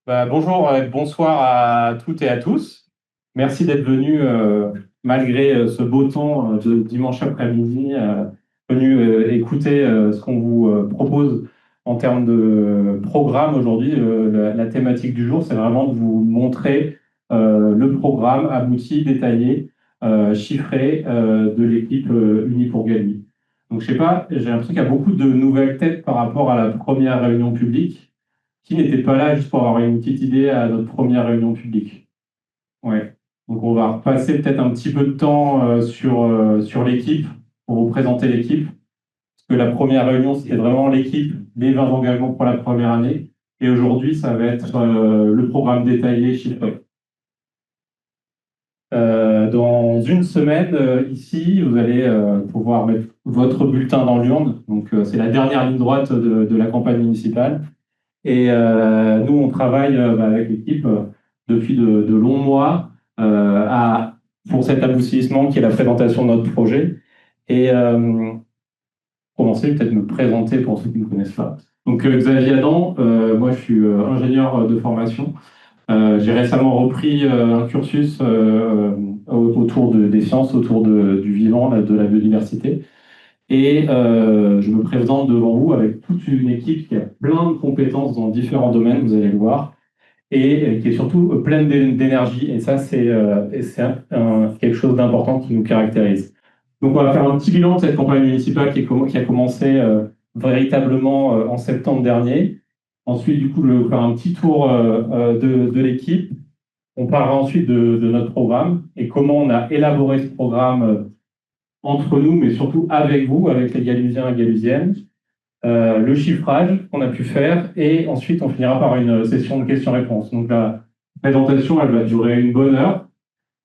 Bonjour et bonsoir à toutes et à tous. Merci d'être venus malgré ce beau temps de dimanche après-midi, venus écouter ce qu'on vous propose en termes de programme aujourd'hui. La thématique du jour, c'est vraiment de vous montrer le programme abouti, détaillé, chiffré de l'équipe Unis pour gagner. Donc je sais pas, j'ai l'impression qu'il y a beaucoup de nouvelles têtes par rapport à la première réunion publique qui n'était pas là juste pour avoir une petite idée à notre première réunion publique. Ouais. Donc on va repasser peut-être un petit peu de temps sur l'équipe pour vous présenter l'équipe. Parce que la première réunion, c'était vraiment l'équipe, les 20 engagements pour la première année. Et aujourd'hui, ça va être le programme détaillé chiffré. Dans une semaine, ici, vous allez pouvoir mettre votre bulletin dans l'urne. Donc, c'est la dernière ligne droite de la campagne municipale. Et nous, on travaille avec l'équipe depuis de longs mois pour cet aboutissement qui est la présentation de notre projet. Et commencer peut-être me présenter pour ceux qui ne me connaissent pas. Donc Xavier Adam, moi je suis ingénieur de formation. J'ai récemment repris un cursus autour des sciences, autour du vivant, de la biodiversité. Et je me présente devant vous avec toute une équipe qui a plein de compétences dans différents domaines, vous allez le voir, et qui est surtout pleine d'énergie. Et ça, c'est quelque chose d'important qui nous caractérise. Donc, on va faire un petit bilan de cette campagne municipale qui a commencé véritablement en septembre dernier. Ensuite, du coup, je vais vous faire un petit tour de l'équipe. On parlera ensuite de notre programme et comment on a élaboré ce programme entre nous, mais surtout avec vous, avec les Galusiens et Galusiennes, le chiffrage qu'on a pu faire, et ensuite on finira par une session de questions-réponses. Donc la présentation, elle va durer une bonne heure,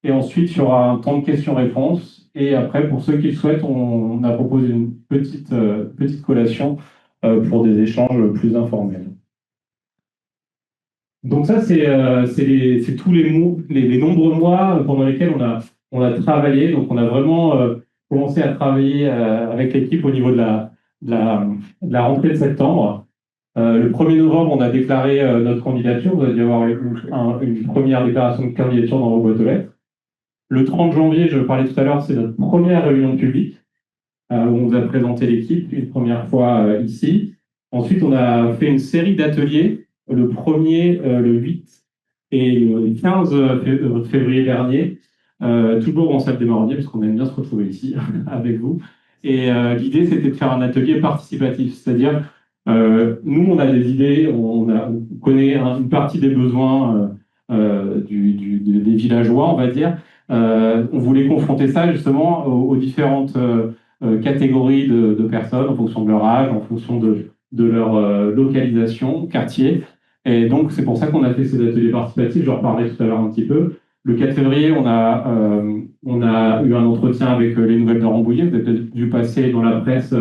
et ensuite il y aura un temps de questions-réponses, et après, pour ceux qui le souhaitent, on a proposé une petite collation pour des échanges plus informels. Donc ça, c'est tous les nombreux mois pendant lesquels on a travaillé. Donc on a vraiment commencé à travailler avec l'équipe au niveau de la rentrée de septembre. Le 1er novembre, on a déclaré notre candidature. Vous avez dû avoir une première déclaration de candidature dans vos boîtes aux lettres. Le 30 janvier, je parlais tout à l'heure, c'est notre première réunion publique où on vous a présenté l'équipe une première fois ici. Ensuite, on a fait une série d'ateliers, le 1er, le 8 et le 15 février dernier, toujours en salle des Marronniers, parce qu'on aime bien se retrouver ici avec vous. Et l'idée, c'était de faire un atelier participatif, c'est-à-dire, nous, on a des idées, on connaît une partie des besoins des villageois, on va dire. On voulait confronter ça justement aux différentes catégories de personnes en fonction de leur âge, en fonction de leur localisation, quartier. Et donc, c'est pour ça qu'on a fait ces ateliers participatifs. Je reparlerai tout à l'heure un petit peu. Le 4 février, on a eu un entretien avec les Nouvelles de Rambouillet. Vous avez peut-être dû passer dans la presse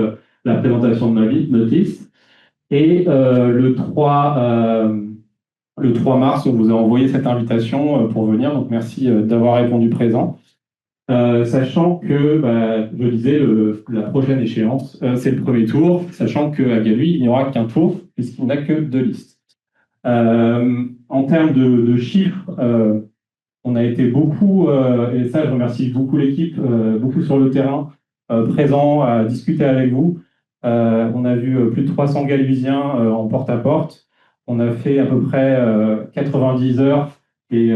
la présentation de notre liste. Et le 3 mars, on vous a envoyé cette invitation pour venir. Donc, merci d'avoir répondu présent. Sachant que, je disais, la prochaine échéance, c'est le premier tour, sachant qu'à Galuy, il n'y aura qu'un tour, puisqu'il n'y a que 2 listes. En termes de chiffres, on a été beaucoup, et ça, je remercie beaucoup l'équipe, beaucoup sur le terrain, présent à discuter avec vous. On a vu plus de 300 Galusiens en porte-à-porte. On a fait à peu près 90 heures et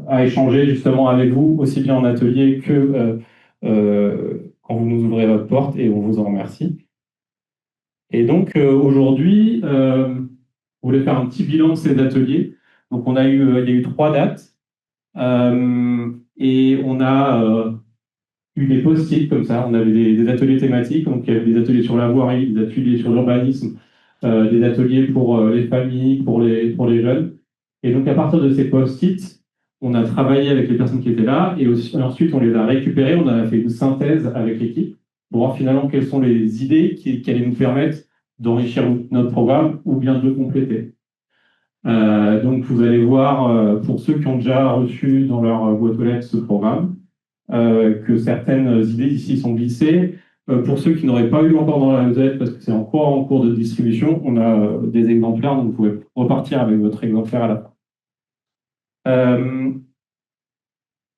à échanger justement avec vous, aussi bien en atelier que quand vous nous ouvrez votre porte, et on vous en remercie. Et donc aujourd'hui, on voulait faire un petit bilan de ces ateliers. Donc il y a eu 3 dates et on a eu des post-it comme ça. On avait des ateliers thématiques, donc il y avait des ateliers sur la voirie, des ateliers sur l'urbanisme, des ateliers pour les familles, pour les jeunes. Et donc, à partir de ces post-it, on a travaillé avec les personnes qui étaient là et ensuite, on les a récupérés. On a fait une synthèse avec l'équipe pour voir finalement quelles sont les idées qui allaient nous permettre d'enrichir notre programme ou bien de le compléter. Donc, vous allez voir, pour ceux qui ont déjà reçu dans leur boîte aux lettres ce programme, que certaines idées ici sont glissées. Pour ceux qui n'auraient pas eu encore dans la newsletter, parce que c'est encore en cours de distribution, on a des exemplaires, donc vous pouvez repartir avec votre exemplaire à la fin.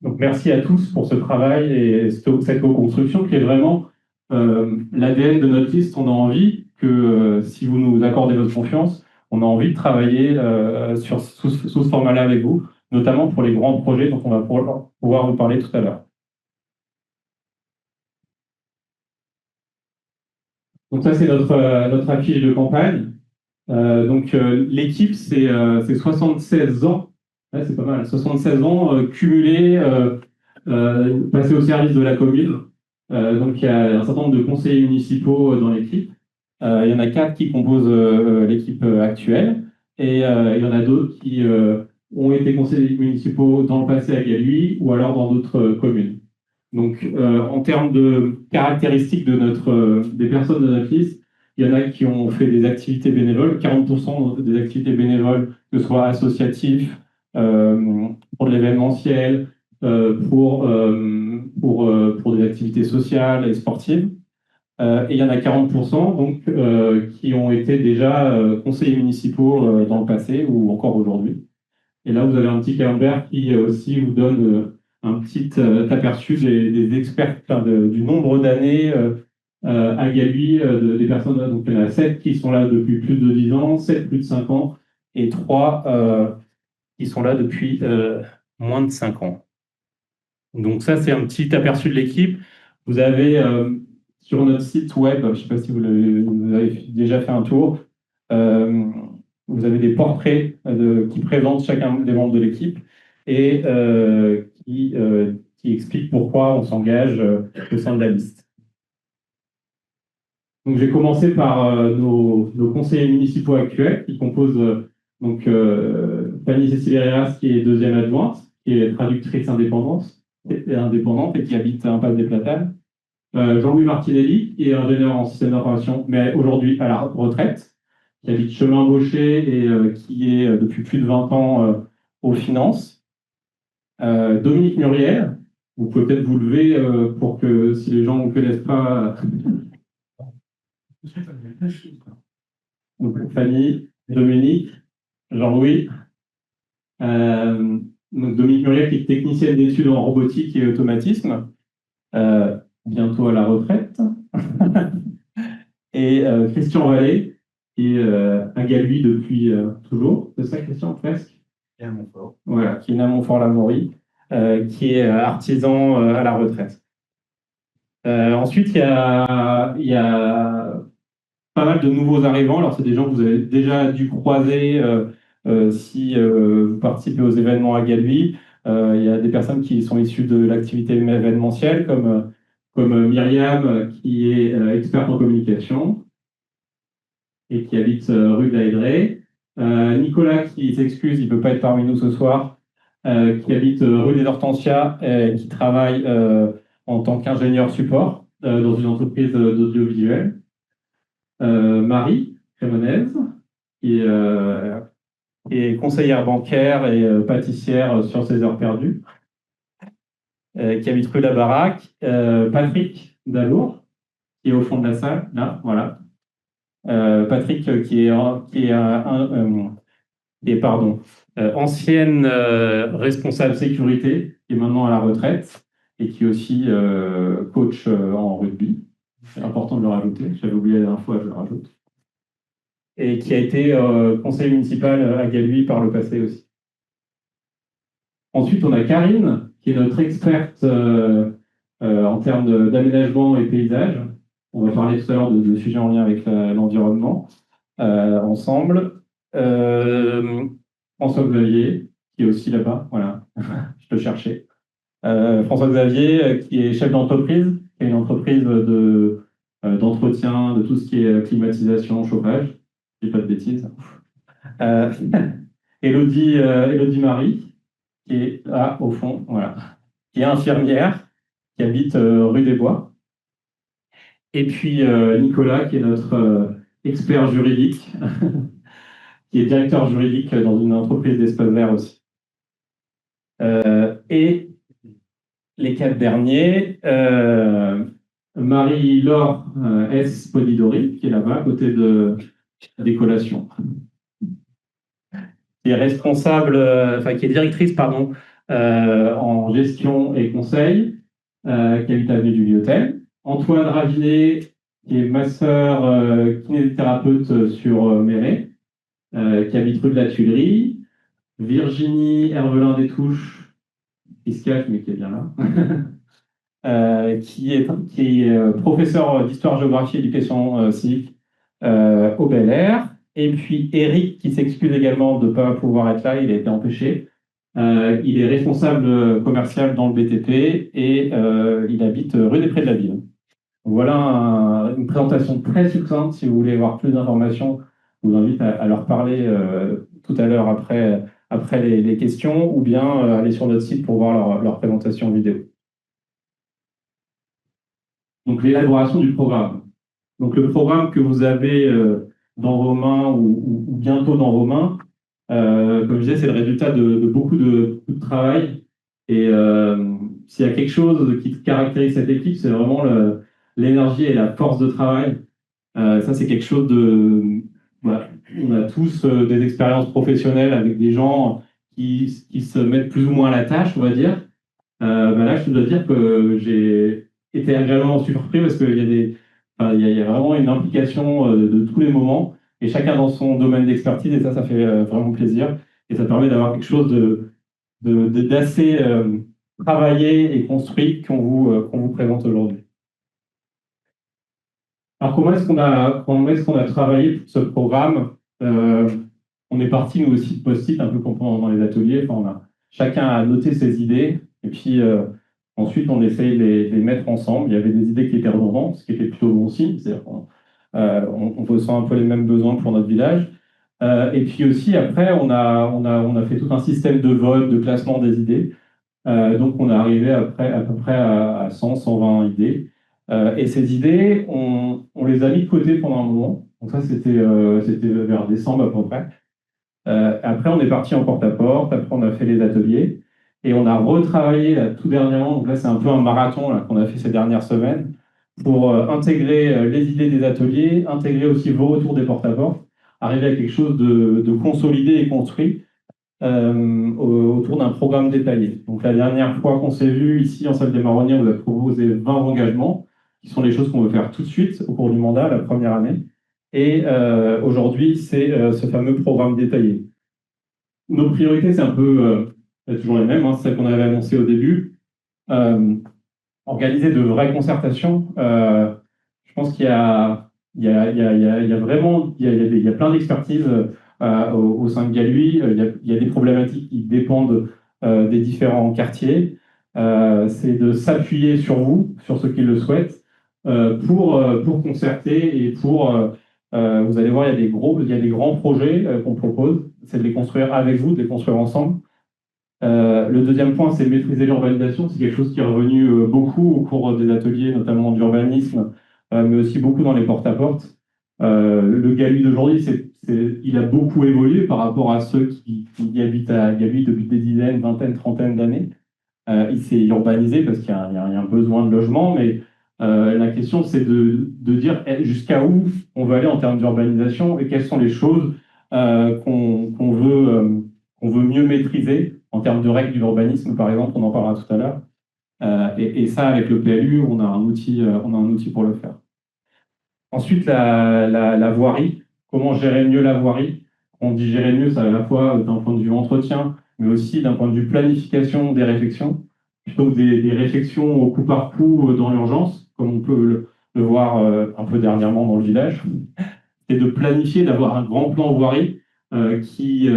Donc merci à tous pour ce travail et cette co-construction qui est vraiment l'ADN de notre liste. On a envie que, si vous nous accordez votre confiance, on a envie de travailler sous ce format-là avec vous, notamment pour les grands projets dont on va pouvoir vous parler tout à l'heure. Donc ça, c'est notre affiche de campagne. L'équipe, c'est 76 ans. Ouais, c'est pas mal. 76 ans cumulés, passés au service de la commune. Donc il y a un certain nombre de conseillers municipaux dans l'équipe. Il y en a 4 qui composent l'équipe actuelle. Et il y en a d'autres qui ont été conseillers municipaux dans le passé à Galuy ou alors dans d'autres communes. Donc, en termes de caractéristiques des personnes de notre liste, il y en a qui ont fait des activités bénévoles, 40% des activités bénévoles, que ce soit associatives, pour de l'événementiel, pour des activités sociales et sportives. Et il y en a 40% donc, qui ont été déjà conseillers municipaux dans le passé ou encore aujourd'hui. Et là, vous avez un petit camembert qui aussi vous donne un petit aperçu des experts, du nombre d'années à Galuy, des personnes. Donc, il y en a 7 qui sont là depuis plus de 10 ans, 7 plus de 5 ans, et 3 qui sont là depuis moins de 5 ans. Donc ça, c'est un petit aperçu de l'équipe. Vous avez sur notre site web, je ne sais pas si vous avez déjà fait un tour, vous avez des portraits qui présentent chacun des membres de l'équipe et qui expliquent pourquoi on s'engage au sein de la liste. Donc, j'ai commencé par nos conseillers municipaux actuels qui composent Fanny Cécile Herreras, qui est deuxième adjointe, qui est traductrice indépendante et qui habite à Impasse des Platanes. Jean-Louis Martinelli, qui est ingénieur en système d'information, mais aujourd'hui à la retraite, qui habite Chemin-Gaucher et qui est depuis plus de 20 ans aux finances. Dominique Muriel, vous pouvez peut-être vous lever pour que, si les gens ne vous connaissent pas... Donc, Fanny, Dominique, Jean-Louis. Dominique Muriel, qui est technicienne d'études en robotique et automatisme, bientôt à la retraite. Et Christian Vallée, qui est à Galuy depuis toujours. C'est ça, Christian, presque? Et à Montfort. Voilà, qui est né à Montfort-l'Amaury, qui est artisan à la retraite. Ensuite, il y a pas mal de nouveaux arrivants. Alors, c'est des gens que vous avez déjà dû croiser si vous participez aux événements à Galuy. Il y a des personnes qui sont issues de l'activité événementielle, comme Myriam, qui est experte en communication et qui habite rue de la Hédraie. Nicolas, qui s'excuse, il ne peut pas être parmi nous ce soir, qui habite rue des Hortensias, qui travaille en tant qu'ingénieur support dans une entreprise d'audiovisuel. Marie Crémonez, qui est conseillère bancaire et pâtissière sur ses heures perdues, qui habite rue La Baraque. Patrick Dalour, qui est au fond de la salle, là, voilà. Patrick, qui est ancienne responsable sécurité, qui est maintenant à la retraite, et qui est aussi coach en rugby. C'est important de le rajouter, j'avais oublié la dernière fois, je le rajoute. Et qui a été conseiller municipal à Galuy par le passé aussi. Ensuite, on a Karine, qui est notre experte en termes d'aménagement et paysage. On va parler tout à l'heure de sujets en lien avec l'environnement ensemble. François-Xavier, qui est aussi là-bas, voilà, je le cherchais. François-Xavier, qui est chef d'entreprise, qui est une entreprise d'entretien de tout ce qui est climatisation, chauffage. Je dis pas de bêtises. Élodie Marie, qui est là au fond, voilà, qui est infirmière, qui habite rue des Bois. Et puis Nicolas, qui est notre expert juridique, qui est directeur juridique dans une entreprise d'espace vert aussi. Et les 4 derniers, Marie-Laure S. Polidori, qui est là-bas, à côté des collations, qui est responsable, enfin qui est directrice, pardon, en gestion et conseil, qui habite avenue du Vieux-Hôtel. Antoine Ravinet, qui est masseur kinésithérapeute sur Méret, qui habite rue de la Tuilerie. Virginie Hervelin-Détouche, qui se cache, mais qui est bien là, qui est professeur d'histoire-géographie et éducation civique au Bel Air. Et puis Eric, qui s'excuse également de ne pas pouvoir être là, il a été empêché. Il est responsable commercial dans le BTP et il habite rue des Prés de la Ville. Donc voilà une présentation très succincte. Si vous voulez avoir plus d'informations, je vous invite à leur parler tout à l'heure après les questions ou bien aller sur notre site pour voir leur présentation vidéo. Donc l'élaboration du programme. Donc le programme que vous avez dans vos mains ou bientôt dans vos mains, comme je disais, c'est le résultat de beaucoup de travail. Et s'il y a quelque chose qui caractérise cette équipe, c'est vraiment l'énergie et la force de travail. Ça, c'est quelque chose de... Voilà. On a tous des expériences professionnelles avec des gens qui se mettent plus ou moins à la tâche, on va dire. Là, je dois dire que j'ai été agréablement surpris parce qu'il y a enfin, il y a vraiment une implication de tous les moments et chacun dans son domaine d'expertise et ça fait vraiment plaisir et ça permet d'avoir quelque chose d'assez travaillé et construit qu'on vous présente aujourd'hui. Alors, comment est-ce qu'on a travaillé pour ce programme? On est parti, nous aussi, de post-it, un peu comme dans les ateliers. Enfin, chacun a noté ses idées, et puis ensuite, on essaye de les mettre ensemble. Il y avait des idées qui étaient redondantes, ce qui était plutôt bon signe, c'est-à-dire qu'on ressent un peu les mêmes besoins pour notre village. Et puis aussi, après, on a fait tout un système de vote, de classement des idées. Donc, on est arrivé après, à peu près à 100, 120 idées. Et ces idées, on les a mis de côté pendant un moment. Donc ça, c'était vers décembre à peu près. Après, on est parti en porte-à-porte. Après, on a fait les ateliers. Et on a retravaillé là, tout dernièrement. Donc là, c'est un peu un marathon là, qu'on a fait ces dernières semaines pour intégrer les idées des ateliers, intégrer aussi vos retours des porte-à-porte, arriver à quelque chose de consolidé et construit autour d'un programme détaillé. Donc la dernière fois qu'on s'est vu ici en salle des Marronniers, on vous a proposé 20 engagements, qui sont les choses qu'on veut faire tout de suite au cours du mandat, la première année. Et aujourd'hui, c'est ce fameux programme détaillé. Nos priorités, c'est un peu toujours les mêmes, hein, celles qu'on avait annoncées au début. Organiser de vraies concertations. Je pense qu'il y a, il y a vraiment il y a plein d'expertises au sein de Galui. Il y a des problématiques qui dépendent des différents quartiers. C'est de s'appuyer sur vous, sur ceux qui le souhaitent, pour concerter et vous allez voir, il y a des grands projets qu'on propose. C'est de les construire avec vous, de les construire ensemble. Le deuxième point, c'est maîtriser l'urbanisation. C'est quelque chose qui est revenu beaucoup au cours des ateliers, notamment d'urbanisme, mais aussi beaucoup dans les porte-à-porte. Le Galui d'aujourd'hui, il a beaucoup évolué par rapport à ceux qui habitent à Galui depuis des dizaines, vingtaines, trentaines d'années. Il s'est urbanisé parce qu'il y a un besoin de logement, mais la question, c'est de dire jusqu'à où on veut aller en termes d'urbanisation et quelles sont les choses qu'on veut mieux maîtriser en termes de règles d'urbanisme, par exemple, on en parlera tout à l'heure. Et ça, avec le PLU, on a un outil pour le faire. Ensuite, la voirie. Comment gérer mieux la voirie? On dit gérer mieux, ça à la fois d'un point de vue entretien, mais aussi d'un point de vue planification des réflexions, plutôt que des réflexions au coup par coup dans l'urgence, comme on peut le voir un peu dernièrement dans le village. C'est de planifier, d'avoir un grand plan voirie qui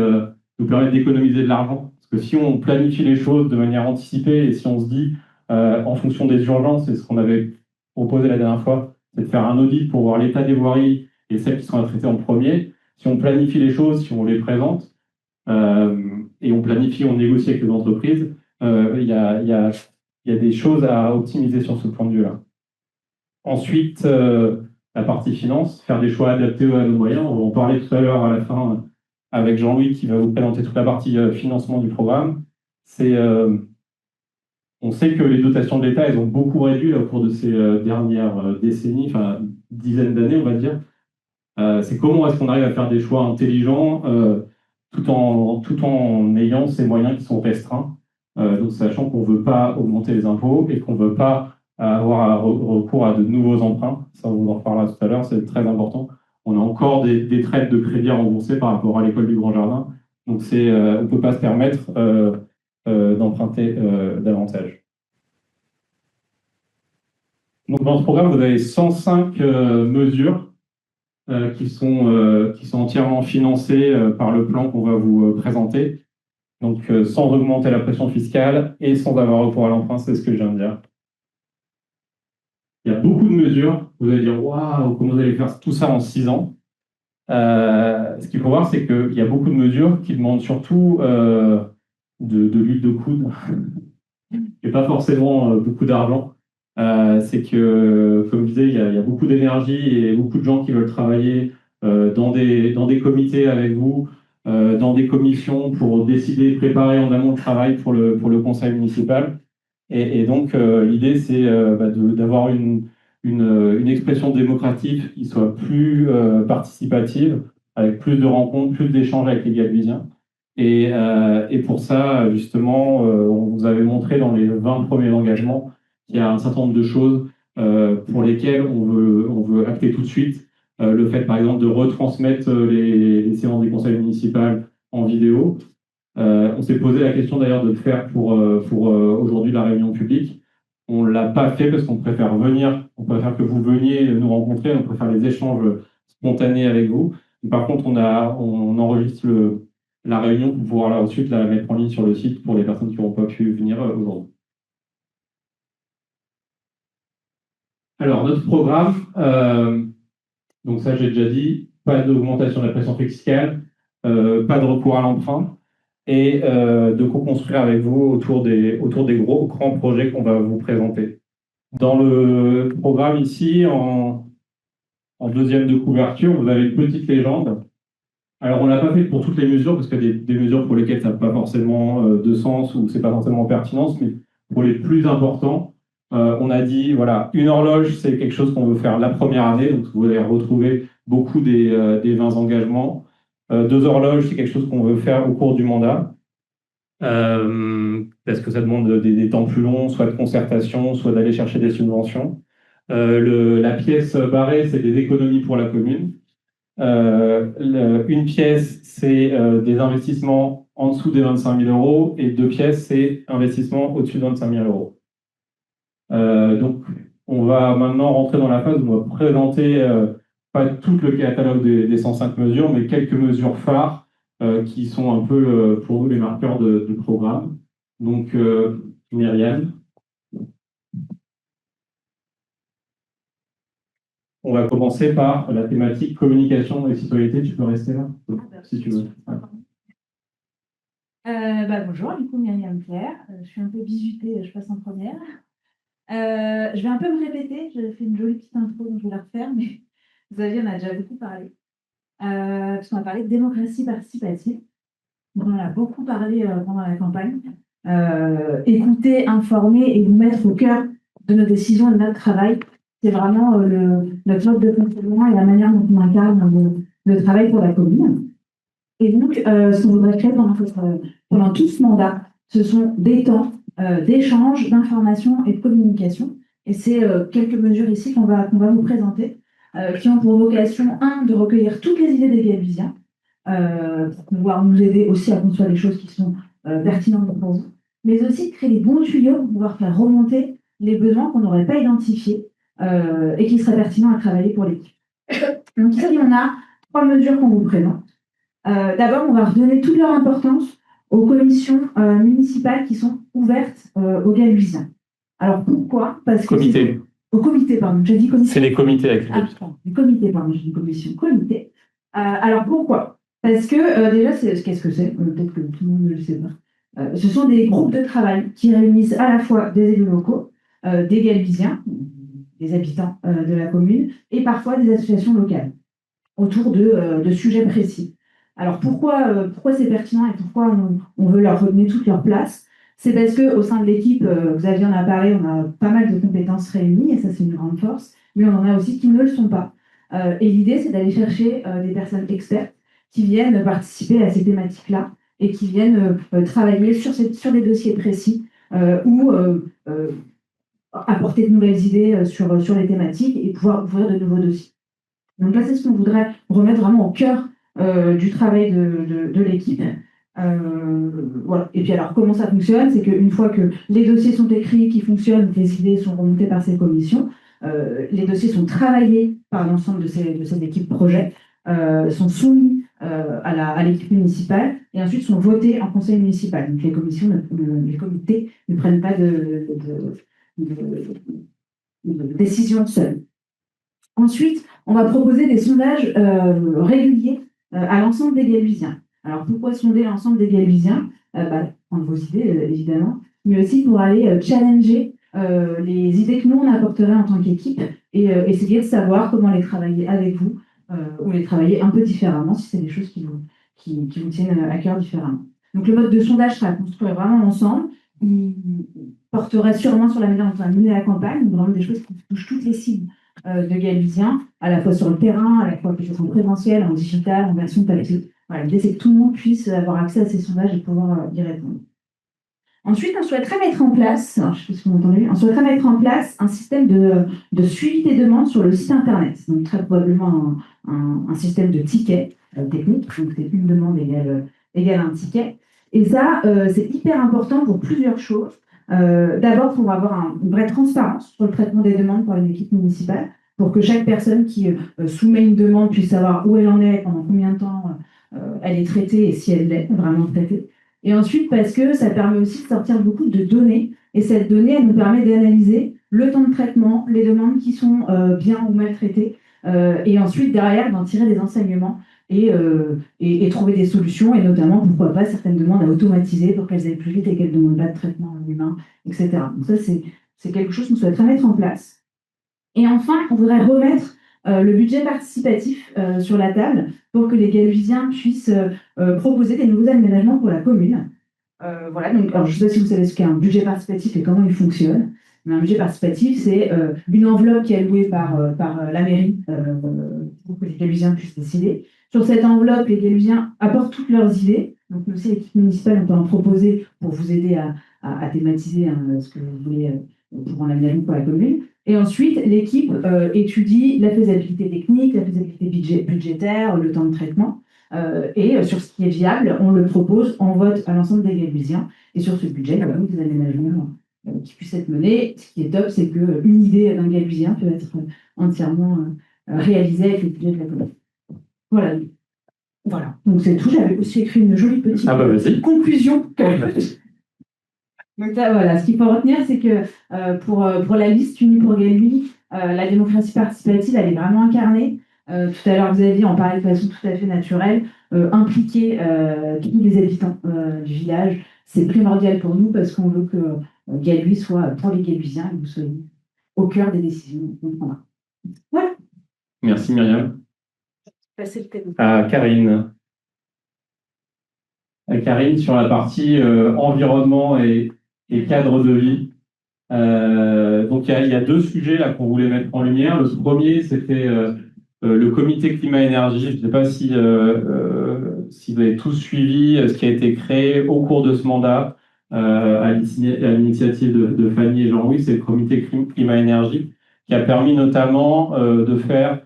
nous permet d'économiser de l'argent. Parce que si on planifie les choses de manière anticipée et si on se dit en fonction des urgences, c'est ce qu'on avait proposé la dernière fois, c'est de faire un audit pour voir l'état des voiries et celles qui sont à traiter en premier. Si on planifie les choses, si on les présente, et on planifie, on négocie avec les entreprises, il y a des choses à optimiser sur ce point de vue-là. Ensuite, la partie finance, faire des choix adaptés à nos moyens. On va en parler tout à l'heure à la fin avec Jean-Louis qui va vous présenter toute la partie financement du programme. C'est On sait que les dotations de l'État, elles ont beaucoup réduit là, au cours de ces dernières décennies, enfin dizaines d'années, on va dire. C'est comment est-ce qu'on arrive à faire des choix intelligents tout en ayant ces moyens qui sont restreints. Donc, sachant qu'on ne veut pas augmenter les impôts et qu'on ne veut pas avoir recours à de nouveaux emprunts. Ça, on vous en reparlera tout à l'heure, c'est très important. On a encore des traites de crédit à rembourser par rapport à l'école du Grand Jardin. Donc, on ne peut pas se permettre d'emprunter davantage. Donc, dans ce programme, vous avez 105 mesures qui sont entièrement financées par le plan qu'on va vous présenter. Donc, sans augmenter la pression fiscale et sans avoir recours à l'emprunt, c'est ce que je viens de dire. Il y a beaucoup de mesures. Vous allez dire, waouh, comment vous allez faire tout ça en 6 ans? Ce qu'il faut voir, c'est qu'il y a beaucoup de mesures qui demandent surtout de l'huile de coude et pas forcément beaucoup d'argent. C'est que, comme je disais, il y a beaucoup d'énergie et beaucoup de gens qui veulent travailler dans des comités avec vous, dans des commissions pour décider, préparer en amont le travail pour le conseil municipal. Et donc, l'idée, c'est d'avoir une expression démocratique qui soit plus participative, avec plus de rencontres, plus d'échanges avec les Galvisiens. Et pour ça, justement, on vous avait montré dans les 20 premiers engagements qu'il y a un certain nombre de choses pour lesquelles on veut acter tout de suite. Le fait, par exemple, de retransmettre les séances des conseils municipaux en vidéo. On s'est posé la question d'ailleurs de le faire pour aujourd'hui la réunion publique. On ne l'a pas fait parce qu'on préfère on préfère que vous veniez nous rencontrer, on préfère les échanges spontanés avec vous. Par contre, on enregistre la réunion pour pouvoir ensuite la mettre en ligne sur le site pour les personnes qui n'auront pas pu venir aujourd'hui. Alors, notre programme, donc ça j'ai déjà dit, pas d'augmentation de la pression fiscale, pas de recours à l'emprunt, et de co-construire avec vous autour des grands projets qu'on va vous présenter. Dans le programme ici, en deuxième de couverture, vous avez une petite légende. Alors, on ne l'a pas fait pour toutes les mesures, parce qu'il y a des mesures pour lesquelles ça n'a pas forcément de sens ou c'est pas forcément pertinence, mais pour les plus importants, on a dit, voilà, une horloge, c'est quelque chose qu'on veut faire la première année, donc vous allez retrouver beaucoup des 20 engagements. 2 horloges, c'est quelque chose qu'on veut faire au cours du mandat, parce que ça demande des temps plus longs, soit de concertation, soit d'aller chercher des subventions. La pièce barrée, c'est des économies pour la commune. Une pièce, c'est des investissements en dessous des 25 000 euros, et 2 pièces, c'est investissement au-dessus de 25 000 euros. Donc, on va maintenant rentrer dans la phase où on va présenter pas tout le catalogue des 105 mesures, mais quelques mesures phares qui sont un peu pour nous les marqueurs du programme. Donc, Myriam. On va commencer par la thématique communication et citoyenneté. Tu peux rester là, si tu veux. Bonjour, du coup, Myriam Claire. Je suis un peu bisutée, je passe en première. Je vais un peu me répéter, j'ai fait une jolie petite intro, donc je vais la refaire, mais Xavier en a déjà beaucoup parlé. Parce qu'on a parlé de démocratie participative. On en a beaucoup parlé pendant la campagne. Écouter, informer et vous mettre au cœur de nos décisions et de notre travail, c'est vraiment notre mode de fonctionnement et la manière dont on incarne le travail pour la commune. Et donc, ce qu'on voudrait créer pendant tout ce mandat, ce sont des temps d'échange, d'information et de communication. Et c'est quelques mesures ici qu'on va vous présenter, qui ont pour vocation, de recueillir toutes les idées des Galvisiens, pour pouvoir nous aider aussi à construire des choses qui sont pertinentes pour vous, mais aussi de créer les bons tuyaux pour pouvoir faire remonter les besoins qu'on n'aurait pas identifiés et qui seraient pertinents à travailler pour l'équipe. Donc ici, on a 3 mesures qu'on vous présente. D'abord, on va redonner toute leur importance aux commissions municipales qui sont ouvertes aux Galvisiens. Alors pourquoi? Parce que comité. Au comité, pardon. J'ai dit commission. C'est les comités avec les les comités, pardon. J'ai dit commission. Comité. Alors pourquoi? Parce que déjà, qu'est-ce que c'est? Peut-être que tout le monde ne le sait pas. Ce sont des groupes de travail qui réunissent à la fois des élus locaux, des Galvisiens, des habitants de la commune, et parfois des associations locales autour de sujets précis. Alors pourquoi c'est pertinent et pourquoi on veut leur redonner toute leur place? C'est parce qu'au sein de l'équipe, Xavier en a parlé, on a pas mal de compétences réunies, et ça c'est une grande force, mais on en a aussi qui ne le sont pas. Et l'idée, c'est d'aller chercher des personnes expertes qui viennent participer à ces thématiques-là et qui viennent travailler sur des dossiers précis ou apporter de nouvelles idées sur les thématiques et pouvoir ouvrir de nouveaux dossiers. Donc là, c'est ce qu'on voudrait remettre vraiment au cœur du travail de l'équipe. Voilà. Et puis alors, comment ça fonctionne? C'est qu'une fois que les dossiers sont écrits, qui fonctionnent, que les idées sont remontées par ces commissions, les dossiers sont travaillés par l'ensemble de cette équipe projet, sont soumis à l'équipe municipale et ensuite sont votés en conseil municipal. Donc les comités ne prennent pas de décision seuls. Ensuite, on va proposer des sondages réguliers à l'ensemble des Galuisiens. Alors, pourquoi sonder l'ensemble des Galuisiens? Prendre vos idées, évidemment, mais aussi pour aller challenger les idées que nous, on apporterait en tant qu'équipe et essayer de savoir comment les travailler avec vous ou les travailler un peu différemment si c'est des choses qui vous tiennent à cœur différemment. Donc, le mode de sondage sera construit vraiment ensemble. Il porterait sûrement sur la manière dont on va mener la campagne, donc vraiment des choses qui touchent toutes les cibles de Galuisiens, à la fois sur le terrain, à la fois en présentiel, en digital, en version papier. Voilà, l'idée, c'est que tout le monde puisse avoir accès à ces sondages et pouvoir y répondre. Ensuite, on souhaiterait mettre en place, alors, je sais pas si vous m'entendez, on souhaiterait mettre en place un système de suivi des demandes sur le site internet. Donc, très probablement un système de tickets techniques. Donc, c'est une demande égale un ticket. Et ça, c'est hyper important pour plusieurs choses. D'abord, pour avoir une vraie transparence sur le traitement des demandes par une équipe municipale, pour que chaque personne qui soumet une demande puisse savoir où elle en est, pendant combien de temps elle est traitée et si elle l'est vraiment traitée. Et ensuite, parce que ça permet aussi de sortir beaucoup de données. Et cette donnée, elle nous permet d'analyser le temps de traitement, les demandes qui sont bien ou mal traitées, et ensuite, derrière, d'en tirer des enseignements et trouver des solutions, et notamment, pourquoi pas, certaines demandes à automatiser pour qu'elles aillent plus vite et qu'elles ne demandent pas de traitement humain, etc. Donc ça, c'est quelque chose qu'on souhaiterait mettre en place. Et enfin, on voudrait remettre le budget participatif sur la table pour que les Galuisiens puissent proposer des nouveaux aménagements pour la commune. Voilà, donc, alors, je ne sais pas si vous savez ce qu'est un budget participatif et comment il fonctionne. Mais un budget participatif, c'est une enveloppe qui est allouée par la mairie pour que les Galuisiens puissent décider. Sur cette enveloppe, les Galuisiens apportent toutes leurs idées. Donc, nous aussi, l'équipe municipale, on peut en proposer pour vous aider à thématiser ce que vous voulez pour un aménagement pour la commune. Et ensuite, l'équipe étudie la faisabilité technique, la faisabilité budgétaire, le temps de traitement. Et sur ce qui est viable, on le propose en vote à l'ensemble des Galuisiens. Et sur ce budget, il y a des aménagements qui puissent être menés. Ce qui est top, c'est qu'une idée d'un Galusien peut être entièrement réalisée avec le budget de la commune. Voilà. Voilà. Donc c'est tout. J'avais aussi écrit une jolie petite conclusion. Donc là, voilà, ce qu'il faut retenir, c'est que pour la liste Unis pour Galuy, la démocratie participative, elle est vraiment incarnée. Tout à l'heure, Xavier en parlait de façon tout à fait naturelle. Impliquer tous les habitants du village, c'est primordial pour nous parce qu'on veut que Galuy soit pour les Galuisiens et que vous soyez au cœur des décisions qu'on prendra. Voilà. Merci Myriam. Passer le thème. Karine. Karine, sur la partie environnement et cadre de vie. Donc il y a deux sujets là qu'on voulait mettre en lumière. Le premier, c'était le comité climat-énergie. Je ne sais pas si vous avez tous suivi ce qui a été créé au cours de ce mandat à l'initiative de Fanny et Jean-Louis. C'est le comité climat-énergie qui a permis notamment de faire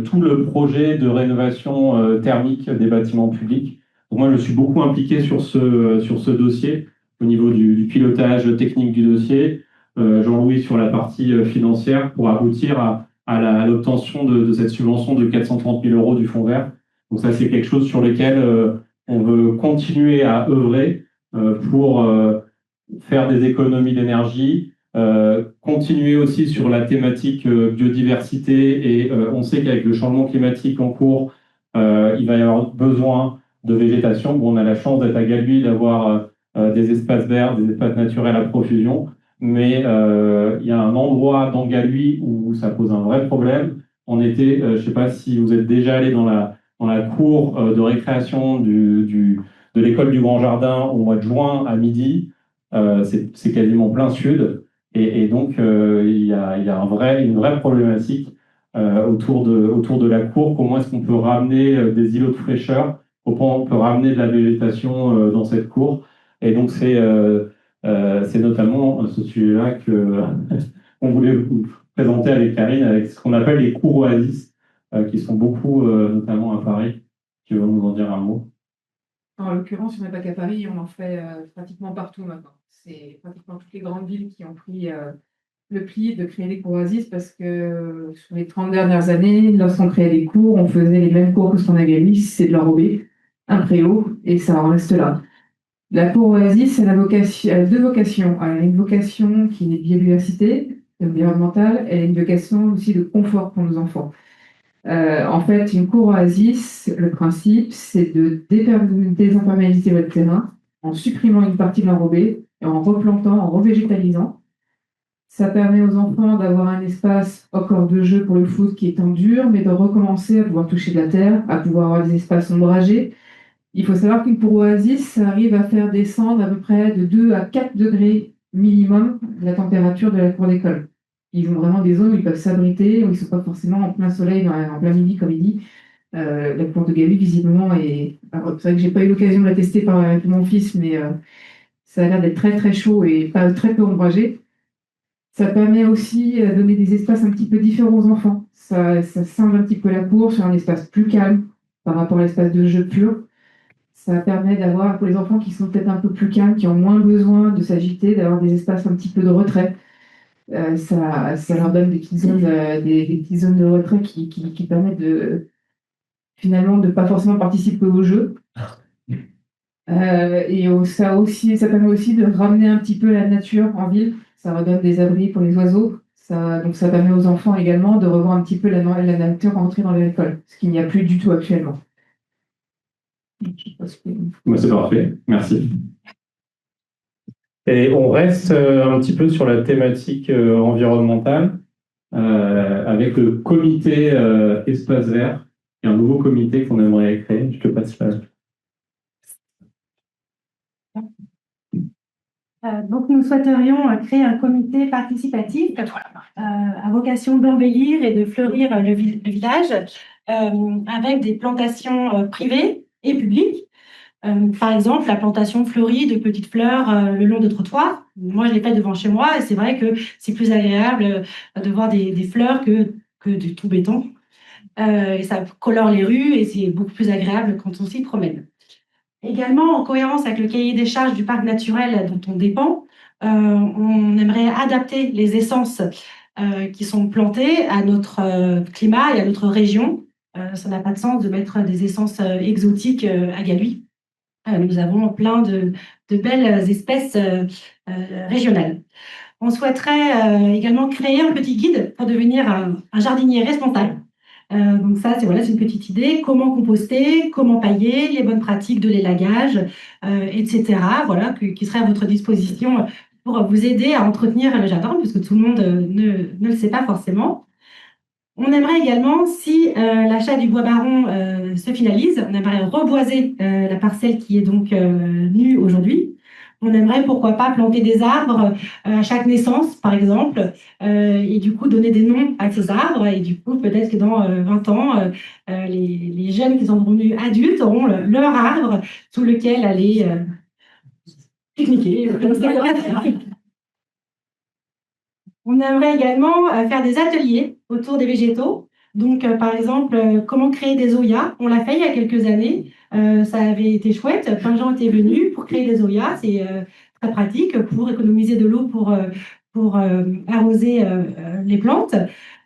tout le projet de rénovation thermique des bâtiments publics. Donc moi, je suis beaucoup impliqué sur ce dossier au niveau du pilotage technique du dossier. Jean-Louis sur la partie financière pour aboutir à l'obtention de cette subvention de 430 000 € du Fonds vert. Donc ça, c'est quelque chose sur lequel on veut continuer à œuvrer pour faire des économies d'énergie, continuer aussi sur la thématique biodiversité et on sait qu'avec le changement climatique en cours, il va y avoir besoin de végétation. Bon, on a la chance d'être à Galuy, d'avoir des espaces verts, des espaces naturels à profusion. Mais il y a un endroit dans Galuy où ça pose un vrai problème. On était, je ne sais pas si vous êtes déjà allé dans la cour de récréation de l'école du Grand Jardin au mois de juin à midi. c'est quasiment plein sud. Et donc, il y a une vraie problématique autour de la cour. Comment est-ce qu'on peut ramener des îlots de fraîcheur? Comment on peut ramener de la végétation dans cette cour? Et donc, c'est notamment ce sujet-là que on voulait vous présenter avec Karine, avec ce qu'on appelle les cours oasis, qui sont beaucoup, notamment à Paris. Tu veux nous en dire un mot? En l'occurrence, il n'y en a pas qu'à Paris, on en fait pratiquement partout maintenant. C'est pratiquement toutes les grandes villes qui ont pris le pli de créer des cours oasis parce que sur les 30 dernières années, lorsqu'on créait des cours, on faisait les mêmes cours que ce qu'on avait mis, c'est de l'enrobé, un préau, et ça en reste là. La cour oasis, elle a deux vocations. Elle a une vocation qui est biodiversité, environnementale, et une vocation aussi de confort pour nos enfants. En fait, une cour oasis, le principe, c'est de désimperméabiliser votre terrain en supprimant une partie de l'enrobé et en replantant, en revégétalisant. Ça permet aux enfants d'avoir un espace encore de jeu pour le foot qui est en dur, mais de recommencer à pouvoir toucher de la terre, à pouvoir avoir des espaces ombragés. Il faut savoir qu'une cour oasis, ça arrive à faire descendre à peu près de 2 à 4 degrés minimum la température de la cour d'école. Ils ont vraiment des zones où ils peuvent s'abriter, où ils ne sont pas forcément en plein soleil, en plein midi, comme il dit. La cour de Gabi, visiblement, est... Alors, c'est vrai que je n'ai pas eu l'occasion de la tester avec mon fils, mais ça a l'air d'être très très chaud et pas très peu ombragé. Ça permet aussi de donner des espaces un petit peu différents aux enfants. Ça scinde un petit peu la cour sur un espace plus calme par rapport à l'espace de jeu pur. Ça permet d'avoir, pour les enfants qui sont peut-être un peu plus calmes, qui ont moins besoin de s'agiter, d'avoir des espaces un petit peu de retrait. Ça leur donne des petites zones, des petites zones de retrait qui permettent finalement de ne pas forcément participer au jeu. Ça permet aussi de ramener un petit peu la nature en ville. Ça redonne des abris pour les oiseaux. Donc ça permet aux enfants également de revoir un petit peu la nature entrer dans leur école, ce qu'il n'y a plus du tout actuellement. C'est parfait, merci. Et on reste un petit peu sur la thématique environnementale avec le comité Espace Vert, qui est un nouveau comité qu'on aimerait créer. Je te passe la... Donc, nous souhaiterions créer un comité participatif à vocation d'embellir et de fleurir le village avec des plantations privées et publiques. Par exemple, la plantation fleurie de petites fleurs le long de trottoirs. Moi, je l'ai fait devant chez moi et c'est vrai que c'est plus agréable de voir des fleurs que du tout béton. Et ça colore les rues et c'est beaucoup plus agréable quand on s'y promène. Également, en cohérence avec le cahier des charges du parc naturel dont on dépend, on aimerait adapter les essences qui sont plantées à notre climat et à notre région. Ça n'a pas de sens de mettre des essences exotiques à Galuy. Nous avons plein de belles espèces régionales. On souhaiterait également créer un petit guide pour devenir un jardinier responsable. Donc ça, c'est une petite idée. Comment composter, comment pailler, les bonnes pratiques de l'élagage, etc. Voilà, qui serait à votre disposition pour vous aider à entretenir le jardin, puisque tout le monde ne le sait pas forcément. On aimerait également, si l'achat du bois baron se finalise, on aimerait reboiser la parcelle qui est donc nue aujourd'hui. On aimerait, pourquoi pas, planter des arbres à chaque naissance, par exemple, et du coup donner des noms à ces arbres. Et du coup, peut-être que dans 20 ans, les jeunes qui sont devenus adultes auront leur arbre sous lequel aller pique-niquer. On aimerait également faire des ateliers autour des végétaux. Donc, par exemple, comment créer des oyas. On l'a fait il y a quelques années. Ça avait été chouette. Plein de gens étaient venus pour créer des oyas. C'est très pratique pour économiser de l'eau pour arroser les plantes.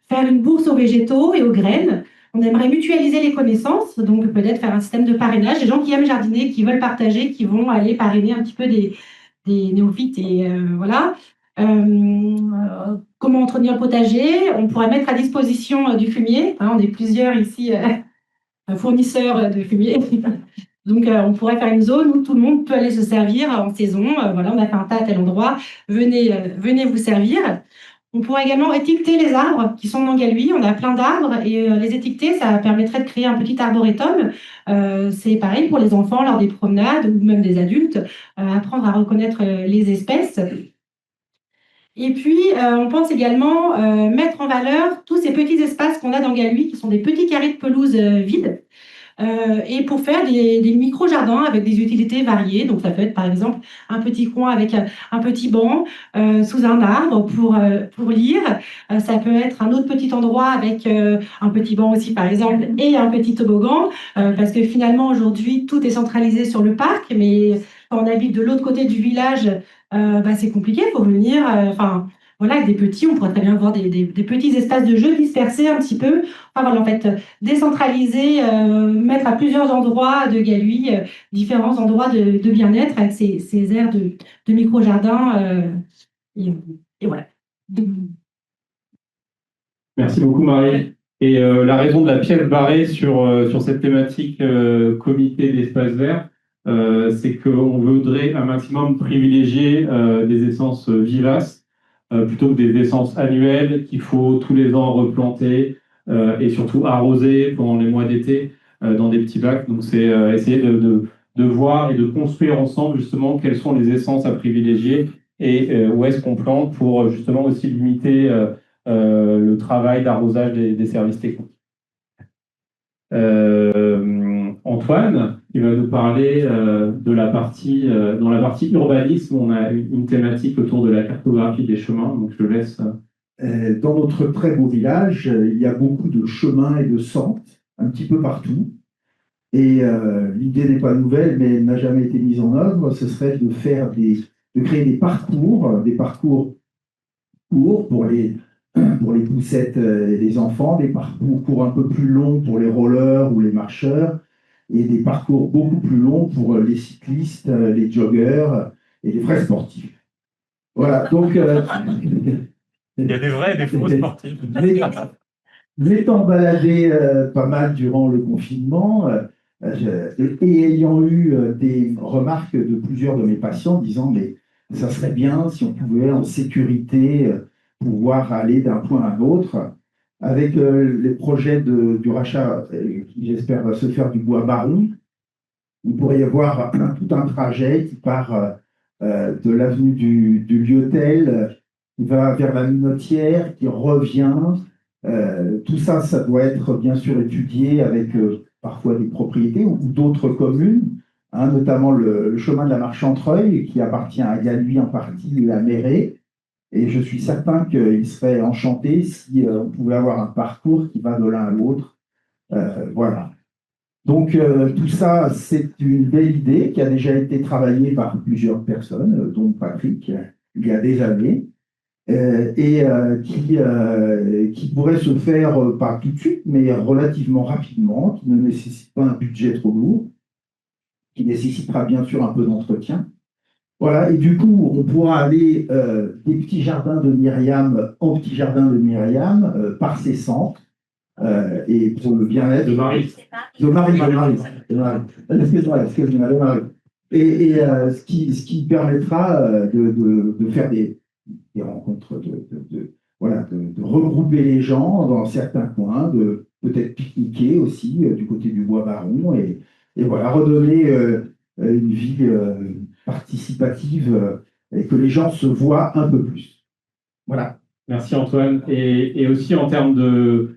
Faire une bourse aux végétaux et aux graines. On aimerait mutualiser les connaissances. Donc, peut-être faire un système de parrainage. Des gens qui aiment jardiner, qui veulent partager, qui vont aller parrainer un petit peu des néophytes. Et voilà. Comment entretenir le potager. On pourrait mettre à disposition du fumier. On est plusieurs ici fournisseurs de fumier. Donc, on pourrait faire une zone où tout le monde peut aller se servir en saison. Voilà, on a fait un tas à tel endroit. Venez vous servir. On pourrait également étiqueter les arbres qui sont dans Galuy. On a plein d'arbres et les étiqueter, ça permettrait de créer un petit arboretum. C'est pareil pour les enfants lors des promenades ou même des adultes, apprendre à reconnaître les espèces. Et puis, on pense également mettre en valeur tous ces petits espaces qu'on a dans Galuy, qui sont des petits carrés de pelouse vides, et pour faire des micro-jardins avec des utilités variées. Donc, ça peut être par exemple un petit coin avec un petit banc sous un arbre pour lire. Ça peut être un autre petit endroit avec un petit banc aussi, par exemple, et un petit toboggan, parce que finalement, aujourd'hui, tout est centralisé sur le parc, mais quand on habite de l'autre côté du village, c'est compliqué, il faut venir. Enfin, voilà, avec des petits, on pourrait très bien avoir des petits espaces de jeu dispersés un petit peu. Enfin, voilà, en fait, décentraliser, mettre à plusieurs endroits de Galuy, différents endroits de bien-être avec ces aires de micro-jardins. Et voilà. Merci beaucoup, Marie. Et la raison de la pièce barrée sur cette thématique comité d'espace vert, c'est qu'on voudrait un maximum privilégier des essences vivaces plutôt que des essences annuelles qu'il faut tous les ans replanter et surtout arroser pendant les mois d'été dans des petits bacs. Donc, c'est essayer de voir et de construire ensemble justement quelles sont les essences à privilégier et où est-ce qu'on plante pour justement aussi limiter le travail d'arrosage des services techniques. Antoine, il va nous parler de la partie, dans la partie urbanisme, on a une thématique autour de la cartographie des chemins, donc je laisse. Dans notre très beau village, il y a beaucoup de chemins et de sentes, un petit peu partout. Et l'idée n'est pas nouvelle, mais elle n'a jamais été mise en œuvre. Ce serait de créer des parcours courts pour les poussettes et les enfants, des parcours un peu plus longs pour les rollers ou les marcheurs, et des parcours beaucoup plus longs pour les cyclistes, les joggeurs et les vrais sportifs. Voilà, donc... Il y a des vrais et des faux sportifs. M'étant baladé pas mal durant le confinement et ayant eu des remarques de plusieurs de mes patients disant mais ça serait bien si on pouvait en sécurité pouvoir aller d'un point à l'autre. Avec les projets du rachat qui j'espère va se faire du bois Baron, il pourrait y avoir tout un trajet qui part de l'avenue du Lyotel, qui va vers la Minotière, qui revient. Tout ça, ça doit être bien sûr étudié avec parfois des propriétés ou d'autres communes, hein, notamment le chemin de la Marche-Chantreuil, qui appartient à Galuy en partie et à Méré. Et je suis certain qu'il serait enchanté si on pouvait avoir un parcours qui va de l'un à l'autre. Voilà. Donc, tout ça, c'est une belle idée qui a déjà été travaillée par plusieurs personnes, dont Patrick, il y a des années. Qui pourrait se faire pas tout de suite, mais relativement rapidement, qui ne nécessite pas un budget trop lourd, qui nécessitera bien sûr un peu d'entretien. Voilà, et du coup, on pourra aller des petits jardins de Myriam en petits jardins de Myriam par ses centres, et pour le bien-être De Marie. De Marie. Excuse-moi, de Marie. Et ce qui permettra de faire des rencontres, voilà, de regrouper les gens dans certains coins, de peut-être pique-niquer aussi du côté du Bois Baron et voilà, redonner une vie participative et que les gens se voient un peu plus. Voilà. Merci Antoine. Et aussi en termes de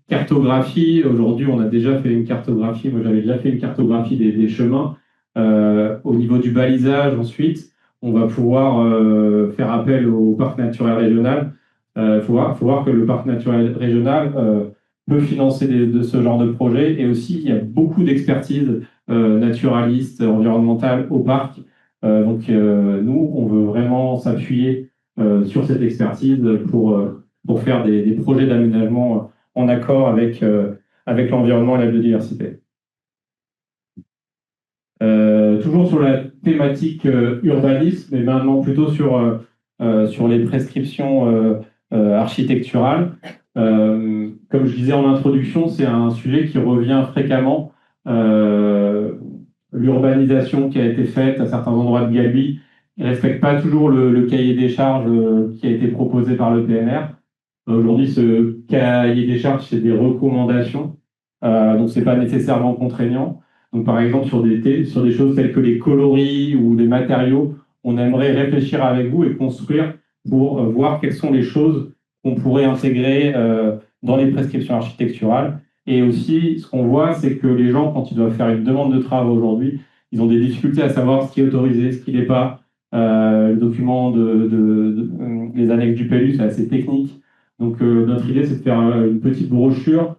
cartographie, aujourd'hui on a déjà fait une cartographie, moi j'avais déjà fait une cartographie des chemins. Au niveau du balisage ensuite, on va pouvoir faire appel au parc naturel régional. Il faut voir que le parc naturel régional peut financer de ce genre de projet et aussi il y a beaucoup d'expertise naturaliste, environnementale au parc. Donc nous, on veut vraiment s'appuyer sur cette expertise pour faire des projets d'aménagement en accord avec l'environnement et la biodiversité. Toujours sur la thématique urbanisme, mais maintenant plutôt sur les prescriptions architecturales. Comme je disais en introduction, c'est un sujet qui revient fréquemment. L'urbanisation qui a été faite à certains endroits de Galuy ne respectent pas toujours le cahier des charges qui a été proposé par le PNR. Aujourd'hui, ce cahier des charges, c'est des recommandations, donc c'est pas nécessairement contraignant. Donc, par exemple, sur des choses telles que les coloris ou les matériaux, on aimerait réfléchir avec vous et construire pour voir quelles sont les choses qu'on pourrait intégrer dans les prescriptions architecturales. Et aussi, ce qu'on voit, c'est que les gens, quand ils doivent faire une demande de travaux aujourd'hui, ils ont des difficultés à savoir ce qui est autorisé, ce qui n'est pas. Le document les annexes du PLU, c'est assez technique. Donc, notre idée, c'est de faire une petite brochure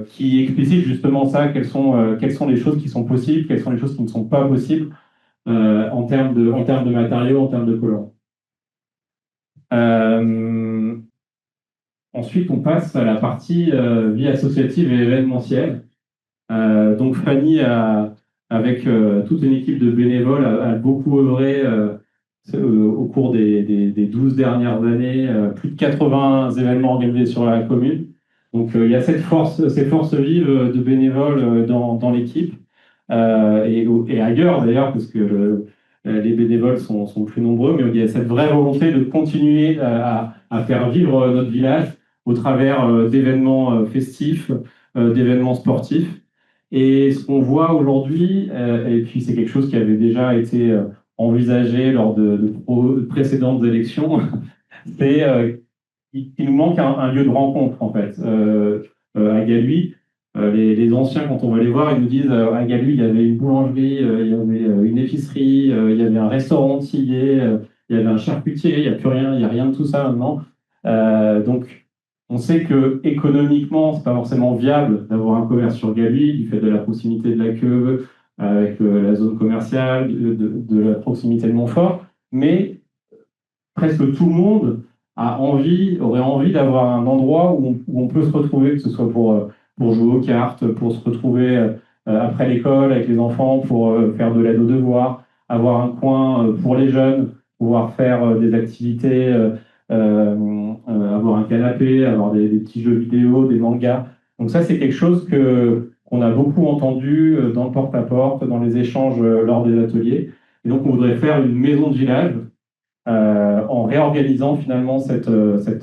qui explicite justement ça, quelles sont les choses qui sont possibles, quelles sont les choses qui ne sont pas possibles en termes de matériaux, en termes de colorants. Ensuite, on passe à la partie vie associative et événementielle. Donc, Fanny, avec toute une équipe de bénévoles, a beaucoup œuvré au cours des 12 dernières années, plus de 80 événements organisés sur la commune. Donc, il y a ces forces vives de bénévoles dans l'équipe et ailleurs d'ailleurs, parce que les bénévoles sont plus nombreux, mais il y a cette vraie volonté de continuer à faire vivre notre village au travers d'événements festifs, d'événements sportifs. Et ce qu'on voit aujourd'hui, et puis c'est quelque chose qui avait déjà été envisagé lors de précédentes élections, c'est qu'il nous manque un lieu de rencontre, en fait. À Galuy, les anciens, quand on va les voir, ils nous disent à Galuy, il y avait une boulangerie, il y avait une épicerie, il y avait un restaurant entier, il y avait un charcutier, il n'y a plus rien, il n'y a rien de tout ça maintenant. Donc, on sait que économiquement, c'est pas forcément viable d'avoir un commerce sur Galuy, du fait de la proximité de la queue, avec la zone commerciale, de la proximité de Montfort, mais presque tout le monde aurait envie d'avoir un endroit où on peut se retrouver, que ce soit pour jouer aux cartes, pour se retrouver après l'école avec les enfants, pour faire de l'aide aux devoirs, avoir un coin pour les jeunes, pouvoir faire des activités, avoir un canapé, avoir des petits jeux vidéo, des mangas. Donc ça, c'est quelque chose qu'on a beaucoup entendu dans le porte-à-porte, dans les échanges lors des ateliers. Et donc, on voudrait faire une maison de village en réorganisant finalement cette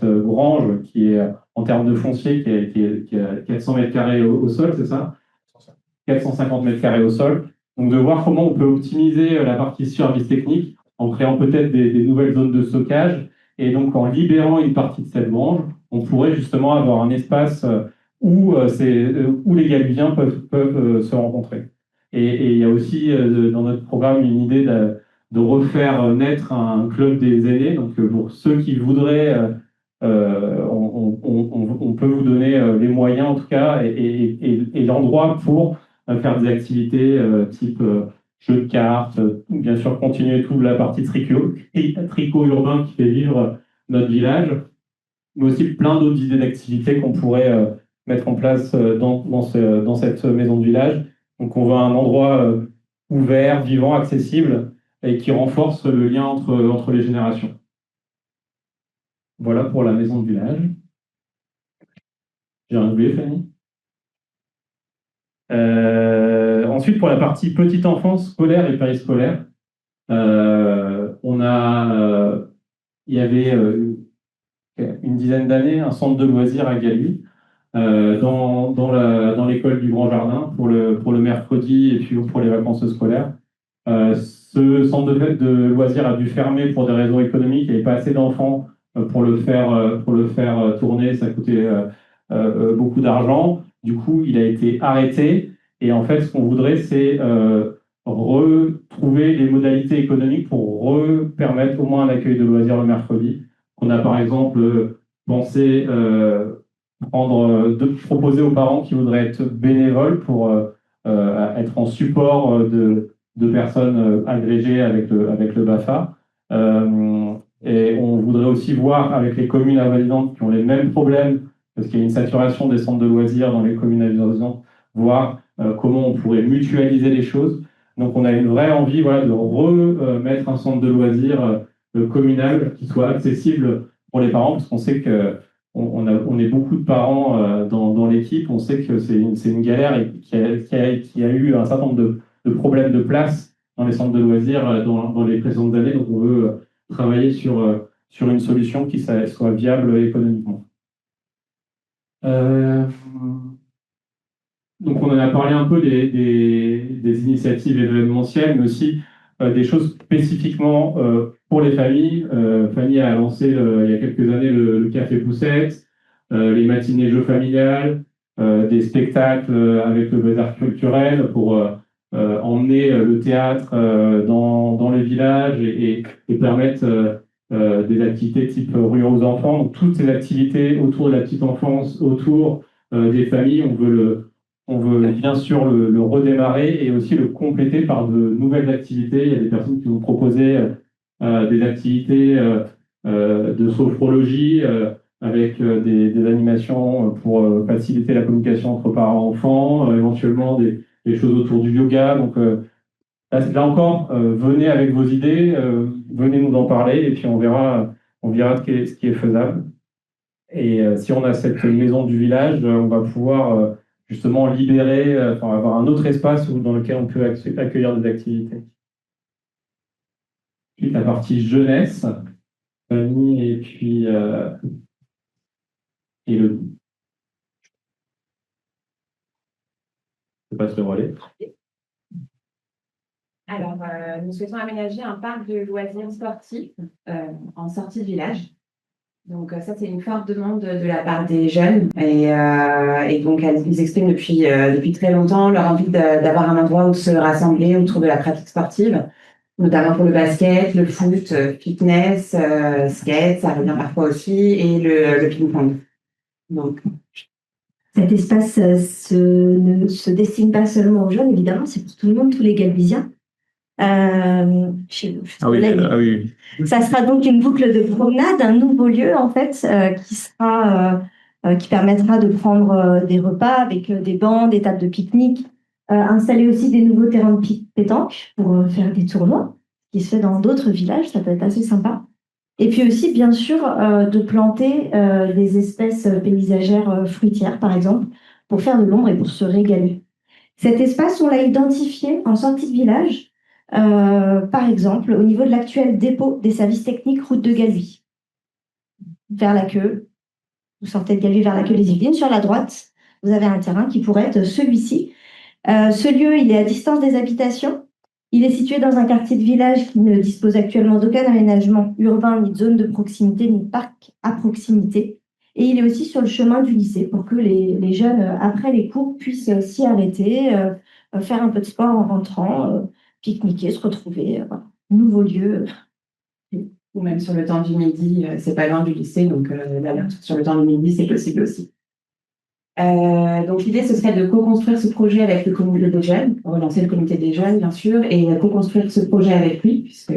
grange qui est, en termes de foncier, qui est 400 mètres carrés au sol, c'est ça? 450 mètres carrés au sol. Donc, de voir comment on peut optimiser la partie service technique en créant peut-être des nouvelles zones de stockage. Et donc, en libérant une partie de cette grange, on pourrait justement avoir un espace où les Galuviens peuvent se rencontrer. Et il y a aussi dans notre programme une idée de refaire naître un club des aînés. Donc, pour ceux qui voudraient, on peut vous donner les moyens, en tout cas, et l'endroit pour faire des activités type jeux de cartes, bien sûr, continuer toute la partie tricot urbain qui fait vivre notre village, mais aussi plein d'autres idées d'activités qu'on pourrait mettre en place dans cette maison de village. Donc, on veut un endroit ouvert, vivant, accessible, et qui renforce le lien entre les générations. Voilà pour la maison de village. J'ai un oublié, Fanny. Ensuite, pour la partie petite enfance, scolaire et périscolaire, il y avait une dizaine d'années un centre de loisirs à Galuy, dans l'école du Grand Jardin pour le mercredi et puis pour les vacances scolaires. Ce centre de loisirs a dû fermer pour des raisons économiques. Il n'y avait pas assez d'enfants pour le faire tourner. Ça coûtait beaucoup d'argent. Du coup, il a été arrêté. Et en fait, ce qu'on voudrait, c'est retrouver les modalités économiques pour permettre au moins un accueil de loisirs le mercredi. On a par exemple pensé proposer aux parents qui voudraient être bénévoles pour être en support de personnes agrégées avec le BAFA. Et on voudrait aussi voir avec les communes avoisinantes qui ont les mêmes problèmes, parce qu'il y a une saturation des centres de loisirs dans les communes avoisinantes, voir comment on pourrait mutualiser les choses. Donc on a une vraie envie de remettre un centre de loisirs communal qui soit accessible pour les parents, parce qu'on sait qu'on est beaucoup de parents dans l'équipe. On sait que c'est une galère et qu'il y a eu un certain nombre de problèmes de place dans les centres de loisirs dans les précédentes années. Donc, on veut travailler sur une solution qui soit viable économiquement. Donc, on en a parlé un peu des initiatives événementielles, mais aussi des choses spécifiquement pour les familles. Fanny a lancé il y a quelques années le Café Poussette, les matinées jeux familiales, des spectacles avec le bazar culturel pour emmener le théâtre dans les villages et permettre des activités type rue aux enfants. Donc, toutes ces activités autour de la petite enfance, autour des familles, on veut bien sûr le redémarrer et aussi le compléter par de nouvelles activités. Il y a des personnes qui vont proposer des activités de sophrologie avec des animations pour faciliter la communication entre parents et enfants, éventuellement des choses autour du yoga. Donc là encore, venez avec vos idées, venez nous en parler et puis on verra ce qui est faisable. Et si on a cette maison du village, on va pouvoir justement libérer, avoir un autre espace dans lequel on peut accueillir des activités. Puis la partie jeunesse, famille et puis et le. Je passe le relais. Alors, nous souhaitons aménager un parc de loisirs sportifs en sortie de village. Donc, ça, c'est une forte demande de la part des jeunes. Et donc, ils expriment depuis très longtemps leur envie d'avoir un endroit où se rassembler autour de la pratique sportive, notamment pour le basket, le foot, fitness, skate, ça revient parfois aussi, et le ping-pong. Donc, cet espace ne se destine pas seulement aux jeunes, évidemment, c'est pour tout le monde, tous les Galbisiens. Oui. Ça sera donc une boucle de promenade, un nouveau lieu en fait qui permettra de prendre des repas avec des bancs, des tables de pique-nique, installer aussi des nouveaux terrains de pétanque pour faire des tournois, qui se fait dans d'autres villages, ça peut être assez sympa. Et puis aussi, bien sûr, de planter des espèces paysagères fruitières, par exemple, pour faire de l'ombre et pour se régaler. Cet espace, on l'a identifié en sortie de village, par exemple, au niveau de l'actuel dépôt des services techniques route de Galuy. Vers la queue, vous sortez de Galuy vers la queue les Yvelines, sur la droite, vous avez un terrain qui pourrait être celui-ci. Ce lieu, il est à distance des habitations. Il est situé dans un quartier de village qui ne dispose actuellement d'aucun aménagement urbain, ni de zone de proximité, ni de parc à proximité. Et il est aussi sur le chemin du lycée pour que les jeunes, après les cours, puissent s'y arrêter, faire un peu de sport en rentrant, pique-niquer, se retrouver. Voilà. Nouveau lieu. Ou même sur le temps du midi, c'est pas loin du lycée, donc sur le temps du midi, c'est possible aussi. Donc l'idée, ce serait de co-construire ce projet avec le comité des jeunes, relancer le comité des jeunes, bien sûr, et co-construire ce projet avec lui, puisque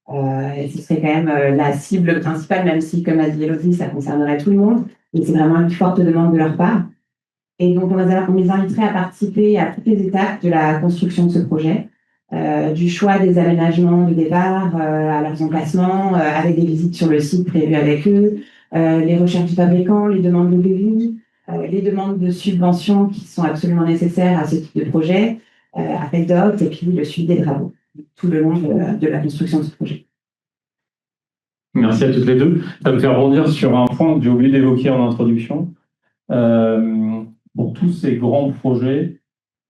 ce serait quand même la cible principale, même si, comme a dit Élodie, ça concernerait tout le monde, mais c'est vraiment une forte demande de leur part. Et donc, on les inviterait à participer à toutes les étapes de la construction de ce projet, du choix des aménagements du départ à leurs emplacements, avec des visites sur le site prévues avec eux, les recherches du fabricant, les demandes de devis, les demandes de subventions qui sont absolument nécessaires à ce type de projet, appel d'offres, et puis le suivi des travaux, tout le long de la construction de ce projet. Merci à toutes les deux. Ça me fait rebondir sur un point que j'ai oublié d'évoquer en introduction. Pour tous ces grands projets,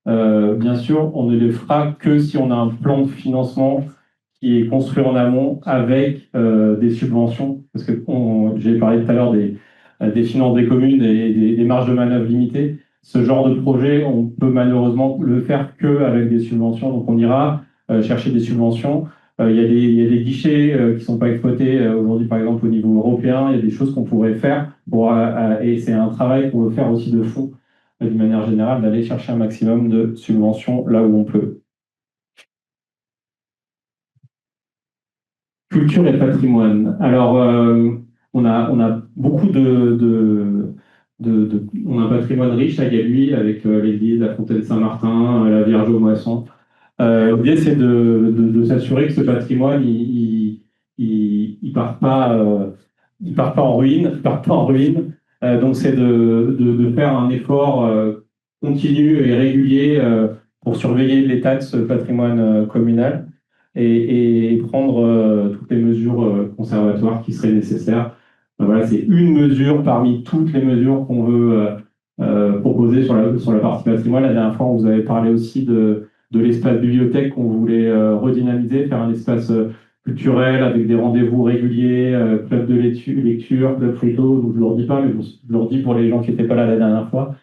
bien sûr, on ne les fera que si on a un plan de financement qui est construit en amont avec des subventions. Parce que j'ai parlé tout à l'heure des finances des communes et des marges de manœuvre limitées. Ce genre de projet, on peut malheureusement le faire qu'avec des subventions. Donc on ira chercher des subventions. Il y a des guichets qui ne sont pas exploités aujourd'hui, par exemple, au niveau européen. Il y a des choses qu'on pourrait faire et c'est un travail qu'on veut faire aussi de fond, d'une manière générale, d'aller chercher un maximum de subventions là où on peut. Culture et patrimoine. Alors, on a beaucoup on a un patrimoine riche à Galuy avec l'église, la fontaine Saint-Martin, la Vierge aux Moissons. L'idée, c'est de s'assurer que ce patrimoine, il part pas en ruine, donc, c'est de faire un effort continu et régulier pour surveiller l'état de ce patrimoine communal et prendre toutes les mesures conservatoires qui seraient nécessaires. Voilà, c'est une mesure parmi toutes les mesures qu'on veut proposer sur la partie patrimoine. La dernière fois, on vous avait parlé aussi de l'espace bibliothèque qu'on voulait redynamiser, faire un espace culturel avec des rendez-vous réguliers, club de lecture, club photo. Donc, je ne leur dis pas, mais je leur dis pour les gens qui n'étaient pas là la dernière fois.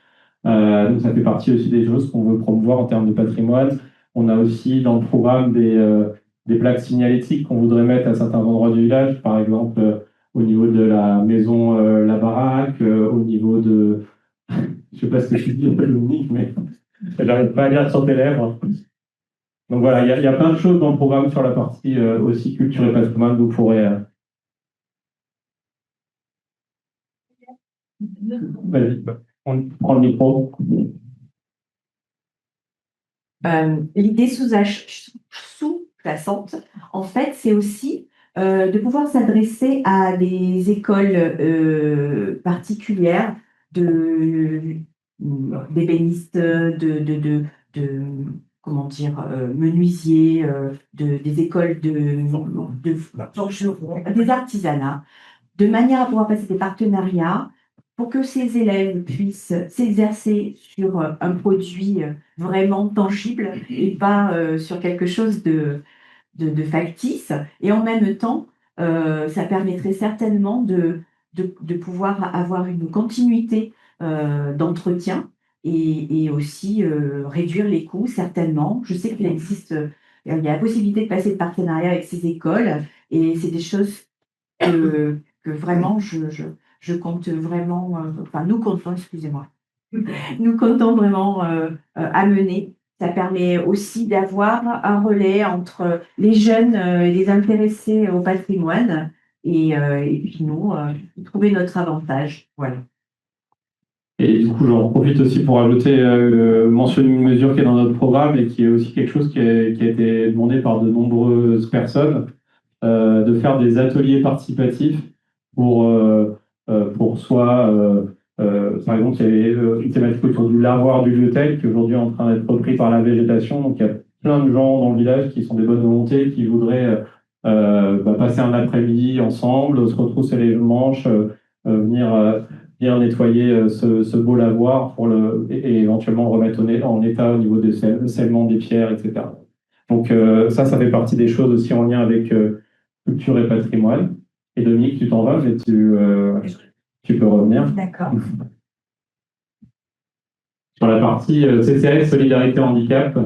Donc, ça fait partie aussi des choses qu'on veut promouvoir en termes de patrimoine. On a aussi dans le programme des plaques signalétiques qu'on voudrait mettre à certains endroits du village, par exemple au niveau de la maison La Baraque, au niveau de... Je ne sais pas ce que je dis, Dominique, mais je n'arrive pas à lire sur tes lèvres. Donc voilà, il y a plein de choses dans le programme sur la partie aussi culture et patrimoine. Vous pourrez... Vas-y, on prend le micro. L'idée sous-jacente, en fait, c'est aussi de pouvoir s'adresser à des écoles particulières d'ébénistes, comment dire, menuisiers, des écoles de forgerons, des artisanats, de manière à pouvoir passer des partenariats pour que ces élèves puissent s'exercer sur un produit vraiment tangible et pas sur quelque chose de factice. Et en même temps, ça permettrait certainement de pouvoir avoir une continuité d'entretien et aussi réduire les coûts, certainement. Je sais qu'il existe, il y a la possibilité de passer de partenariat avec ces écoles et c'est des choses que vraiment je compte vraiment, enfin nous comptons, excusez-moi, nous comptons vraiment amener. Ça permet aussi d'avoir un relais entre les jeunes et les intéressés au patrimoine et puis nous, trouver notre avantage. Voilà. Et du coup, j'en profite aussi pour ajouter, mentionner une mesure qui est dans notre programme et qui est aussi quelque chose qui a été demandé par de nombreuses personnes, de faire des ateliers participatifs pour soit, par exemple, il y avait une thématique autour du lavoir du Lyotel qui aujourd'hui est en train d'être repris par la végétation. Donc, il y a plein de gens dans le village qui sont des bonnes volontés, qui voudraient passer un après-midi ensemble, se retrousser les manches, venir nettoyer ce beau lavoir et éventuellement remettre en état au niveau des scellements des pierres, etc. Donc, ça fait partie des choses aussi en lien avec culture et patrimoine. Et Dominique, tu t'en vas, mais tu peux revenir. D'accord. Sur la partie CCAS, Solidarité Handicap,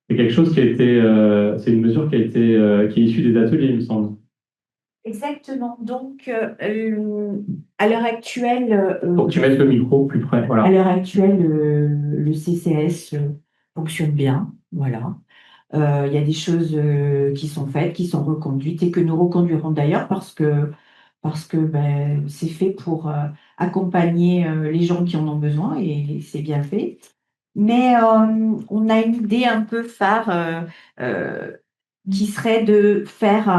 c'est quelque chose qui a été, c'est une mesure qui est issue des ateliers, il me semble. Exactement. Donc, à l'heure actuelle... Faut que tu mettes le micro plus près. Voilà. À l'heure actuelle, le CCAS fonctionne bien. Voilà. Il y a des choses qui sont faites, qui sont reconduites et que nous reconduirons d'ailleurs parce que c'est fait pour accompagner les gens qui en ont besoin et c'est bien fait. Mais on a une idée un peu phare qui serait de faire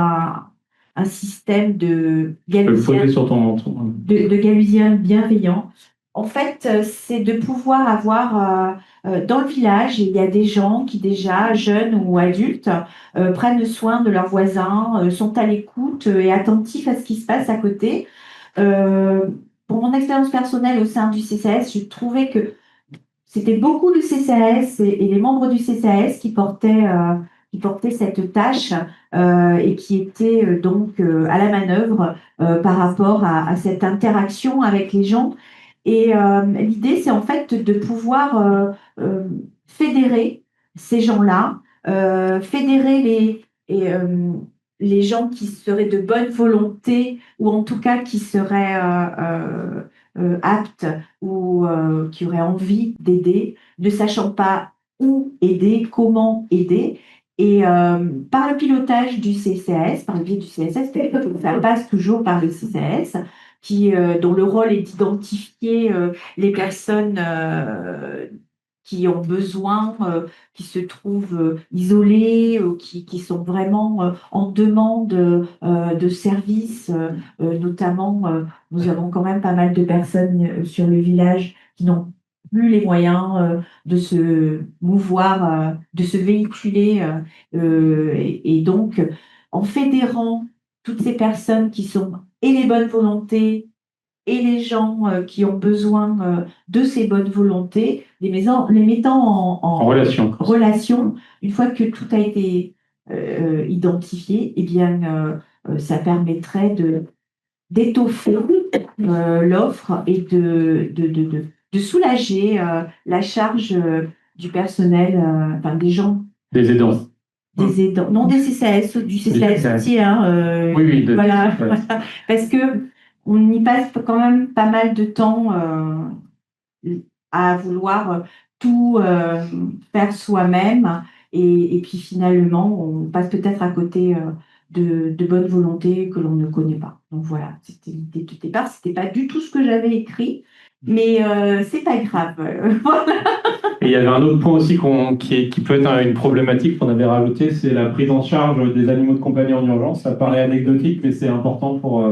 un système de galusien bienveillant. En fait, c'est de pouvoir avoir dans le village, il y a des gens qui déjà, jeunes ou adultes, prennent soin de leurs voisins, sont à l'écoute et attentifs à ce qui se passe à côté. Pour mon expérience personnelle au sein du CCAS, je trouvais que c'était beaucoup le CCAS et les membres du CCAS qui portaient cette tâche et qui étaient donc à la manœuvre par rapport à cette interaction avec les gens. Et l'idée, c'est en fait de pouvoir fédérer ces gens-là, fédérer les gens qui seraient de bonne volonté ou en tout cas qui seraient aptes ou qui auraient envie d'aider, ne sachant pas où aider, comment aider. Et par le pilotage du CCAS, par le biais du CCAS, ça passe toujours par le CCAS, dont le rôle est d'identifier les personnes qui ont besoin, qui se trouvent isolées, qui sont vraiment en demande de services, notamment, nous avons quand même pas mal de personnes sur le village qui n'ont plus les moyens de se mouvoir, de se véhiculer. Et donc, en fédérant toutes ces personnes qui sont et les bonnes volontés et les gens qui ont besoin de ces bonnes volontés, les mettant En relation. relation, une fois que tout a été identifié, eh bien, ça permettrait d'étoffer l'offre et de soulager la charge du personnel, enfin des gens, Des aidants. des aidants, non des CCAS, du CCAS CCAS. aussi, hein, Oui, oui. voilà, Ouais. parce que on y passe quand même pas mal de temps à vouloir tout faire soi-même et puis finalement on passe peut-être à côté de bonnes volontés que l'on ne connaît pas. Donc voilà, c'était l'idée de départ. C'était pas du tout ce que j'avais écrit, mais c'est pas grave. Voilà. Et il y avait un autre point aussi qui peut être une problématique qu'on avait rajouté, c'est la prise en charge des animaux de compagnie en urgence. Ça paraît anecdotique, mais c'est important pour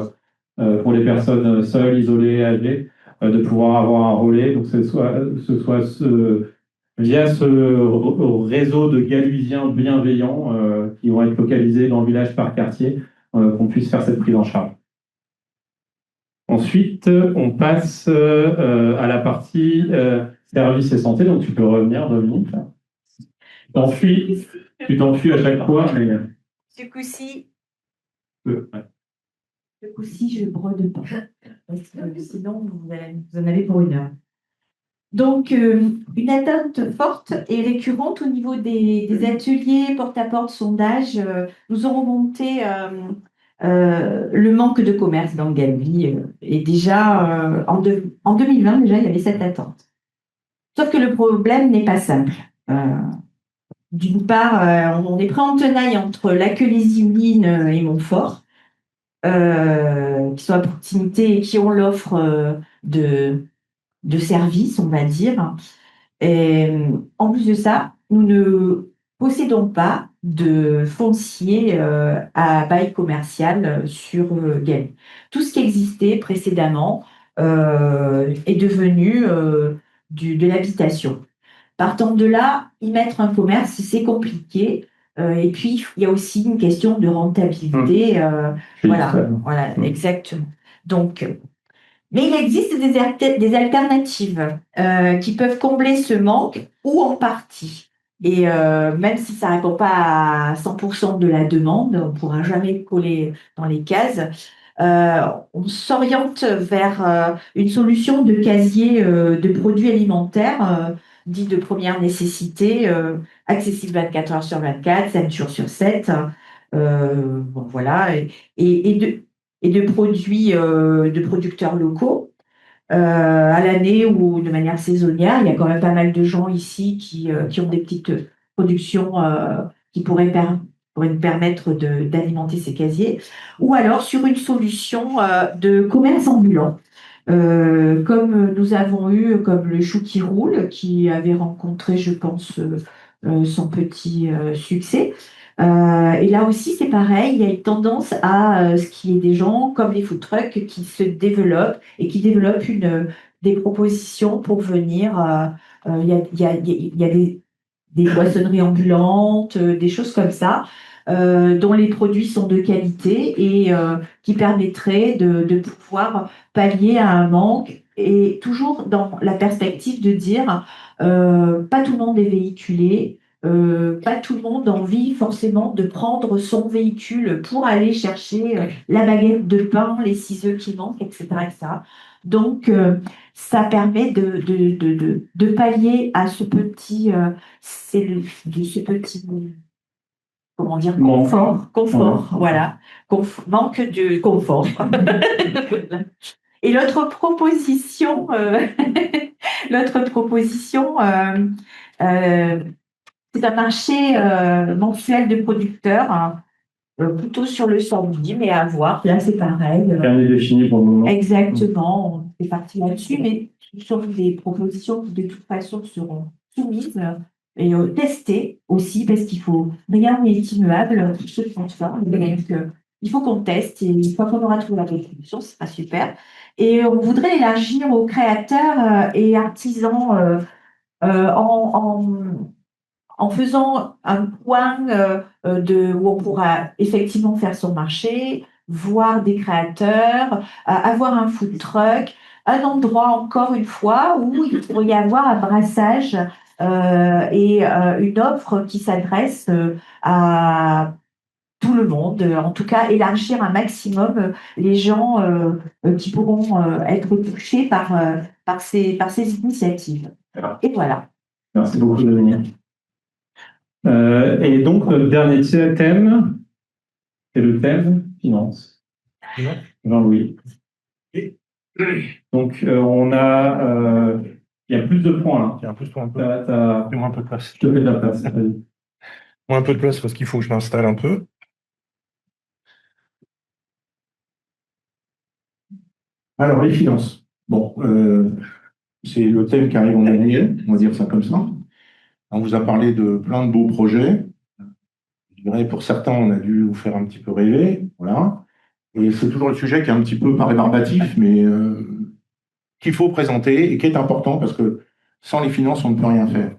les personnes seules, isolées, âgées, de pouvoir avoir un relais. Donc via ce réseau de Galusiens bienveillants qui vont être localisés dans le village par quartier, qu'on puisse faire cette prise en charge. Ensuite, on passe à la partie services et santé. Donc, tu peux revenir, Dominique. Tu t'enfuis à chaque fois, mais... Ce coup-ci, Ouais. ce coup-ci, je brode pas. Parce que sinon, vous en avez pour une heure. Donc, une attente forte et récurrente au niveau des ateliers porte-à-porte sondage nous ont remonté le manque de commerce dans le Gabi. Et déjà, en 2020, déjà, il y avait cette attente. Sauf que le problème n'est pas simple. D'une part, on est pris en tenaille entre l'accueil les Yvelines et Montfort, qui sont à proximité et qui ont l'offre de services, on va dire. Et en plus de ça, nous ne possédons pas de foncier à bail commercial sur Gaël. Tout ce qui existait précédemment est devenu de l'habitation. Partant de là, y mettre un commerce, c'est compliqué. Et puis, il y a aussi une question de rentabilité. Voilà, exactement. Donc, mais il existe des alternatives qui peuvent combler ce manque ou en partie. Et même si ça ne répond pas à 100% de la demande, on ne pourra jamais coller dans les cases, on s'oriente vers une solution de casier de produits alimentaires dits de première nécessité, accessible 24 heures sur 24, 7 jours sur 7. Bon, voilà, et de produits de producteurs locaux. À l'année ou de manière saisonnière, il y a quand même pas mal de gens ici qui ont des petites productions qui pourraient nous permettre d'alimenter ces casiers, ou alors sur une solution de commerce ambulant, comme nous avons eu, comme le Chou qui roule, qui avait rencontré, je pense, son petit succès. Et là aussi, c'est pareil, il y a une tendance à ce qu'il y ait des gens comme les food trucks qui se développent et qui développent des propositions pour venir. Il y a des poissonneries ambulantes, des choses comme ça, dont les produits sont de qualité et qui permettraient de pouvoir pallier à un manque. Et toujours dans la perspective de dire, pas tout le monde est véhiculé. Pas tout le monde a envie forcément de prendre son véhicule pour aller chercher la baguette de pain, les ciseaux qui manquent, etc., etc. Donc, ça permet de pallier à ce petit, comment dire, confort, voilà, manque de confort. Et l'autre proposition, c'est un marché mensuel de producteurs, hein, plutôt sur le samedi, mais à voir. Là, c'est pareil. Rien n'est défini pour le moment. Exactement, on est parti là-dessus, mais ce sont des propositions qui, de toute façon, seront soumises et testées aussi, parce qu'il faut rien n'est immuable, tout se transforme. Donc, il faut qu'on teste, et une fois qu'on aura trouvé la bonne solution, ce sera super. Et on voudrait élargir aux créateurs et artisans en faisant un coin où on pourra effectivement faire son marché, voir des créateurs, avoir un food truck, un endroit encore une fois où il pourrait y avoir un brassage et une offre qui s'adresse à tout le monde, en tout cas élargir un maximum les gens qui pourront être touchés par ces initiatives. Et voilà. Merci beaucoup, Dominique. Et donc, le dernier thème, c'est le thème finance. Jean-Louis. Donc, on a, il y a plus de points. Hein. Il y a un plus un peu. Fais-moi un peu de place. Je te fais de la place. Moi, un peu de place parce qu'il faut que je m'installe un peu. Alors, les finances. Bon, c'est le thème qui arrive en dernier, on va dire ça comme ça. On vous a parlé de plein de beaux projets. Je dirais, pour certains, on a dû vous faire un petit peu rêver. Voilà. Et c'est toujours le sujet qui est un petit peu pas rébarbatif, mais qu'il faut présenter et qui est important parce que sans les finances, on ne peut rien faire.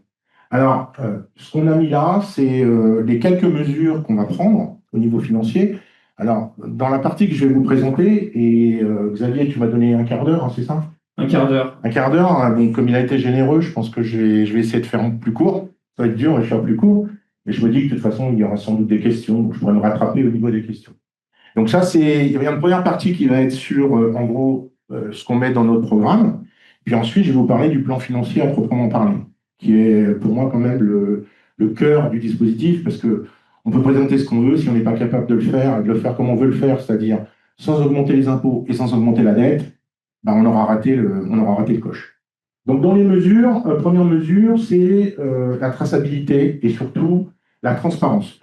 Alors, ce qu'on a mis là, c'est les quelques mesures qu'on va prendre au niveau financier. Alors, dans la partie que je vais vous présenter, et Xavier, tu m'as donné un quart d'heure, hein, c'est ça? Un quart d'heure. Un quart d'heure, hein, donc comme il a été généreux, je pense que je vais essayer de faire plus court. Ça va être dur, je vais faire plus court. Mais je me dis que de toute façon, il y aura sans doute des questions, donc je pourrais me rattraper au niveau des questions. Donc ça, il y a une première partie qui va être sur, en gros, ce qu'on met dans notre programme. Puis ensuite, je vais vous parler du plan financier à proprement parler, qui est pour moi quand même le cœur du dispositif, parce que on peut présenter ce qu'on veut, si on n'est pas capable de le faire, et de le faire comme on veut le faire, c'est-à-dire sans augmenter les impôts et sans augmenter la dette, ben on aura raté le coche. Donc dans les mesures, première mesure, c'est la traçabilité et surtout la transparence.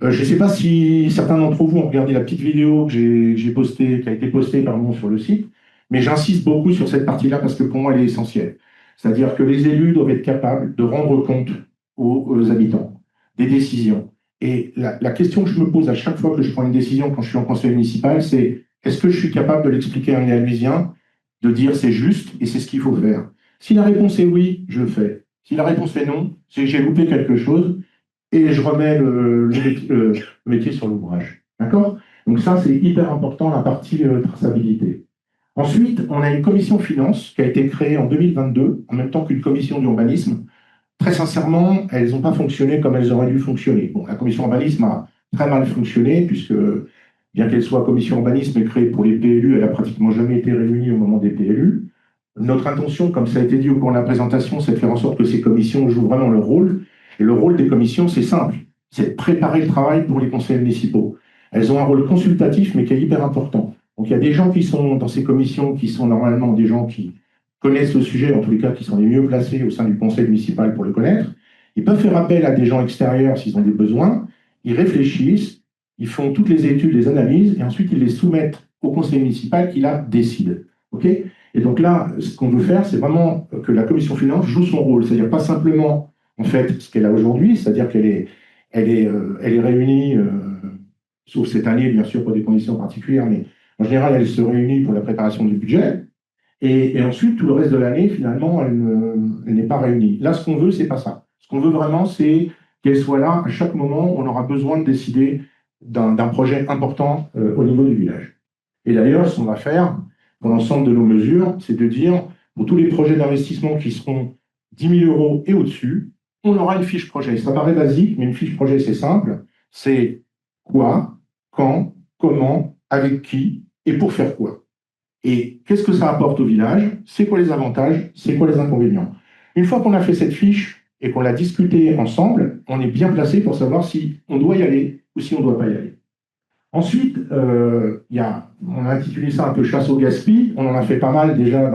Je ne sais pas si certains d'entre vous ont regardé la petite vidéo que j'ai postée, qui a été postée sur le site, mais j'insiste beaucoup sur cette partie-là parce que pour moi, elle est essentielle. C'est-à-dire que les élus doivent être capables de rendre compte aux habitants des décisions. Et la question que je me pose à chaque fois que je prends une décision quand je suis en conseil municipal, c'est est-ce que je suis capable de l'expliquer à un Néalusien, de dire c'est juste et c'est ce qu'il faut faire? Si la réponse est oui, je le fais. Si la réponse est non, c'est que j'ai loupé quelque chose et je remets le métier sur l'ouvrage. D'accord? Donc ça, c'est hyper important, la partie traçabilité. Ensuite, on a une commission finance qui a été créée en 2022, en même temps qu'une commission d'urbanisme. Très sincèrement, elles n'ont pas fonctionné comme elles auraient dû fonctionner. Bon, la commission urbanisme a très mal fonctionné, puisque bien qu'elle soit commission urbanisme et créée pour les PLU, elle n'a pratiquement jamais été réunie au moment des PLU. Notre intention, comme ça a été dit au cours de la présentation, c'est de faire en sorte que ces commissions jouent vraiment leur rôle. Et le rôle des commissions, c'est simple, c'est de préparer le travail pour les conseils municipaux. Elles ont un rôle consultatif, mais qui est hyper important. Donc il y a des gens qui sont dans ces commissions, qui sont normalement des gens qui connaissent le sujet, en tous les cas qui sont les mieux placés au sein du conseil municipal pour le connaître. Ils peuvent faire appel à des gens extérieurs s'ils ont des besoins. Ils réfléchissent, ils font toutes les études, les analyses, et ensuite ils les soumettent au conseil municipal qui la décide. Okay ? Et donc là, ce qu'on veut faire, c'est vraiment que la commission finance joue son rôle. C'est-à-dire pas simplement, en fait, ce qu'elle a aujourd'hui, c'est-à-dire qu'elle est réunie, sauf cette année, bien sûr, pour des conditions particulières, mais en général, elle se réunit pour la préparation du budget. Et ensuite, tout le reste de l'année, finalement, elle n'est pas réunie. Là, ce qu'on veut, c'est pas ça. Ce qu'on veut vraiment, c'est qu'elle soit là à chaque moment où on aura besoin de décider d'un projet important au niveau du village. Et d'ailleurs, ce qu'on va faire pour l'ensemble de nos mesures, c'est de dire, pour tous les projets d'investissement qui seront 10 000 € et au-dessus, on aura une fiche projet. Ça paraît basique, mais une fiche projet, c'est simple. C'est quoi, quand, comment, avec qui et pour faire quoi. Et qu'est-ce que ça apporte au village? C'est quoi les avantages? C'est quoi les inconvénients? Une fois qu'on a fait cette fiche et qu'on l'a discutée ensemble, on est bien placé pour savoir si on doit y aller ou si on ne doit pas y aller. Ensuite, on a intitulé ça un peu chasse au gaspillage. On en a fait pas mal déjà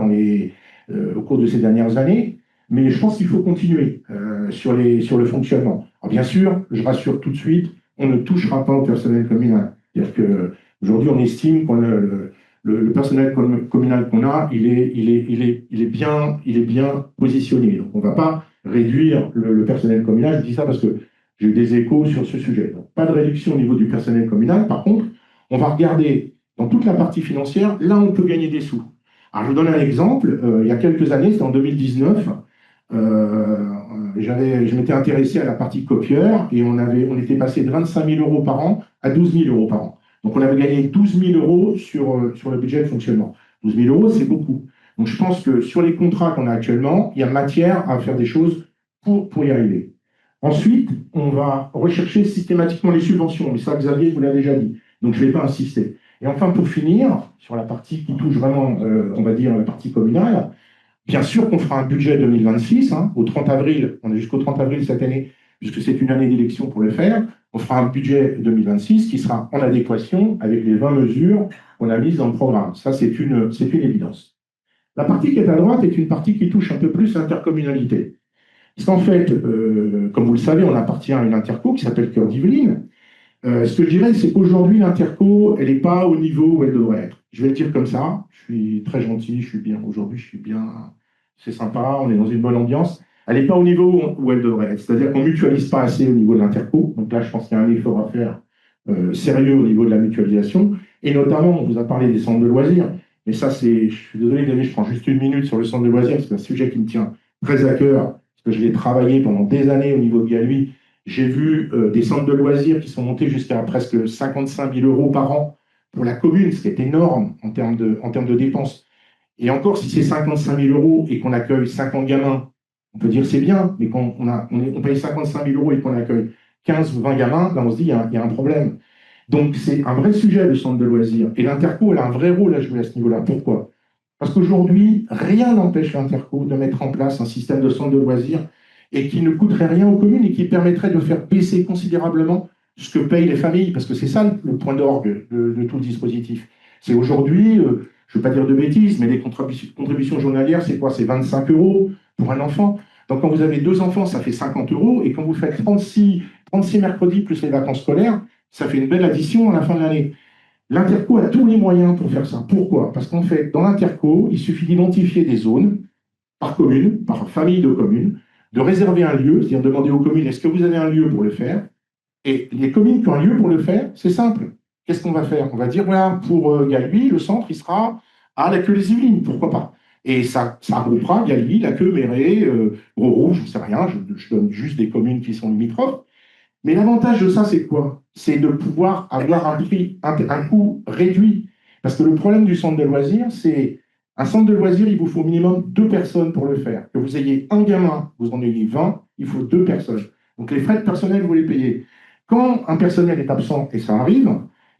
au cours de ces dernières années, mais je pense qu'il faut continuer sur le fonctionnement. Alors bien sûr, je rassure tout de suite, on ne touchera pas au personnel communal. C'est-à-dire qu'aujourd'hui, on estime qu'on le personnel communal qu'on a, il est bien positionné. Donc, on ne va pas réduire le personnel communal. Je dis ça parce que j'ai eu des échos sur ce sujet. Donc, pas de réduction au niveau du personnel communal. Par contre, On va regarder dans toute la partie financière, là, on peut gagner des sous. Alors, je vous donne un exemple. Il y a quelques années, c'était en 2019, je m'étais intéressé à la partie copieur et on était passé de 25 000 euros par an à 12 000 euros par an. Donc, on avait gagné 12 000 euros sur le budget de fonctionnement. 12 000 euros, c'est beaucoup. Donc, je pense que sur les contrats qu'on a actuellement, il y a matière à faire des choses pour y arriver. Ensuite, on va rechercher systématiquement les subventions. Mais ça, Xavier vous l'a déjà dit. Donc, je ne vais pas insister. Et enfin, pour finir, sur la partie qui touche vraiment, on va dire, la partie communale, bien sûr qu'on fera un budget 2026, au 30 avril, on est jusqu'au 30 avril cette année, puisque c'est une année d'élection pour le faire, on fera un budget 2026 qui sera en adéquation avec les 20 mesures qu'on a mises dans le programme. Ça, c'est une évidence. La partie qui est à droite est une partie qui touche un peu plus l'intercommunalité. Parce qu'en fait, comme vous le savez, on appartient à une interco qui s'appelle Cœur d'Yvelines. Ce que je dirais, c'est qu'aujourd'hui, l'interco, elle n'est pas au niveau où elle devrait être. Je vais le dire comme ça. Je suis très gentil, je suis bien. Aujourd'hui, je suis bien. C'est sympa, on est dans une bonne ambiance. Elle n'est pas au niveau où elle devrait être. C'est-à-dire qu'on ne mutualise pas assez au niveau de l'interco. Donc là, je pense qu'il y a un effort à faire sérieux au niveau de la mutualisation. Et notamment, on vous a parlé des centres de loisirs. Mais ça, je suis désolé, Denis, je prends juste une minute sur le centre de loisirs, parce que c'est un sujet qui me tient très à cœur, parce que je l'ai travaillé pendant des années au niveau de Galuy. J'ai vu des centres de loisirs qui sont montés jusqu'à presque 55 000 euros par an pour la commune, ce qui est énorme en termes de dépenses. Et encore, si c'est 55 000 euros et qu'on accueille 50 gamins, on peut dire c'est bien, mais quand on paye 55 000 euros et qu'on accueille 15 ou 20 gamins, là on se dit il y a un problème. Donc c'est un vrai sujet, le centre de loisirs. Et l'Interco, elle a un vrai rôle à jouer à ce niveau-là. Pourquoi? Parce qu'aujourd'hui, rien n'empêche l'Interco de mettre en place un système de centre de loisirs et qui ne coûterait rien aux communes et qui permettrait de faire baisser considérablement ce que payent les familles, parce que c'est ça le point d'orgue de tout le dispositif. C'est aujourd'hui, je ne veux pas dire de bêtises, mais les contributions journalières, c'est quoi? C'est 25 euros pour un enfant. Donc quand vous avez 2 enfants, ça fait 50 euros, et quand vous faites 36 mercredis plus les vacances scolaires, ça fait une belle addition à la fin de l'année. L'Interco a tous les moyens pour faire ça. Pourquoi? Parce qu'en fait, dans l'Interco, il suffit d'identifier des zones par commune, par famille de communes, de réserver un lieu, c'est-à-dire demander aux communes, est-ce que vous avez un lieu pour le faire? Et les communes qui ont un lieu pour le faire, c'est simple. Qu'est-ce qu'on va faire? On va dire, voilà, pour Galuy, le centre, il sera à la Queue-les-Yvelines, pourquoi pas? Et ça regroupera Galuy, la Queue, Méret, Gros-Rouge, je ne sais rien, je donne juste des communes qui sont limitrophes. Mais l'avantage de ça, c'est quoi? C'est de pouvoir avoir un coût réduit. Parce que le problème du centre de loisirs, c'est un centre de loisirs, il vous faut au minimum 2 personnes pour le faire. Que vous ayez un gamin, vous en ayez 20, il faut 2 personnes. Donc les frais de personnel, vous les payez. Quand un personnel est absent, et ça arrive,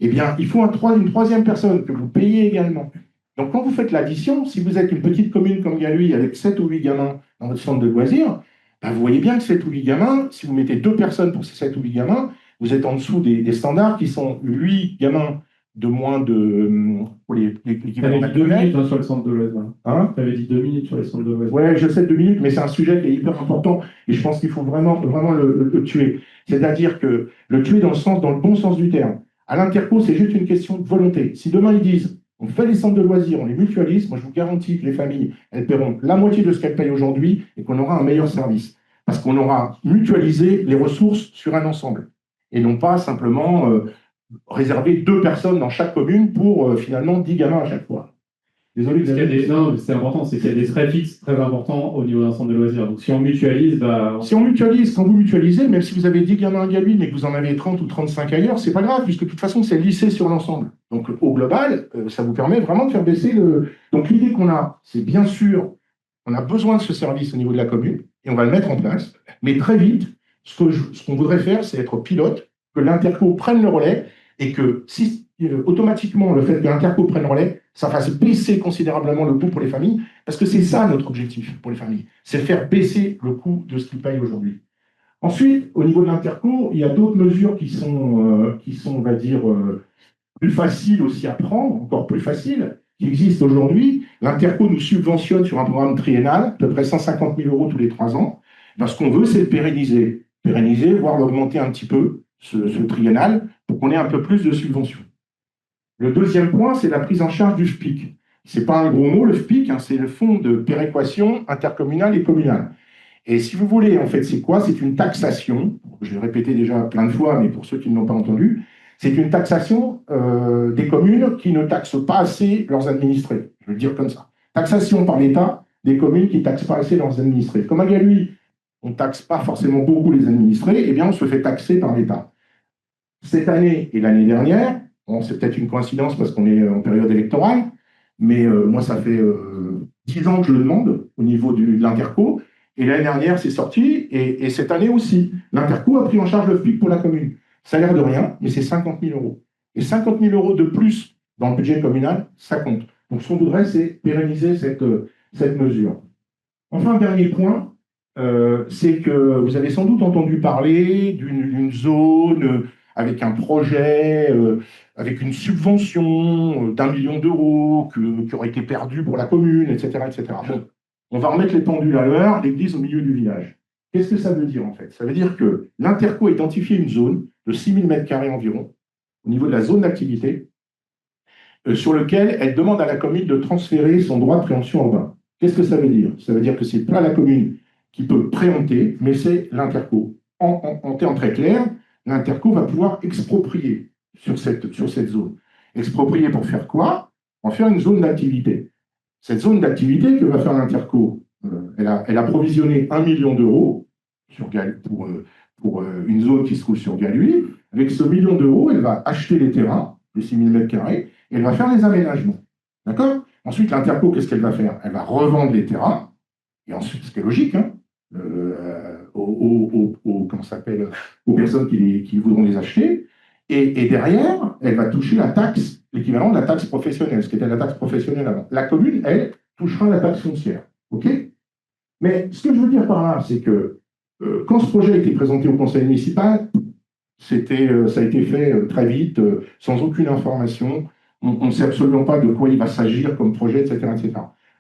eh bien, il faut une troisième personne que vous payez également. Donc quand vous faites l'addition, si vous êtes une petite commune comme Galuy avec 7 ou 8 gamins dans votre centre de loisirs, ben vous voyez bien que 7 ou 8 gamins, si vous mettez 2 personnes pour ces 7 ou 8 gamins, vous êtes en dessous des standards qui sont 8 gamins de moins de... pour l'équivalent. Tu avais dit 2 minutes sur le centre de loisirs. Tu avais dit 2 minutes sur les centres de loisirs. Ouais, je sais 2 minutes, mais c'est un sujet qui est hyper important et je pense qu'il faut vraiment le tuer. C'est-à-dire que le tuer dans le bon sens du terme. À l'Interco, c'est juste une question de volonté. Si demain ils disent, on fait les centres de loisirs, on les mutualise, moi je vous garantis que les familles, elles paieront la moitié de ce qu'elles payent aujourd'hui et qu'on aura un meilleur service. Parce qu'on aura mutualisé les ressources sur un ensemble. Et non pas simplement réserver 2 personnes dans chaque commune pour finalement 10 gamins à chaque fois. Désolé, non, c'est important, c'est qu'il y a des frais fixes très importants au niveau d'un centre de loisirs. Donc si on mutualise, Si on mutualise, quand vous mutualisez, même si vous avez 10 gamins à Galuy, mais que vous en avez 30 ou 35 ailleurs, c'est pas grave, puisque de toute façon, c'est lissé sur l'ensemble. Donc au global, ça vous permet vraiment de faire baisser le... Donc l'idée qu'on a, c'est bien sûr, on a besoin de ce service au niveau de la commune, et on va le mettre en place, mais très vite, ce qu'on voudrait faire, c'est être pilote, que l'Interco prenne le relais, et que si automatiquement, le fait que l'Interco prenne le relais, ça fasse baisser considérablement le coût pour les familles, parce que c'est ça notre objectif pour les familles, c'est faire baisser le coût de ce qu'ils payent aujourd'hui. Ensuite, au niveau de l'Interco, il y a d'autres mesures qui sont, on va dire, plus faciles aussi à prendre, encore plus faciles, qui existent aujourd'hui. L'Interco nous subventionne sur un programme triennal, à peu près 150 000 euros tous les 3 ans. Ce qu'on veut, c'est le pérenniser. Pérenniser, voire l'augmenter un petit peu, ce triennal, pour qu'on ait un peu plus de subventions. Le deuxième point, c'est la prise en charge du FPIC. Ce n'est pas un gros mot, le FPIC, c'est le fonds de péréquation intercommunale et communale. Et si vous voulez, en fait, c'est quoi? C'est une taxation, je l'ai répété déjà plein de fois, mais pour ceux qui ne l'ont pas entendu, C'est une taxation des communes qui ne taxent pas assez leurs administrés. Je veux le dire comme ça. Taxation par l'État des communes qui ne taxent pas assez leurs administrés. Comme à Galuy, on ne taxe pas forcément beaucoup les administrés, eh bien, on se fait taxer par l'État. Cette année et l'année dernière, bon, c'est peut-être une coïncidence parce qu'on est en période électorale, mais moi, ça fait 10 ans que je le demande au niveau de l'Interco, et l'année dernière, c'est sorti, et cette année aussi. L'Interco a pris en charge le FPIC pour la commune. Ça a l'air de rien, mais c'est 50 000 euros. Et 50 000 euros de plus dans le budget communal, ça compte. Donc, ce qu'on voudrait, c'est pérenniser cette mesure. Enfin, dernier point, c'est que vous avez sans doute entendu parler d'une zone avec un projet, avec une subvention d'1 million d'euros qui aurait été perdue pour la commune, etc., etc. Bon, on va remettre les pendules à l'heure, l'église au milieu du village. Qu'est-ce que ça veut dire en fait? Ça veut dire que l'Interco a identifié une zone de 6 000 m² environ, au niveau de la zone d'activité, sur lequel elle demande à la commune de transférer son droit de préemption urbain. Qu'est-ce que ça veut dire? Ça veut dire que ce n'est pas la commune qui peut préempter, mais c'est l'Interco. En termes très clairs, l'Interco va pouvoir exproprier sur cette zone. Exproprier pour faire quoi? En faire une zone d'activité. Cette zone d'activité que va faire l'Interco, elle a provisionné 1 million d'euros pour une zone qui se trouve sur Galuy. Avec ce 1 million d'euros, elle va acheter les terrains, les 6 000 m², et elle va faire les aménagements. D'accord? Ensuite, l'Interco, qu'est-ce qu'elle va faire? Elle va revendre les terrains, et ensuite, ce qui est logique, hein, aux personnes qui voudront les acheter, et derrière, elle va toucher la taxe, l'équivalent de la taxe professionnelle, ce qui était la taxe professionnelle avant. La commune, elle, touchera la taxe foncière. OK? Mais ce que je veux dire par là, c'est que quand ce projet a été présenté au conseil municipal, ça a été fait très vite, sans aucune information. On ne sait absolument pas de quoi il va s'agir comme projet, etc., etc.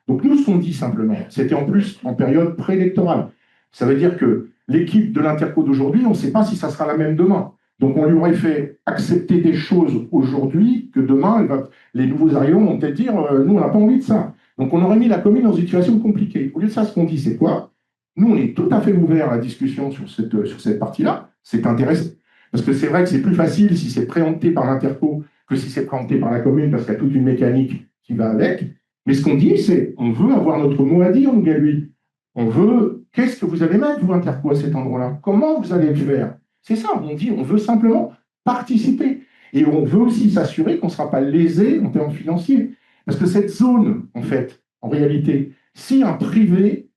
Donc nous, ce qu'on dit simplement, c'était en plus en période préélectorale. Ça veut dire que l'équipe de l'Interco d'aujourd'hui, on ne sait pas si ça sera la même demain. Donc on lui aurait fait accepter des choses aujourd'hui que demain, les nouveaux arrivants vont peut-être dire nous, on n'a pas envie de ça. Donc on aurait mis la commune dans une situation compliquée. Au lieu de ça, ce qu'on dit, c'est quoi? Nous, on est tout à fait ouvert à la discussion sur cette partie-là. C'est intéressant. Parce que c'est vrai que c'est plus facile si c'est préempté par l'Interco que si c'est préempté par la commune, parce qu'il y a toute une mécanique qui va avec. Mais ce qu'on dit, c'est on veut avoir notre mot à dire, nous, Galuy. On veut, qu'est-ce que vous allez mettre, vous, Interco, à cet endroit-là? Comment vous allez le faire? C'est ça, on dit, on veut simplement participer. Et on veut aussi s'assurer qu'on ne sera pas lésé en termes financiers. Parce que cette zone, en fait, en réalité, si un privé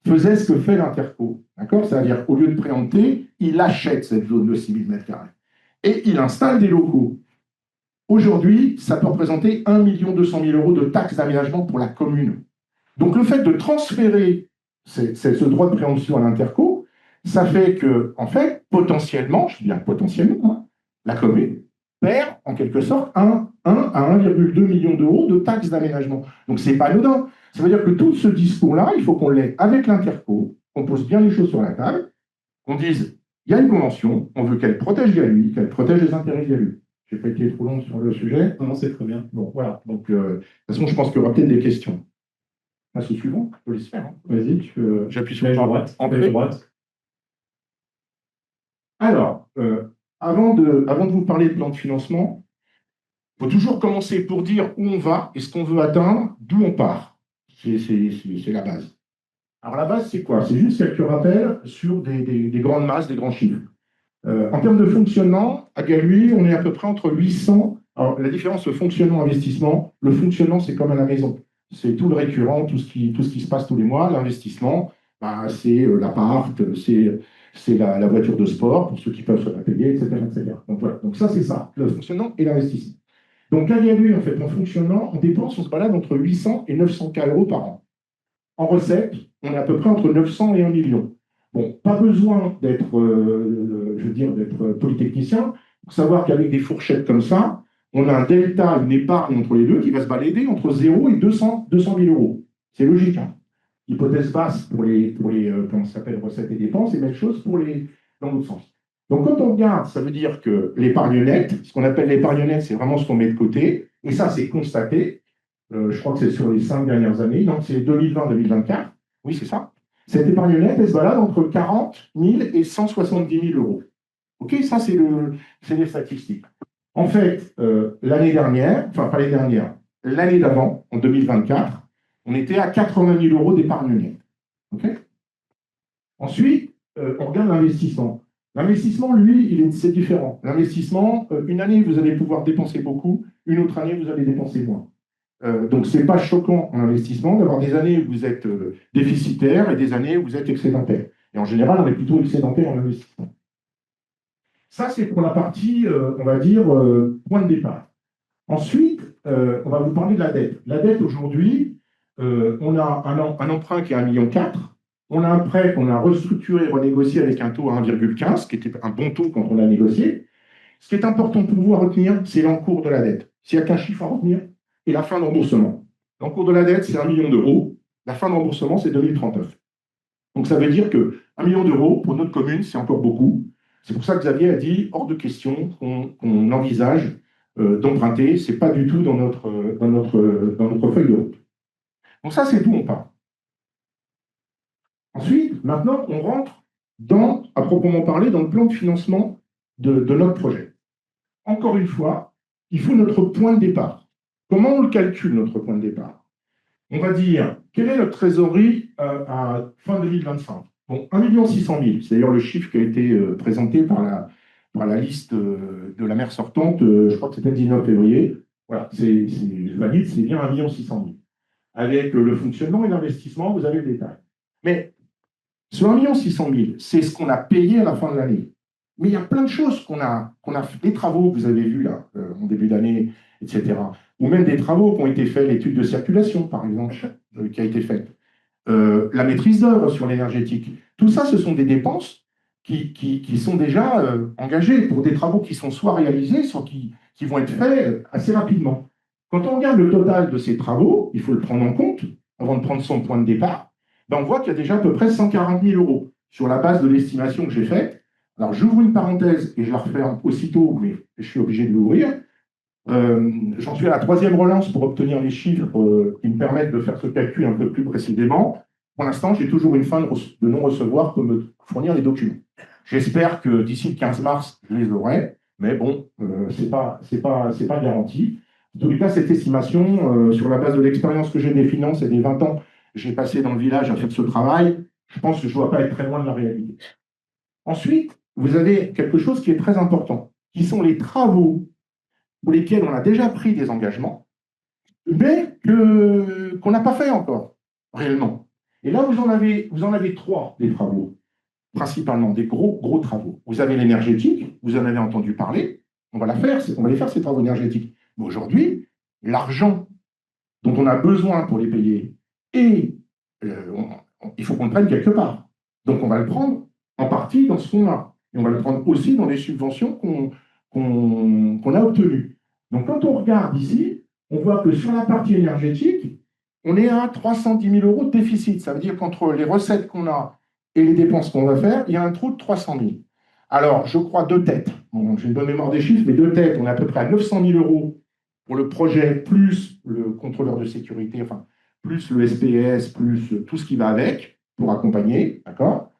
faisait ce que fait l'Interco, d'accord? C'est-à-dire, au lieu de préempter, il achète cette zone de 6 000 m² et il installe des locaux. Aujourd'hui, ça peut représenter 1 200 000 euros de taxes d'aménagement pour la commune. Donc, le fait de transférer ce droit de préemption à l'Interco, ça fait que, en fait, potentiellement, je dis bien potentiellement, hein, la commune perd, en quelque sorte, 1 à 1,2 million d'euros de taxes d'aménagement. Donc, ce n'est pas anodin. Ça veut dire que tout ce discours-là, il faut qu'on l'ait avec l'Interco, qu'on pose bien les choses sur la table, qu'on dise, il y a une convention, on veut qu'elle protège Galuy, qu'elle protège les intérêts de Galuy. Je n'ai pas été trop long sur le sujet. Non, c'est très bien. Bon, voilà. Donc, de toute façon, je pense qu'il y aura peut-être des questions. Passe au suivant, je peux les faire. Hein. Vas-y, tu peux. J'appuie sur Flèche le droite. en Flèche droite. Alors, avant de vous parler de plan de financement, il faut toujours commencer pour dire où on va et ce qu'on veut atteindre, d'où on part. C'est la base. Alors, la base, c'est quoi? C'est juste quelques rappels sur des grandes masses, des grands chiffres. En termes de fonctionnement, à Galuy, on est à peu près entre 800. Alors, la différence, le fonctionnement-investissement, le fonctionnement, c'est comme à la maison. C'est tout le récurrent, tout ce qui se passe tous les mois. L'investissement, bah, c'est l'appart, c'est la voiture de sport, pour ceux qui peuvent se la payer, etc., etc. Donc, voilà. Donc ça, c'est ça, le fonctionnement et l'investissement. Donc, à Galuy, en fait, en fonctionnement, on dépense, on se balade entre 800 et 900 K euros par an. En recettes, on est à peu près entre 900 et 1 million. Bon, pas besoin d'être, d'être polytechnicien pour savoir qu'avec des fourchettes comme ça, on a un delta, une épargne entre les deux qui va se balader entre 0 et 200 000 euros. C'est logique. Hein. Hypothèse basse pour les comment ça s'appelle, recettes et dépenses, et même chose dans l'autre sens. Donc, quand on regarde, ça veut dire que l'épargne nette, ce qu'on appelle l'épargne nette, c'est vraiment ce qu'on met de côté, et ça, c'est constaté. Je crois que c'est sur les 5 dernières années, donc c'est 2020-2024. Oui, c'est ça. Cette épargne nette, elle se balade entre 40 000 et 170 000 euros. OK, ça, c'est les statistiques. En fait, l'année dernière, enfin pas l'année dernière, l'année d'avant, en 2024, on était à 80 000 euros d'épargne nette. OK. Ensuite, on regarde l'investissement. L'investissement, lui, c'est différent. L'investissement, une année, vous allez pouvoir dépenser beaucoup, une autre année, vous allez dépenser moins. Donc, ce n'est pas choquant en investissement d'avoir des années où vous êtes déficitaire et des années où vous êtes excédentaire. Et en général, on est plutôt excédentaire en investissement. Ça, c'est pour la partie, on va dire, point de départ. Ensuite, on va vous parler de la dette. La dette, aujourd'hui, on a un emprunt qui est à 1,4 million. On a un prêt qu'on a restructuré, renégocié avec un taux à 1,15, qui était un bon taux quand on l'a négocié. Ce qui est important pour vous à retenir, c'est l'encours de la dette. S'il n'y a qu'un chiffre à retenir, et la fin de remboursement. L'encours de la dette, c'est 1 million d'euros. La fin de remboursement, c'est 2039. Donc ça veut dire que 1 million d'euros, pour notre commune, c'est encore beaucoup. C'est pour ça que Xavier a dit, hors de question qu'on envisage d'emprunter. Ce n'est pas du tout dans notre feuille de route. Donc ça, c'est d'où on part. Ensuite, maintenant, on rentre à proprement parler, dans le plan de financement de notre projet. Encore une fois, il faut notre point de départ. Comment on le calcule, notre point de départ? On va dire, quelle est notre trésorerie à fin 2025? Bon, 1 600 000, c'est d'ailleurs le chiffre qui a été présenté par la liste de la maire sortante, je crois que c'était le 19 février. Voilà, je valide, c'est bien 1 600 000. Avec le fonctionnement et l'investissement, vous avez le détail. Mais ce 1 600 000, c'est ce qu'on a payé à la fin de l'année. Mais il y a plein de choses qu'on a fait, des travaux que vous avez vus là, en début d'année, etc. Ou même des travaux qui ont été faits, l'étude de circulation, par exemple, qui a été faite. La maîtrise d'œuvre sur l'énergétique. Tout ça, ce sont des dépenses qui sont déjà engagées pour des travaux qui sont soit réalisés, soit qui vont être faits assez rapidement. Quand on regarde le total de ces travaux, il faut le prendre en compte avant de prendre son point de départ. Ben on voit qu'il y a déjà à peu près 140 000 euros sur la base de l'estimation que j'ai faite. Alors, j'ouvre une parenthèse et je la referme aussitôt, mais je suis obligé de l'ouvrir. J'en suis à la 3e relance pour obtenir les chiffres qui me permettent de faire ce calcul un peu plus précisément. Pour l'instant, j'ai toujours une fin de non-recevoir pour me fournir les documents. J'espère que d'ici le 15 mars, je les aurai, mais bon, c'est pas garanti. En tout cas, cette estimation, sur la base de l'expérience que j'ai des finances et des 20 ans que j'ai passé dans le village à faire ce travail, je pense que je ne dois pas être très loin de la réalité. Ensuite, vous avez quelque chose qui est très important, qui sont les travaux pour lesquels on a déjà pris des engagements, mais qu'on n'a pas fait encore, réellement. Et là, vous en avez 3 des travaux, principalement des gros travaux. Vous avez l'énergétique, vous en avez entendu parler, on va les faire, ces travaux énergétiques. Mais aujourd'hui, l'argent dont on a besoin pour les payer, et il faut qu'on le prenne quelque part. Donc, on va le prendre en partie dans ce qu'on a. Et on va le prendre aussi dans les subventions qu'on a obtenues. Donc, quand on regarde ici, on voit que sur la partie énergétique, on est à 310 000 euros de déficit. Ça veut dire qu'entre les recettes qu'on a et les dépenses qu'on va faire, il y a un trou de 300 000. Alors, je crois 2 têtes. Bon, j'ai une bonne mémoire des chiffres, mais 2 têtes, on est à peu près à 900 000 euros pour le projet, plus le contrôleur de sécurité, enfin, plus le SPS, plus tout ce qui va avec, pour accompagner, d'accord,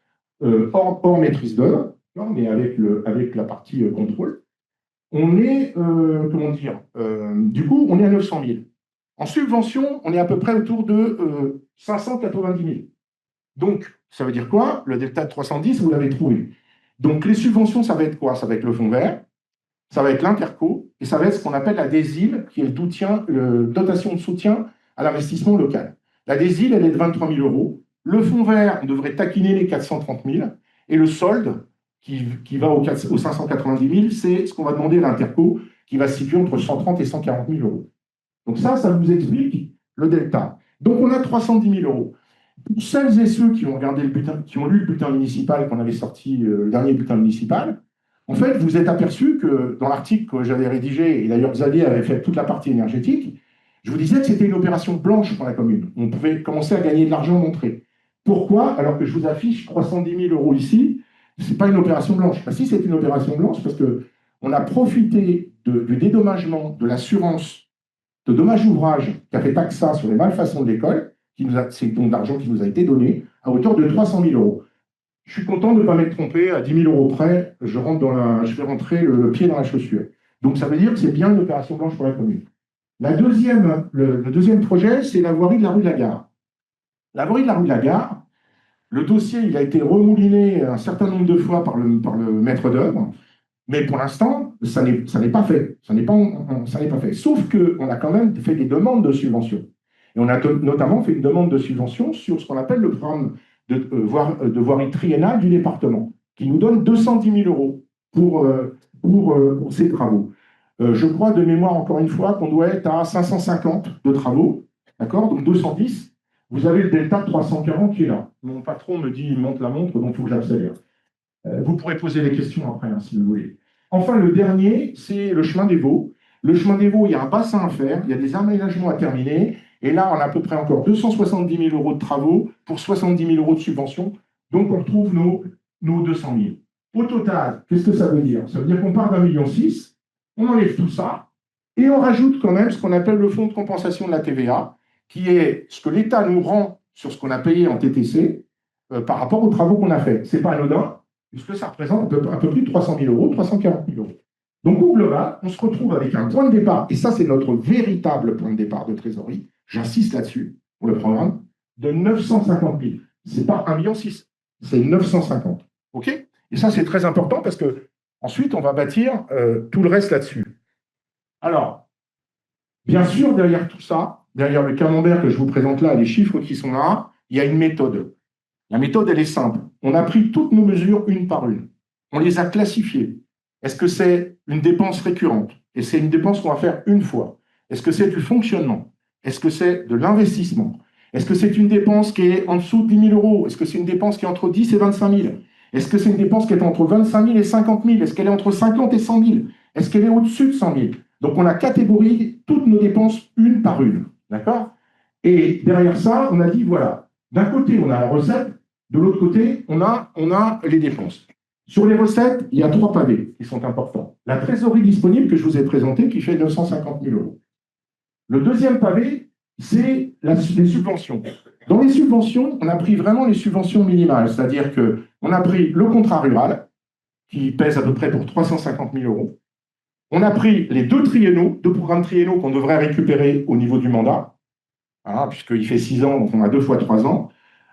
hors maîtrise d'œuvre, mais avec la partie contrôle. On est, du coup, on est à 900 000. En subvention, on est à peu près autour de 590 000. Donc, ça veut dire quoi? Le delta de 310, vous l'avez trouvé. Donc, les subventions, ça va être quoi? Ça va être le fonds vert, ça va être l'Interco, et ça va être ce qu'on appelle la DESIL, qui est le dotation de soutien à l'investissement local. La DESIL, elle est de 23 000 euros. Le fonds vert, on devrait taquiner les 430 000. Et le solde, qui va aux 590 000, c'est ce qu'on va demander à l'Interco, qui va se situer entre 130 et 140 000 euros. Donc ça vous explique le delta. Donc on a 310 000 euros. Pour celles et ceux qui ont regardé qui ont lu le bulletin municipal qu'on avait sorti, le dernier bulletin municipal, en fait, vous êtes aperçu que dans l'article que j'avais rédigé, et d'ailleurs Xavier avait fait toute la partie énergétique, je vous disais que c'était une opération blanche pour la commune. On pouvait commencer à gagner de l'argent d'entrée. Pourquoi? Alors que je vous affiche 310 000 euros ici, ce n'est pas une opération blanche. Enfin, si, c'est une opération blanche parce qu'on a profité du dédommagement de l'assurance de dommages ouvrages qu'a fait Taxa sur les malfaçons de l'école, c'est donc d'argent qui nous a été donné, à hauteur de 300 000 euros. Je suis content de ne pas m'être trompé, à 10 000 euros près, je vais rentrer le pied dans la chaussure. Donc, ça veut dire que c'est bien une opération blanche pour la commune. Le deuxième projet, c'est la voirie de la rue de la Gare. La voirie de la rue de la Gare, le dossier, il a été remouliné un certain nombre de fois par le maître d'œuvre, mais pour l'instant, ça n'est pas fait. Ça n'est pas fait. Sauf qu'on a quand même fait des demandes de subvention. Et on a notamment fait une demande de subvention sur ce qu'on appelle le programme de voirie triennale du département, qui nous donne 210 000 euros pour ces travaux. Je crois de mémoire, encore une fois, qu'on doit être à 550 de travaux, d'accord? Donc 210. Vous avez le delta de 340 qui est là. Mon patron me dit, il monte la montre, donc il faut que j'accélère. Vous pourrez poser des questions après, hein, si vous voulez. Enfin, le dernier, c'est le chemin des Vaux. Le chemin des Vaux, il y a un bassin à faire, il y a des aménagements à terminer, et là, on a à peu près encore 270 000 euros de travaux pour 70 000 euros de subvention. Donc, on retrouve nos 200 000. Au total, qu'est-ce que ça veut dire? Ça veut dire qu'on part d'1,6 million, on enlève tout ça, et on rajoute quand même ce qu'on appelle le fonds de compensation de la TVA, qui est ce que l'État nous rend sur ce qu'on a payé en TTC par rapport aux travaux qu'on a faits. Ce n'est pas anodin, puisque ça représente un peu plus de 300 000 euros, 340 000 euros. Donc, au global, on se retrouve avec un point de départ, et ça, c'est notre véritable point de départ de trésorerie, j'insiste là-dessus, pour le programme, de 950 000. Ce n'est pas 1,6 million, c'est 950. OK? Et ça, c'est très important parce que ensuite, on va bâtir tout le reste là-dessus. Alors, bien sûr, derrière tout ça, derrière le camembert que je vous présente là, les chiffres qui sont là, il y a une méthode. La méthode, elle est simple. On a pris toutes nos mesures une par une. On les a classifiées. Est-ce que c'est une dépense récurrente? Et c'est une dépense qu'on va faire une fois. Est-ce que c'est du fonctionnement? Est-ce que c'est de l'investissement? Est-ce que c'est une dépense qui est en dessous de 10 000 euros? Est-ce que c'est une dépense qui est entre 10 et 25 000? Est-ce que c'est une dépense qui est entre 25 000 et 50 000? Est-ce qu'elle est entre 50 et 100 000? Est-ce qu'elle est au-dessus de 100 000? Donc, on a catégorisé toutes nos dépenses une par une. D'accord? Et derrière ça, on a dit, voilà, d'un côté, on a la recette, de l'autre côté, on a les dépenses. Sur les recettes, il y a 3 pavés qui sont importants. La trésorerie disponible que je vous ai présentée, qui fait 950 000 euros. Le deuxième pavé, c'est les subventions. Dans les subventions, on a pris vraiment les subventions minimales, c'est-à-dire qu'on a pris le contrat rural, qui pèse à peu près pour 350 000 euros. On a pris les 2 programmes triennaux qu'on devrait récupérer au niveau du mandat, hein, puisqu'il fait 6 ans, donc on a 2 fois 3 ans.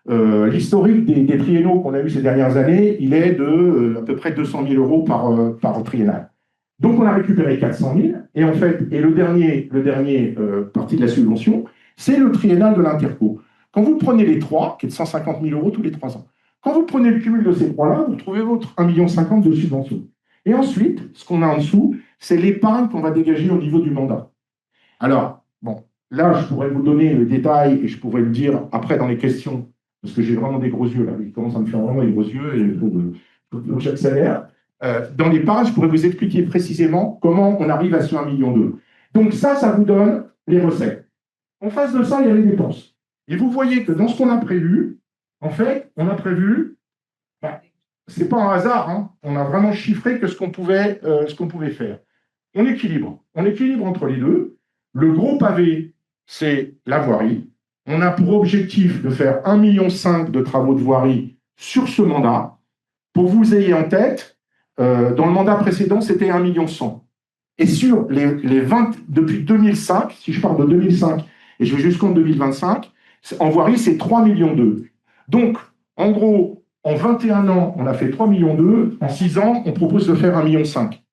L'historique des triennaux qu'on a eu ces dernières années, il est de à peu près 200 000 euros par triennal. Donc, on a récupéré 400 000, et en fait, le dernier partie de la subvention, c'est le triennal de l'Interco. Quand vous prenez les 3, qui est de 150 000 euros tous les 3 ans, quand vous prenez le cumul de ces 3-là, vous trouvez votre 1,50 million de subvention. Et ensuite, ce qu'on a en dessous, c'est l'épargne qu'on va dégager au niveau du mandat. Alors, bon, là, je pourrais vous donner le détail, et je pourrais le dire après dans les questions, parce que j'ai vraiment des gros yeux, là. Il commence à me faire vraiment des gros yeux, et il faut que j'accélère. Dans les pages, je pourrais vous expliquer précisément comment on arrive à ce 1,2 million. Donc ça vous donne les recettes. En face de ça, il y a les dépenses. Et vous voyez que dans ce qu'on a prévu, en fait, on a prévu, c'est pas un hasard, hein, on a vraiment chiffré que ce qu'on pouvait faire. On équilibre entre les deux. Le gros pavé, c'est la voirie. On a pour objectif de faire 1,5 million de travaux de voirie sur ce mandat. Pour que vous ayez en tête, dans le mandat précédent, c'était 1,1 million. Et sur les 20, depuis 2005, si je pars de 2005 et je vais jusqu'en 2025, en voirie, c'est 3,2 millions. Donc, en gros, en 21 ans, on a fait 3,2 millions. En 6 ans, on propose de faire 1,5 million.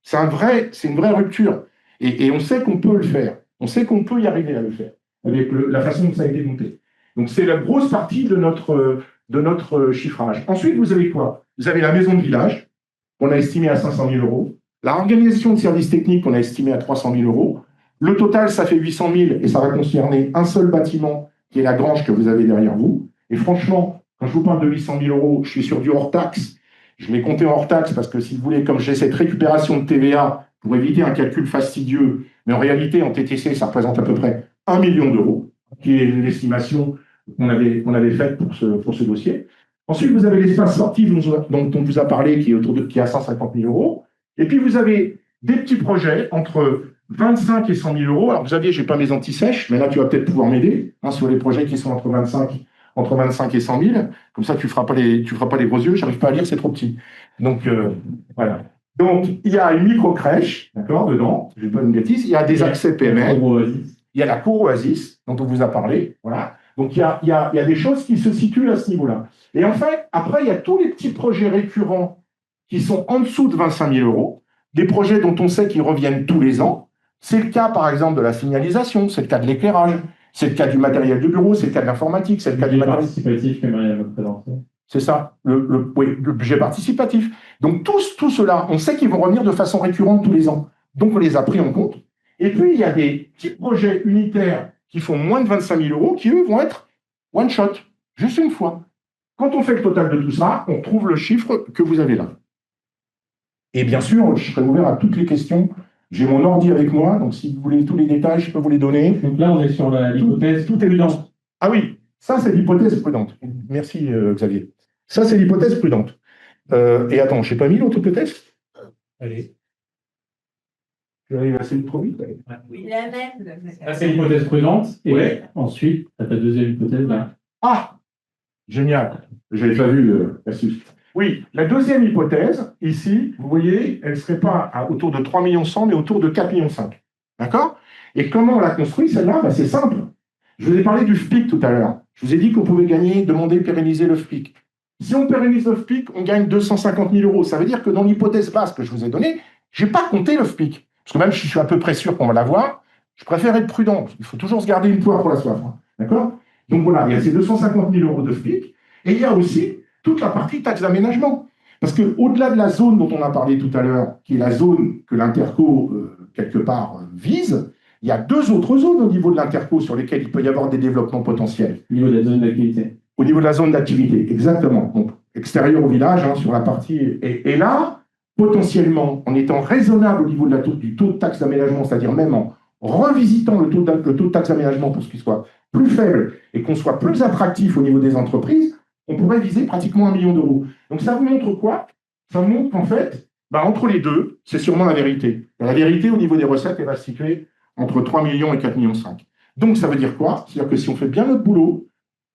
C'est une vraie rupture. Et on sait qu'on peut le faire. On sait qu'on peut y arriver à le faire, avec la façon dont ça a été monté. Donc, c'est la grosse partie de notre chiffrage. Ensuite, vous avez quoi? Vous avez la maison de village, qu'on a estimée à 500 000 euros. La organisation de services techniques, qu'on a estimée à 300 000 euros. Le total, ça fait 800 000 et ça va concerner un seul bâtiment, qui est la grange que vous avez derrière vous. Et franchement, quand je vous parle de 800 000 euros, je suis sur du hors-taxe. Je l'ai compté en hors-taxe parce que, si vous voulez, comme j'ai cette récupération de TVA, pour éviter un calcul fastidieux, mais en réalité, en TTC, ça représente à peu près 1 million d'euros, qui est l'estimation qu'on avait faite pour ce dossier. Ensuite, vous avez l'espace sportif dont on vous a parlé, qui est à 150 000 euros. Et puis, vous avez des petits projets entre 25 et 100 000 euros. Alors, Xavier, je n'ai pas mes anti-sèches, mais là, tu vas peut-être pouvoir m'aider sur les projets qui sont entre 25 et 100 000. Comme ça, tu ne feras pas les gros yeux. Je n'arrive pas à lire, c'est trop petit. Donc, voilà. Donc, il y a une micro-crèche, d'accord, dedans, je ne vais pas une bêtise, il y a des accès PML, il y a la cour Oasis, dont on vous a parlé, voilà. Donc, il y a des choses qui se situent à ce niveau-là. Et en fait, après, il y a tous les petits projets récurrents qui sont en dessous de 25 000 euros, des projets dont on sait qu'ils reviennent tous les ans. C'est le cas, par exemple, de la signalisation, c'est le cas de l'éclairage, c'est le cas du matériel de bureau, c'est le cas de l'informatique, c'est le cas du matériel participatif que Marie a présenté. C'est ça, oui, le budget participatif. Donc, tout cela, on sait qu'ils vont revenir de façon récurrente tous les ans. Donc, on les a pris en compte. Et puis, il y a des petits projets unitaires qui font moins de 25 000 euros qui, eux, vont être one shot, juste une fois. Quand on fait le total de tout ça, on trouve le chiffre que vous avez là. Et bien sûr, je serai ouvert à toutes les questions. J'ai mon ordi avec moi, donc si vous voulez tous les détails, je peux vous les donner. Donc là, on est sur l'hypothèse. Tout est dedans. Ah oui, ça, c'est l'hypothèse prudente. Merci, Xavier. Ça, c'est l'hypothèse prudente. Et attends, je n'ai pas mis l'autre hypothèse? Allez. J'arrive assez trop vite. Oui, la même. Là, c'est l'hypothèse prudente. Et ouais. Ensuite, tu as ta deuxième hypothèse là. Ah, génial. Je n'avais pas vu là-dessus. Oui, la deuxième hypothèse, ici, vous voyez, elle ne serait pas autour de 3,1 millions, mais autour de 4,5 millions. D'accord? Et comment on l'a construit, celle-là? Ben, c'est simple. Je vous ai parlé du FPIC tout à l'heure. Je vous ai dit qu'on pouvait demander, pérenniser le FPIC. Si on pérennise le FPIC, on gagne 250 000 euros. Ça veut dire que dans l'hypothèse basse que je vous ai donnée, je n'ai pas compté le FPIC. Parce que même si je suis à peu près sûr qu'on va l'avoir, je préfère être prudent. Il faut toujours se garder une poire pour la soif. D'accord? Donc voilà, il y a ces 250 000 euros de FPIC. Et il y a aussi toute la partie taxe d'aménagement. Parce qu'au-delà de la zone dont on a parlé tout à l'heure, qui est la zone que l'Interco, quelque part, vise, il y a deux autres zones au niveau de l'Interco sur lesquelles il peut y avoir des développements potentiels. Au niveau de la zone d'activité. Au niveau de la zone d'activité, exactement. Donc, extérieur au village, hein, sur la partie. Et là, potentiellement, en étant raisonnable au niveau du taux de taxe d'aménagement, c'est-à-dire même en revisitant le taux de taxe d'aménagement pour qu'il soit plus faible et qu'on soit plus attractif au niveau des entreprises, on pourrait viser pratiquement 1 million d'euros. Donc, ça vous montre quoi? Ça vous montre qu'en fait, entre les deux, c'est sûrement la vérité. Et la vérité, au niveau des recettes, elle va se situer entre 3 millions et 4,5 millions. Donc, ça veut dire quoi? C'est-à-dire que si on fait bien notre boulot,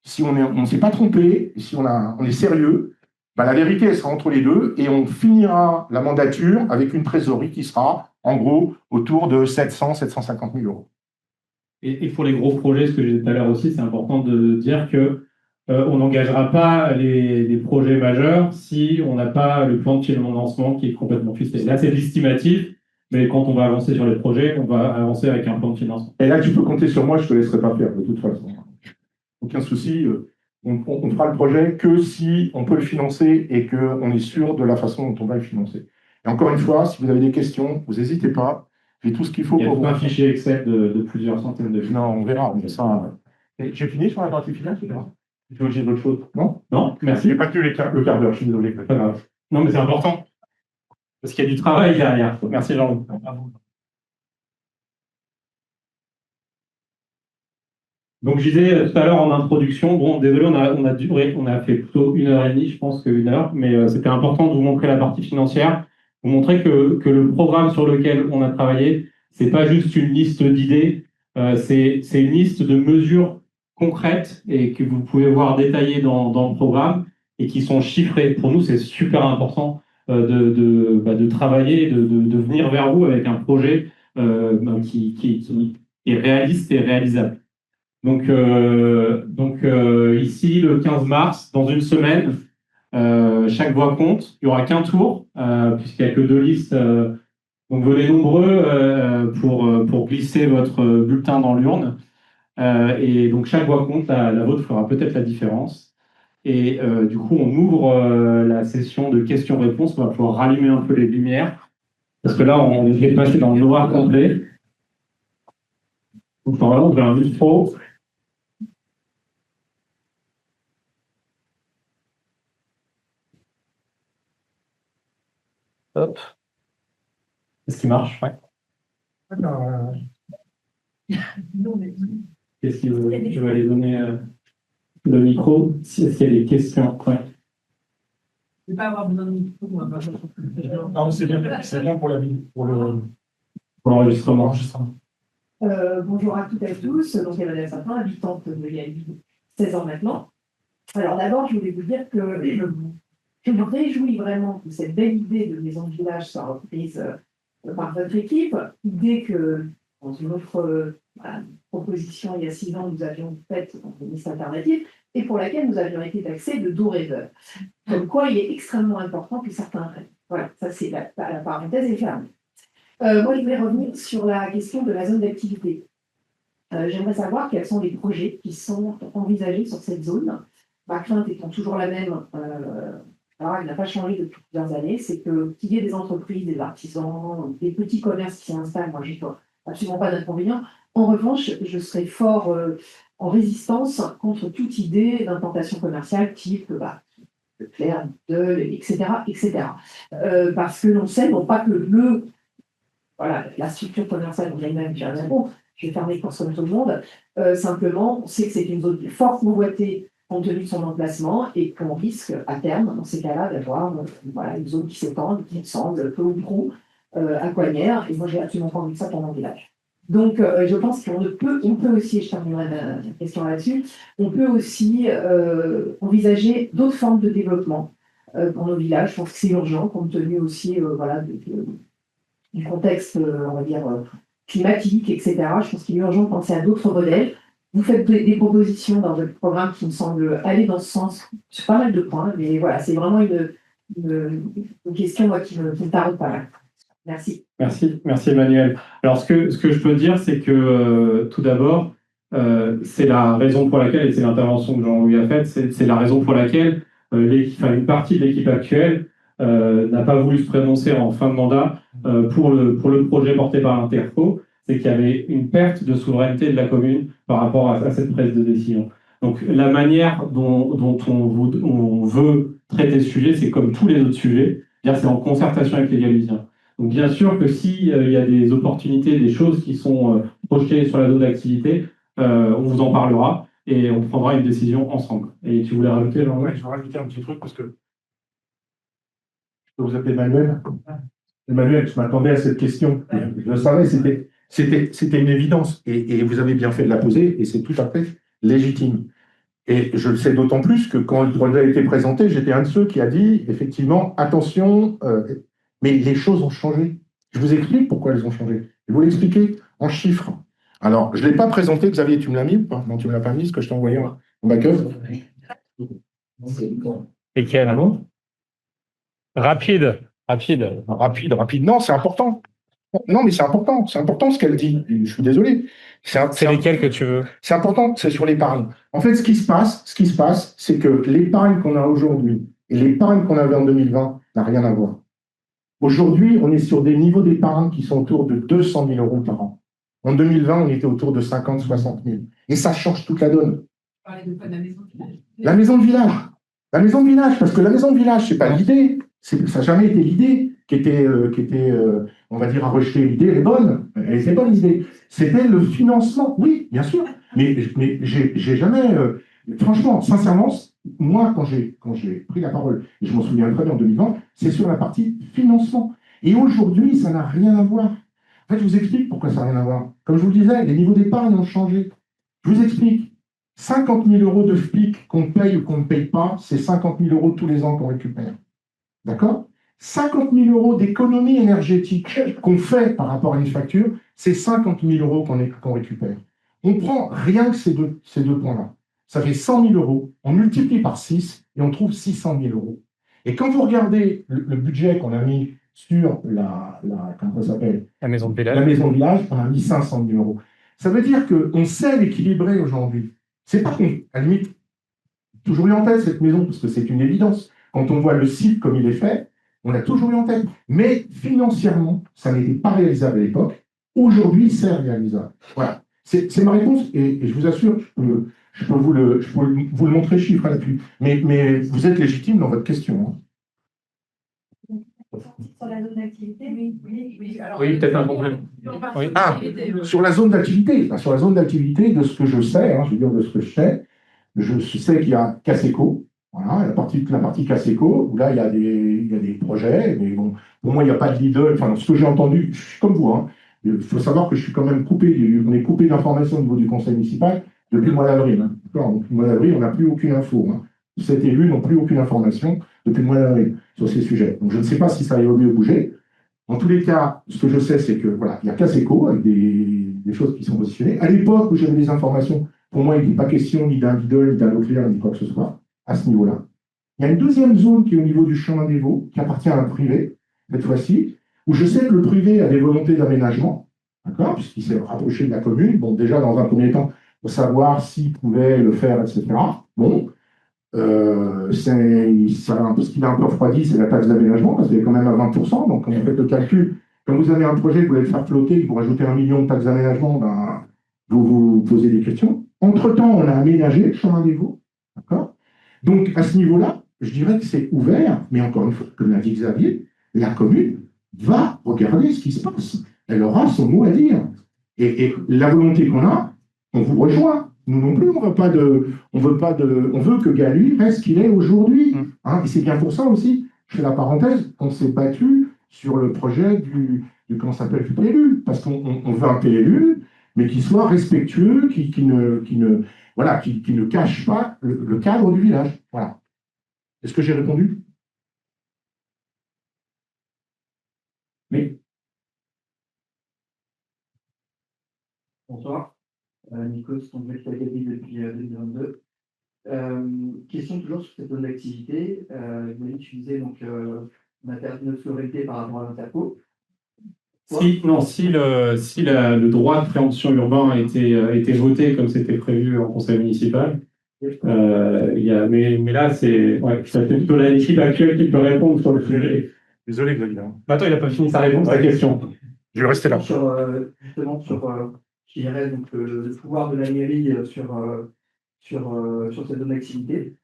si on ne s'est pas trompé, si on est sérieux, la vérité, elle sera entre les deux et on finira la mandature avec une trésorerie qui sera, en gros, autour de 750 000 euros. Et pour les gros projets, ce que j'ai dit tout à l'heure aussi, c'est important de dire que on n'engagera pas les projets majeurs si on n'a pas le plan de financement qui est complètement ficelé. Là, c'est l'estimatif, mais quand on va avancer sur les projets, on va avancer avec un plan de financement. Et là, tu peux compter sur moi, je ne te laisserai pas faire, de toute façon. Aucun souci, on fera le projet que si on peut le financer et qu'on est sûr de la façon dont on va le financer. Et encore une fois, si vous avez des questions, vous n'hésitez pas. J'ai tout ce qu'il faut pour vous. Il y a un fichier Excel de plusieurs centaines de lignes. Non, on verra. J'ai fini sur la partie finale, tu verras. Tu veux que j'ai d'autres choses? Non? Non, merci. J'ai pas tenu le quart d'heure, je suis désolé. Pas grave. Non, mais c'est important. Parce qu'il y a du travail derrière. Merci, Jean-Loup. Donc, je disais tout à l'heure en introduction, bon, désolé, on a fait plutôt 1h30, je pense que 1 heure, mais c'était important de vous montrer la partie financière, vous montrer que le programme sur lequel on a travaillé, c'est pas juste une liste d'idées, c'est une liste de mesures concrètes et que vous pouvez voir détaillées dans le programme et qui sont chiffrées. Pour nous, c'est super important de travailler, de venir vers vous avec un projet qui est réaliste et réalisable. Donc ici, le 15 mars, dans une semaine, chaque voix compte. Il n'y aura qu'un tour, puisqu'il n'y a que 2 listes. Donc venez nombreux pour glisser votre bulletin dans l'urne. Et donc chaque voix compte, la vôtre fera peut-être la différence. Et du coup, on ouvre la session de questions-réponses. On va pouvoir rallumer un peu les lumières. Parce que là, on est passé dans le noir complet. Donc normalement, on fait un micro. Hop. Est-ce qu'il marche? Ouais. Qu'est-ce qu'il veut? Je vais aller donner le micro. Est-ce qu'il y a des questions? Ouais. Je ne vais pas avoir besoin de micro. Non, c'est bien pour l'enregistrement. Bonjour à toutes et à tous. Donc, Emmanuel Sapin, habitante de Yaï, 16 ans maintenant. Alors, d'abord, je voulais vous dire que Je me réjouis vraiment que cette belle idée de maison de village soit reprise par votre équipe. Idée que, dans une autre proposition il y a 6 ans, nous avions faite en liste alternative et pour laquelle nous avions été taxés de doux rêveurs. Comme quoi, il est extrêmement important que certains rêvent. Voilà, ça c'est la parenthèse est fermée. Moi, je voulais revenir sur la question de la zone d'activité. J'aimerais savoir quels sont les projets qui sont envisagés sur cette zone. Ma crainte étant toujours la même, alors elle n'a pas changé depuis plusieurs années, c'est qu'il y ait des entreprises, des artisans, des petits commerces qui s'installent. Moi, je n'ai absolument pas d'inconvénient. En revanche, je serais fort en résistance contre toute idée d'implantation commerciale type Leclerc, Lidl, etc. etc. Parce que l'on sait, non pas que la structure commerciale en elle-même, je vais faire mes courses comme tout le monde, simplement, on sait que c'est une zone de forte convoitée compte tenu de son emplacement et qu'on risque à terme, dans ces cas-là, d'avoir une zone qui s'étend, qui semble peu ou prou aquanière, et moi j'ai absolument pas envie de ça pour mon village. Donc je pense qu'on peut aussi, je terminerai ma question là-dessus, on peut aussi envisager d'autres formes de développement pour nos villages. Je pense que c'est urgent, compte tenu aussi du contexte, on va dire, climatique, etc. Je pense qu'il est urgent de penser à d'autres modèles. Vous faites des propositions dans votre programme qui me semblent aller dans ce sens sur pas mal de points, mais voilà, c'est vraiment une question moi, qui me tarde pas mal. Merci. Merci Emmanuel. Alors ce que je peux dire, c'est que tout d'abord, c'est la raison pour laquelle, et c'est l'intervention que Jean-Louis a faite, c'est la raison pour laquelle une partie de l'équipe actuelle n'a pas voulu se prononcer en fin de mandat pour le projet porté par l'Interco, c'est qu'il y avait une perte de souveraineté de la commune par rapport à cette prise de décision. Donc la manière dont on veut traiter ce sujet, c'est comme tous les autres sujets, c'est en concertation avec les Galusiens. Donc bien sûr que s'il y a des opportunités, des choses qui sont projetées sur la zone d'activité, on vous en parlera et on prendra une décision ensemble. Et tu voulais rajouter, Jean? Oui, je vais rajouter un petit truc parce que je peux vous appeler Emmanuel. Emmanuel, je m'attendais à cette question. Je le savais, c'était une évidence et vous avez bien fait de la poser et c'est tout à fait légitime. Et je le sais d'autant plus que quand le projet a été présenté, j'étais un de ceux qui a dit effectivement, attention, mais les choses ont changé. Je vous explique pourquoi elles ont changé. Je vais vous l'expliquer en chiffres. Alors, je ne l'ai pas présenté, Xavier, tu me l'as mis ou pas? Non, tu ne me l'as pas mis, ce que je t'ai envoyé en backup. Et quel avant? Rapide. Non, c'est important. Non, mais c'est important ce qu'elle dit. Je suis désolé. C'est lesquels que tu veux? C'est important, c'est sur l'épargne. En fait, ce qui se passe, c'est que l'épargne qu'on a aujourd'hui et l'épargne qu'on avait en 2020 n'a rien à voir. Aujourd'hui, on est sur des niveaux d'épargne qui sont autour de 200 000 euros par an. En 2020, on était autour de 50 000, 60 000. Et ça change toute la donne. Parler de quoi, de la maison de village? La maison de village. La maison de village, parce que la maison de village, c'est pas l'idée. Ça n'a jamais été l'idée qui était on va dire, à rejeter. L'idée, elle est bonne. Elle était bonne, l'idée. C'était le financement. Oui, bien sûr. Mais j'ai jamais... franchement, sincèrement, moi, quand j'ai pris la parole, et je m'en souviens très bien en 2020, c'est sur la partie financement. Et aujourd'hui, ça n'a rien à voir. En fait, je vous explique pourquoi ça n'a rien à voir. Comme je vous le disais, les niveaux d'épargne ont changé. Je vous explique. 50 000 euros de FPIC qu'on paye ou qu'on ne paye pas, c'est 50 000 euros tous les ans qu'on récupère. D'accord? 50 000 euros d'économie énergétique qu'on fait par rapport à une facture, c'est 50 000 euros qu'on récupère. On prend rien que ces deux points-là. Ça fait 100 000 euros, on multiplie par 6 et on trouve 600 000 euros. Et quand vous regardez le budget qu'on a mis sur comment ça s'appelle? La maison de village. La maison de village, on a mis 500 000 euros. Ça veut dire qu'on sait l'équilibrer aujourd'hui. C'est pas qu'on, à la limite, toujours eu en tête cette maison, parce que c'est une évidence. Quand on voit le site comme il est fait, on l'a toujours eu en tête. Mais financièrement, ça n'était pas réalisable à l'époque. Aujourd'hui, c'est réalisable. Voilà. C'est ma réponse, et je vous assure, je peux vous le montrer chiffre là-dessus. Mais vous êtes légitime dans votre question. Sur la zone d'activité, oui. Alors, Oui, peut-être un problème. Oui. Ah, sur la zone d'activité. Sur la zone d'activité, de ce que je sais, je veux dire de ce que je sais qu'il y a Caseco, voilà, la partie Caseco, où là, il y a des projets, mais bon, pour moi, il n'y a pas de leader. Enfin, ce que j'ai entendu, je suis comme vous, il faut savoir que je suis quand même coupé, on est coupé d'informations au niveau du conseil municipal depuis le mois d'avril. Depuis le mois d'avril, on n'a plus aucune info. Cet élu n'ont plus aucune information. depuis le mois d'avril sur ces sujets. Donc je ne sais pas si ça a évolué ou bougé. En tous les cas, ce que je sais, c'est que voilà, il y a Caseco avec des choses qui sont positionnées. À l'époque où j'avais des informations, pour moi, il n'était pas question ni d'un bidon, ni d'un nucléaire, ni quoi que ce soit, à ce niveau-là. Il y a une deuxième zone qui est au niveau du chemin des Vaux, qui appartient à un privé, cette fois-ci, où je sais que le privé a des volontés d'aménagement, d'accord, puisqu'il s'est rapproché de la commune. Bon, déjà, dans un premier temps, pour savoir s'il pouvait le faire, etc. Bon, ce qui m'a un peu refroidi, c'est la taxe d'aménagement, parce qu'elle est quand même à 20%. Donc, quand vous faites le calcul, quand vous avez un projet que vous voulez le faire flotter, que vous rajoutez 1 million de taxes d'aménagement, ben, vous vous posez des questions. Entre-temps, on a aménagé le chemin des Vaux, d'accord. Donc, à ce niveau-là, je dirais que c'est ouvert, mais encore une fois, comme l'a dit Xavier, la commune va regarder ce qui se passe. Elle aura son mot à dire. Et la volonté qu'on a, on vous rejoint. Nous non plus, on veut que Galuy reste ce qu'il est aujourd'hui. Hein, et c'est bien pour ça aussi, je fais la parenthèse, on s'est battu sur le projet du comment s'appelle, du PLU, parce qu'on veut un PLU, mais qui soit respectueux, qui ne cache pas le cadre du village. Voilà. Est-ce que j'ai répondu? Oui. Bonsoir. Nikos, donc je suis académique depuis 2022. Question toujours sur cette zone d'activité. Vous utilisez donc notre souveraineté par rapport à l'Interco. Si le droit de préemption urbain a été voté comme c'était prévu en conseil municipal, mais là, c'est plutôt l'équipe actuelle qui peut répondre sur le sujet. Désolé, Xavier. Attends, il n'a pas fini sa réponse à la question. Je vais rester là. Justement, je dirais, donc, le pouvoir de la mairie sur cette zone d'activité.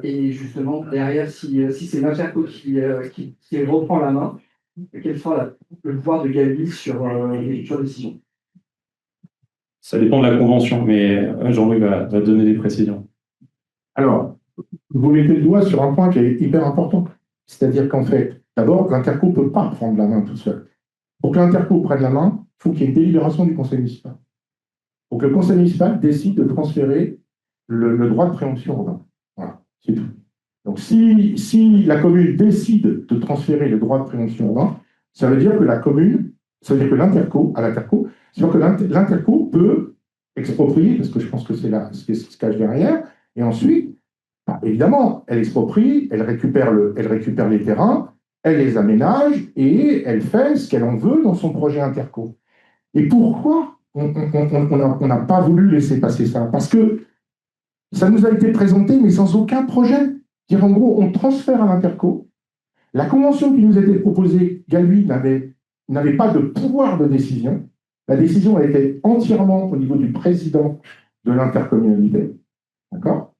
Et justement, derrière, si c'est l'Interco qui reprend la main, quel sera le pouvoir de Galuy sur les futures décisions? Ça dépend de la convention, mais Jean-Louis va donner des précisions. Alors, vous mettez le doigt sur un point qui est hyper important. C'est-à-dire qu'en fait, d'abord, l'Interco ne peut pas prendre la main tout seul. Pour que l'Interco prenne la main, il faut qu'il y ait une délibération du conseil municipal. Pour que le conseil municipal décide de transférer le droit de préemption urbain. Voilà, c'est tout. Donc, si la commune décide de transférer le droit de préemption urbain, ça veut dire que l'Interco, c'est-à-dire que l'Interco peut exproprier, parce que je pense que c'est là ce qui se cache derrière, et ensuite, évidemment, elle exproprie, elle récupère les terrains, elle les aménage et elle fait ce qu'elle en veut dans son projet Interco. Et pourquoi on n'a pas voulu laisser passer ça? Parce que ça nous a été présenté, mais sans aucun projet. Dire en gros, on transfère à l'Interco. La convention qui nous était proposée, Galuy n'avait pas de pouvoir de décision. La décision a été entièrement au niveau du président de l'intercommunalité. D'accord?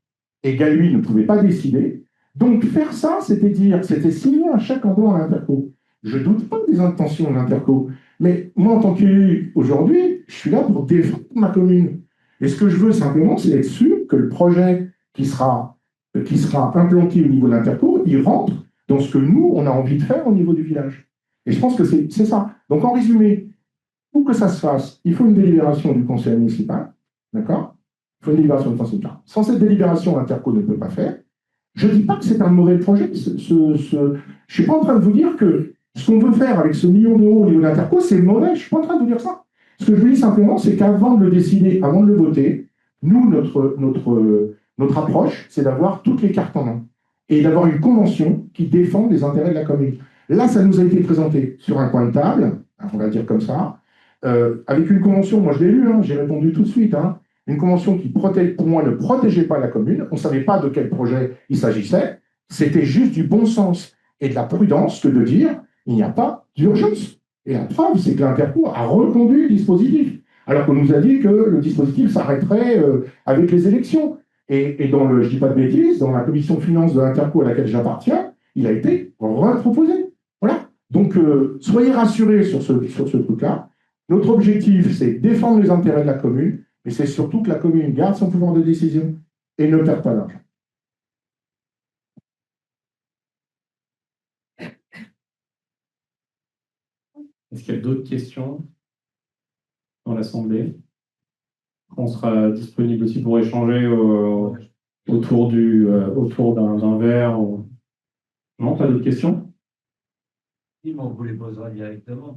Et Galuy ne pouvait pas décider. Donc faire ça, c'était signer un chèque en blanc à l'Interco. Je ne doute pas des intentions de l'Interco. Mais moi, en tant qu'élu, aujourd'hui, je suis là pour défendre ma commune. Et ce que je veux simplement, c'est être sûr que le projet qui sera implanté au niveau de l'Interco, il rentre dans ce que nous, on a envie de faire au niveau du village. Et je pense que c'est ça. Donc, en résumé, pour que ça se fasse, il faut une délibération du conseil municipal. D'accord? Il faut une délibération du conseil municipal. Sans cette délibération, l'Interco ne peut pas faire. Je ne dis pas que c'est un mauvais projet. Je ne suis pas en train de vous dire que ce qu'on veut faire avec ce million d'euros au niveau de l'Interco, c'est mauvais. Je ne suis pas en train de vous dire ça. Ce que je vous dis simplement, c'est qu'avant de le décider, avant de le voter, nous, notre approche, c'est d'avoir toutes les cartes en main et d'avoir une convention qui défend les intérêts de la commune. Là, ça nous a été présenté sur un coin de table, on va dire comme ça, avec une convention, moi je l'ai lu, j'ai répondu tout de suite, une convention qui, pour moi, ne protégeait pas la commune. On ne savait pas de quel projet il s'agissait. C'était juste du bon sens et de la prudence que de dire il n'y a pas d'urgence. Et la preuve, c'est que l'Interco a reconduit le dispositif, alors qu'on nous a dit que le dispositif s'arrêterait avec les élections. Et je ne dis pas de bêtises, dans la commission finance de l'Interco à laquelle j'appartiens, il a été reproposé. Voilà. Donc, soyez rassurés sur ce truc-là. Notre objectif, c'est défendre les intérêts de la commune, mais c'est surtout que la commune garde son pouvoir de décision et ne perd pas d'argent. Est-ce qu'il y a d'autres questions dans l'Assemblée? On sera disponible aussi pour échanger autour d'un verre. Non, pas d'autres questions? On vous les posera directement.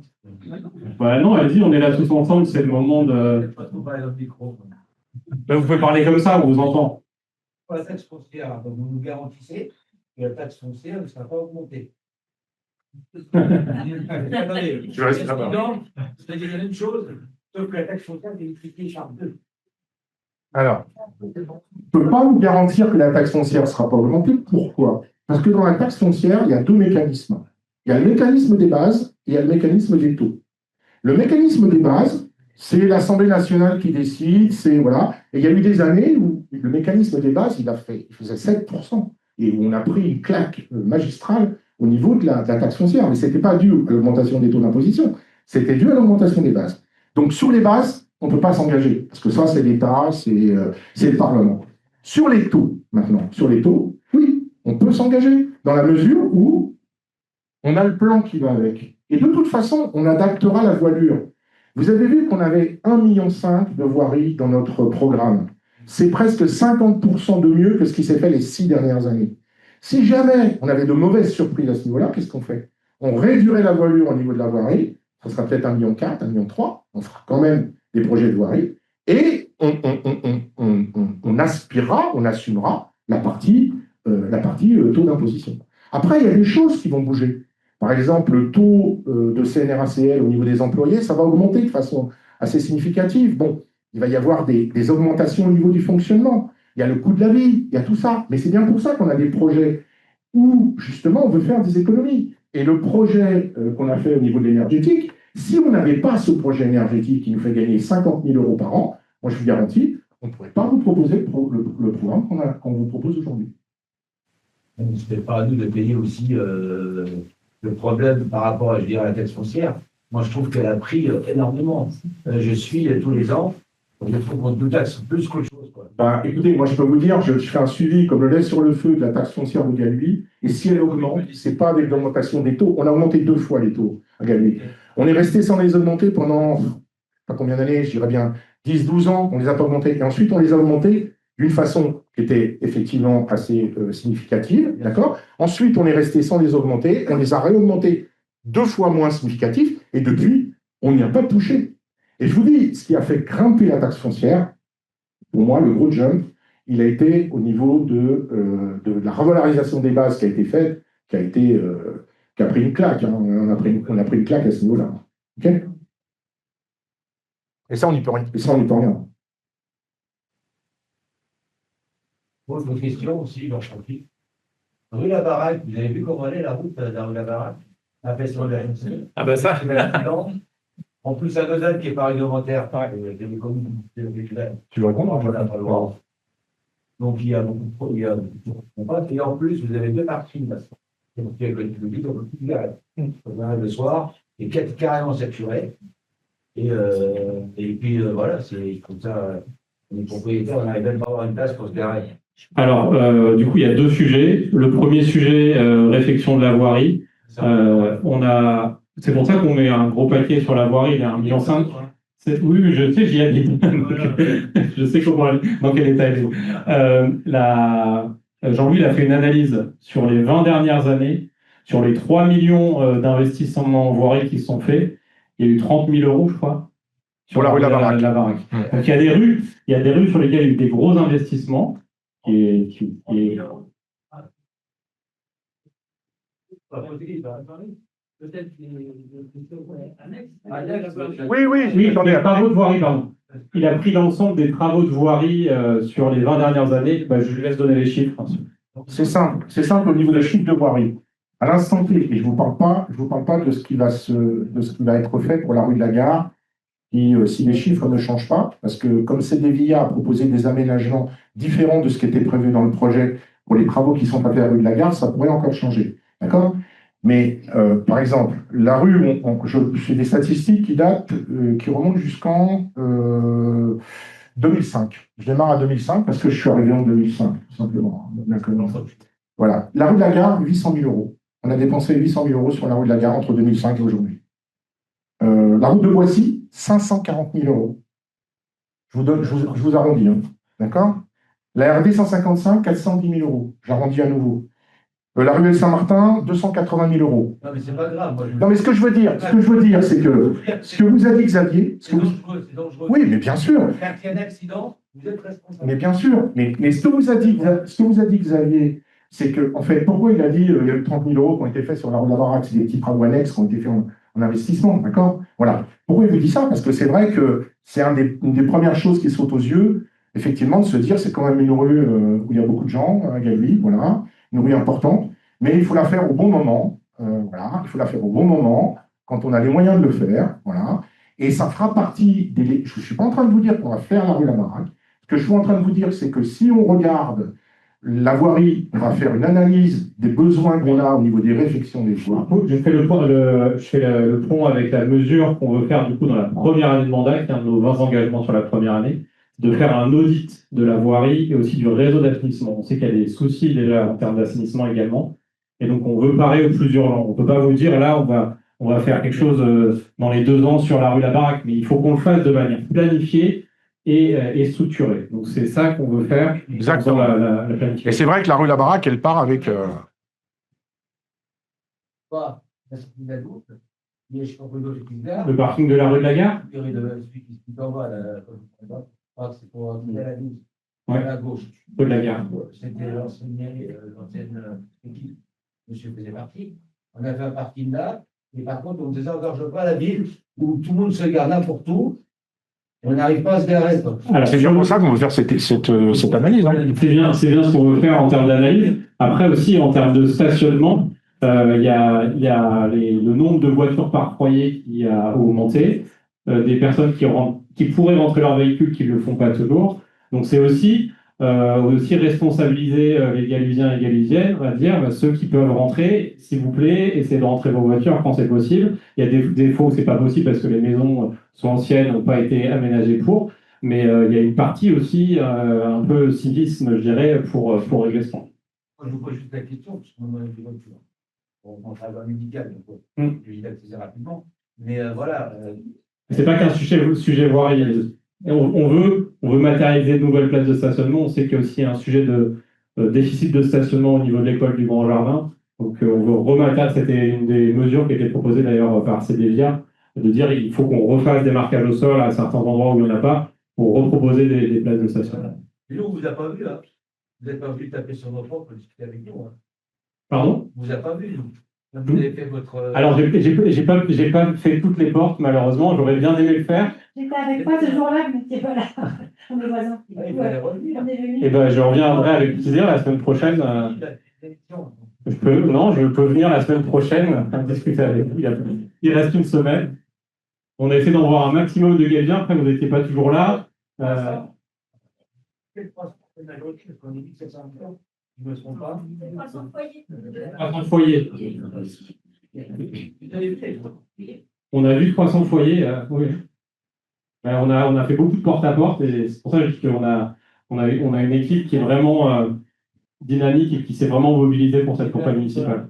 Bah non, allez-y, on est là tous ensemble, c'est le moment de... Pas trop parler dans le micro. Là, vous pouvez parler comme ça, on vous entend. Pour la taxe foncière, donc vous nous garantissez que la taxe foncière ne sera pas augmentée. Attendez, Je reste là-bas. c'est-à-dire la même chose, sauf que la taxe foncière est multipliée par 2. Alors, je ne peux pas vous garantir que la taxe foncière ne sera pas augmentée. Pourquoi? Parce que dans la taxe foncière, il y a deux mécanismes. Il y a le mécanisme des bases et il y a le mécanisme des taux. Le mécanisme des bases, c'est l'Assemblée nationale qui décide, c'est voilà. Et il y a eu des années où le mécanisme des bases, il faisait 7%. Et où on a pris une claque magistrale au niveau de la taxe foncière. Mais ce n'était pas dû à l'augmentation des taux d'imposition, c'était dû à l'augmentation des bases. Donc sur les bases, on ne peut pas s'engager, parce que ça, c'est l'État, c'est le Parlement. Sur les taux, maintenant, sur les taux, oui, on peut s'engager, dans la mesure où on a le plan qui va avec. Et de toute façon, on adaptera la voilure. Vous avez vu qu'on avait 1,5 million de voiries dans notre programme. C'est presque 50% de mieux que ce qui s'est fait les 6 dernières années. Si jamais on avait de mauvaises surprises à ce niveau-là, qu'est-ce qu'on fait? On réduirait la voilure au niveau de la voirie, ça sera peut-être 1,4 million, 1,3 million, on fera quand même des projets de voirie, et on aspirera, on assumera la partie taux d'imposition. Après, il y a des choses qui vont bouger. Par exemple, le taux de CNRACL au niveau des employés, ça va augmenter de façon assez significative. Bon, il va y avoir des augmentations au niveau du fonctionnement. Il y a le coût de la vie, il y a tout ça. Mais c'est bien pour ça qu'on a des projets où, justement, on veut faire des économies. Et le projet qu'on a fait au niveau de l'énergétique, si on n'avait pas ce projet énergétique qui nous fait gagner 50 000 euros par an, moi je vous garantis, on ne pourrait pas vous proposer le programme qu'on vous propose aujourd'hui. Ce n'est pas à nous de payer aussi le problème par rapport à, je dirais, à la taxe foncière. Moi, je trouve qu'elle a pris énormément. Je suis tous les ans, je trouve qu'on nous taxe plus qu'autre chose. Ben, écoutez, moi je peux vous dire, je fais un suivi comme le lait sur le feu de la taxe foncière de Galuy, et si elle augmente, ce n'est pas avec l'augmentation des taux. On a augmenté 2 fois les taux à Galuy. On est resté sans les augmenter pendant, pas combien d'années, je dirais bien 10-12 ans, on ne les a pas augmentés. Et ensuite, on les a augmentés d'une façon qui était effectivement assez significative, d'accord? Ensuite, on est resté sans les augmenter, on les a réaugmentés 2 fois moins significatifs, et depuis, on n'y a pas touché. Et je vous dis, ce qui a fait grimper la taxe foncière, pour moi, le gros jump, il a été au niveau de la revalorisation des bases qui a été faite, qui a pris une claque. Hein. On a pris une claque à ce niveau-là. Okay, et ça, on n'y peut rien. Autre question aussi, j'en profite. Rue La Baraque, vous avez vu comment elle est la route de la rue La Baraque? La question de la RNC. Ah ben ça. En plus, un deuxième qui est pas réglementaire, des communes. Tu veux répondre? Donc, il y a beaucoup de et en plus, vous avez 2 parkings. Donc, il y a le public, on peut plus garer. On arrive le soir, et carrément saturé. Et puis, voilà, c'est comme ça, les propriétaires, on n'arrive même pas à avoir une place pour se garer. Alors, du coup, il y a 2 sujets. Le premier sujet, réfection de la voirie. C'est pour ça qu'on met un gros paquet sur la voirie, il y a 1,5 million. Oui, je sais, j'y habite. Je sais dans quel état elle est. Jean-Louis a fait une analyse sur les 20 dernières années, sur les 3 millions d'investissements en voirie qui se sont faits. Il y a eu 30 000 euros, je crois, sur la rue de la Baraque. Donc il y a des rues sur lesquelles il y a eu des gros investissements. Oui, attendez, travaux de voirie, pardon. Il a pris l'ensemble des travaux de voirie sur les 20 dernières années. Je lui laisse donner les chiffres. C'est simple au niveau des chiffres de voirie. À l'instant T, et je ne vous parle pas de ce qui va être fait pour la rue de la Gare, si les chiffres ne changent pas, parce que comme CDVIA a proposé des aménagements différents de ce qui était prévu dans le projet pour les travaux qui sont faits à la rue de la Gare, ça pourrait encore changer. D'accord? Mais, par exemple, la rue, je fais des statistiques qui remontent jusqu'en 2005. Je démarre à 2005 parce que je suis arrivé en 2005, tout simplement. Voilà. La rue de la Gare, 800 000 euros. On a dépensé 800 000 euros sur la rue de la Gare entre 2005 et aujourd'hui. La route de Boissy, 540 000 euros. Je vous arrondis. Hein. D'accord? La RD 155, 410 000 euros. J'arrondis à nouveau. La ruelle Saint-Martin, 280 000 euros. Non, mais c'est pas grave. Moi, Non, mais ce que je veux dire, c'est que ce que vous a dit Xavier, c'est dangereux, c'est dangereux. oui, mais bien sûr, Quand il y a un accident, vous êtes responsable. mais bien sûr, mais ce que vous a dit Xavier, c'est que, en fait, pourquoi il a dit il y a eu 30 000 euros qui ont été faits sur la rue de la Baraque, c'est des petits travaux annexes qui ont été faits en investissement, d'accord? Voilà. Pourquoi il vous dit ça? Parce que c'est vrai que c'est une des premières choses qui sautent aux yeux, effectivement, de se dire c'est quand même une rue où il y a beaucoup de gens, à Gailly, voilà, une rue importante, mais il faut la faire au bon moment, voilà, il faut la faire au bon moment, quand on a les moyens de le faire, voilà, et ça fera partie des... Je ne suis pas en train de vous dire qu'on va faire la rue de la Baraque. Ce que je suis en train de vous dire, c'est que si on regarde la voirie, on va faire une analyse des besoins qu'on a au niveau des réfections des voies. Je fais le pont avec la mesure qu'on veut faire du coup dans la première année de mandat, qui est un de nos 20 engagements sur la première année, de faire un audit de la voirie et aussi du réseau d'assainissement. On sait qu'il y a des soucis déjà en termes d'assainissement également. Et donc, on veut parer au plus urgent. On ne peut pas vous dire, là, on va faire quelque chose dans les 2 ans sur la rue La Baraque, mais il faut qu'on le fasse de manière planifiée et structurée. Donc, c'est ça qu'on veut faire. Exactement. Dans la planification. Et c'est vrai que la rue La Baraque, elle part avec... Le parking de la rue de la Gare? C'est pour la 12. Ouais. À la gauche. Rue de la Gare. C'était l'ancienne équipe. Monsieur faisait partie. On avait un parking là. Et par contre, on ne désengorge pas la ville où tout le monde se gare n'importe où. On n'arrive pas à se garer. C'est bien pour ça qu'on veut faire cette analyse. Hein. C'est bien ce qu'on veut faire en termes d'analyse. Après aussi, en termes de stationnement, il y a le nombre de voitures par foyer qui a augmenté, des personnes qui pourraient rentrer leur véhicule qui ne le font pas toujours. Donc c'est aussi responsabiliser les Galusiens et Galusiennes, on va dire, ceux qui peuvent rentrer, s'il vous plaît, essayez de rentrer vos voitures quand c'est possible. Il y a des fois où c'est pas possible parce que les maisons sont anciennes, n'ont pas été aménagées pour, mais il y a une partie aussi un peu civisme, je dirais, pour régler ce point. Moi, je vous pose juste la question, parce qu'on a une voiture. On travaille dans le médical, donc je vais accéder rapidement. Mais voilà. C'est pas qu'un sujet voirie. On veut matérialiser de nouvelles places de stationnement. On sait qu'il y a aussi un sujet de déficit de stationnement au niveau de l'école du Grand Jardin. Donc, on veut rematérialiser. C'était une des mesures qui était proposée d'ailleurs par CDVIA, de dire il faut qu'on refasse des marquages au sol à certains endroits où il n'y en a pas pour reproposer des places de stationnement. Et nous, on ne vous a pas vu, hein. Vous n'êtes pas venu taper sur nos portes pour discuter avec nous. Hein. Pardon? On ne vous a pas vu, nous. Vous avez fait votre... Alors, j'ai pas fait toutes les portes, malheureusement. J'aurais bien aimé le faire. J'étais avec toi ce jour-là, mais t'es pas là. On est voisins. il fallait revenir. On est venus. Eh ben, je reviendrai avec plaisir la semaine prochaine. Je peux venir la semaine prochaine discuter avec vous. Il reste une semaine. On a essayé d'en voir un maximum de Galusiens. Après, vous n'étiez pas toujours là. Je ne me trompe pas. 300 foyers. 300 foyers. On a vu 300 foyers, oui. On a fait beaucoup de porte-à-porte et c'est pour ça que je dis qu'on on a une équipe qui est vraiment dynamique et qui s'est vraiment mobilisée pour cette campagne municipale.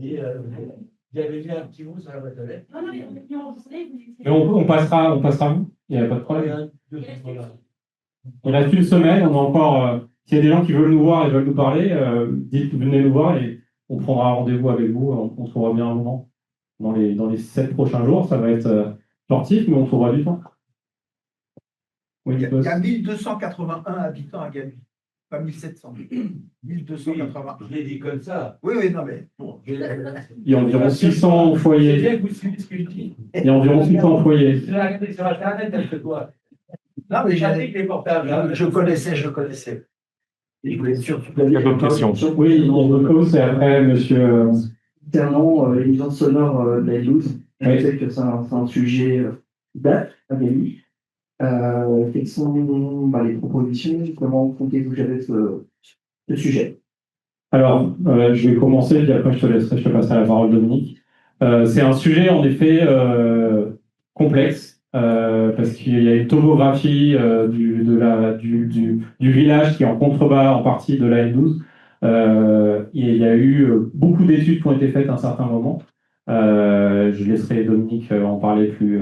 Et vous avez vu un petit bout sur la boîte aux lettres. Mais on passera vous, il n'y a pas de problème. Il reste une semaine, on a encore. S'il y a des gens qui veulent nous voir et veulent nous parler, dites venez nous voir et on prendra rendez-vous avec vous, on trouvera bien un moment. Dans les 7 prochains jours, ça va être sportif, mais on trouvera du temps. Oui, il y a 1281 habitants à Galuy, pas 1700. 1280. Je l'ai dit comme ça. Oui, non, mais bon. Il y a environ 600 foyers. C'est bien que vous suivez ce que je dis. Il y a environ 600 foyers. Je l'ai regardé sur Internet avec toi. Non, mais les portables. Je connaissais. Et je voulais surtout. Il y a d'autres questions. Oui, il y a d'autres choses, et après, monsieur. Concernant les nuisances sonores de la 12, je sais que c'est un sujet qui date à Galuy. Quelles sont les propositions? Comment comptez-vous gérer ce sujet? Alors, je vais commencer, puis après je te passerai la parole, Dominique. C'est un sujet, en effet, complexe, parce qu'il y a une tomographie du village qui est en contrebas en partie de la N12. Il y a eu beaucoup d'études qui ont été faites à un certain moment. Je laisserai Dominique en parler plus.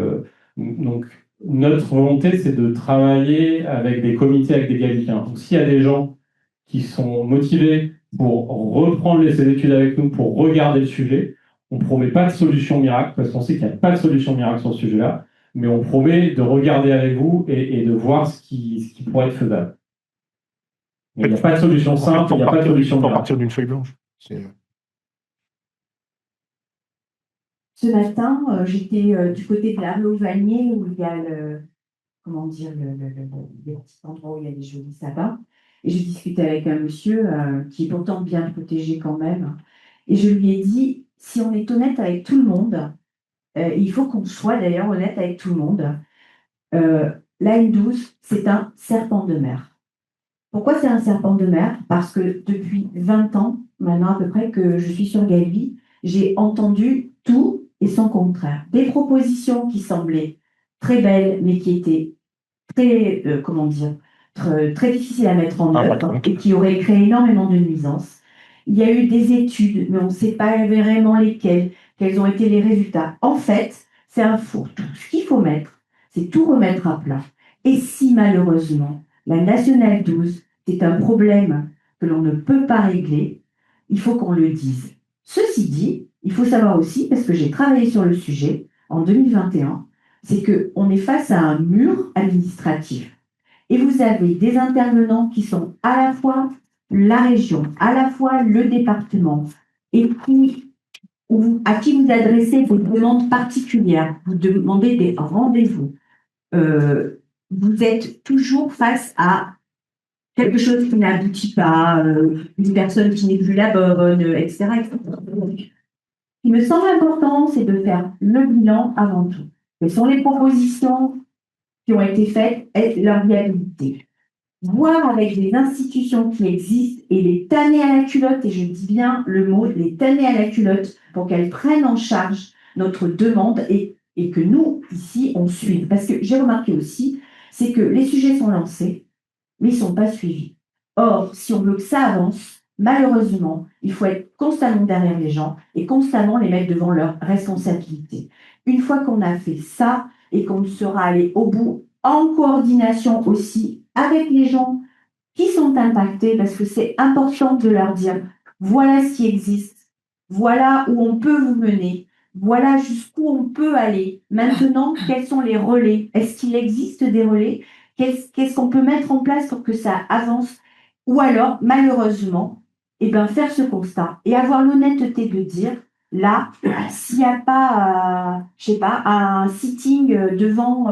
Donc, notre volonté, c'est de travailler avec des comités, avec des Galusiens. Donc, s'il y a des gens qui sont motivés pour reprendre ces études avec nous, pour regarder le sujet. On ne promet pas de solution miracle, parce qu'on sait qu'il n'y a pas de solution miracle sur ce sujet-là, mais on promet de regarder avec vous et de voir ce qui pourrait être faisable. Mais il n'y a pas de solution simple, il n'y a pas de solution pour miracle. partir d'une feuille blanche. Ce matin, j'étais du côté de l'Arlot-Vanier où il y a comment dire, les petits endroits où il y a des jolis sapins. Et j'ai discuté avec un monsieur qui est pourtant bien protégé quand même. Et je lui ai dit, si on est honnête avec tout le monde, il faut qu'on soit d'ailleurs honnête avec tout le monde, la N12, c'est un serpent de mer. Pourquoi c'est un serpent de mer? Parce que depuis 20 ans, maintenant à peu près, que je suis sur Gailly, j'ai entendu tout et son contraire. Des propositions qui semblaient très belles, mais qui étaient très, comment dire, très difficiles à mettre en œuvre et qui auraient créé énormément de nuisances. Il y a eu des études, mais on ne sait pas vraiment lesquelles, quels ont été les résultats. En fait, c'est un fourre-tout. Ce qu'il faut mettre, c'est tout remettre à plat. Et si malheureusement, la Nationale 12, c'est un problème que l'on ne peut pas régler, il faut qu'on le dise. Ceci dit, il faut savoir aussi, parce que j'ai travaillé sur le sujet en 2021, c'est qu'on est face à un mur administratif. Et vous avez des intervenants qui sont à la fois la région, à la fois le département, et à qui vous adressez vos demandes particulières, vous demandez des rendez-vous. Vous êtes toujours face à quelque chose qui n'aboutit pas, une personne qui n'est plus la bonne, etc., etc. Ce qui me semble important, c'est de faire le bilan avant tout. Quelles sont les propositions qui ont été faites et leur viabilité? Voir avec les institutions qui existent et les tanner à la culotte, et je dis bien le mot, les tanner à la culotte, pour qu'elles prennent en charge notre demande et que nous, ici, on suive. Parce que j'ai remarqué aussi, c'est que les sujets sont lancés, mais ils ne sont pas suivis. Or, si on veut que ça avance, malheureusement, il faut être constamment derrière les gens et constamment les mettre devant leurs responsabilités. Une fois qu'on a fait ça et qu'on sera allé au bout, en coordination aussi avec les gens qui sont impactés, parce que c'est important de leur dire, voilà ce qui existe, voilà où on peut vous mener, voilà jusqu'où on peut aller. Maintenant, quels sont les relais? Est-ce qu'il existe des relais? Qu'est-ce qu'on peut mettre en place pour que ça avance? Ou alors, malheureusement, faire ce constat et avoir l'honnêteté de dire, là, s'il n'y a pas, je sais pas, un sitting devant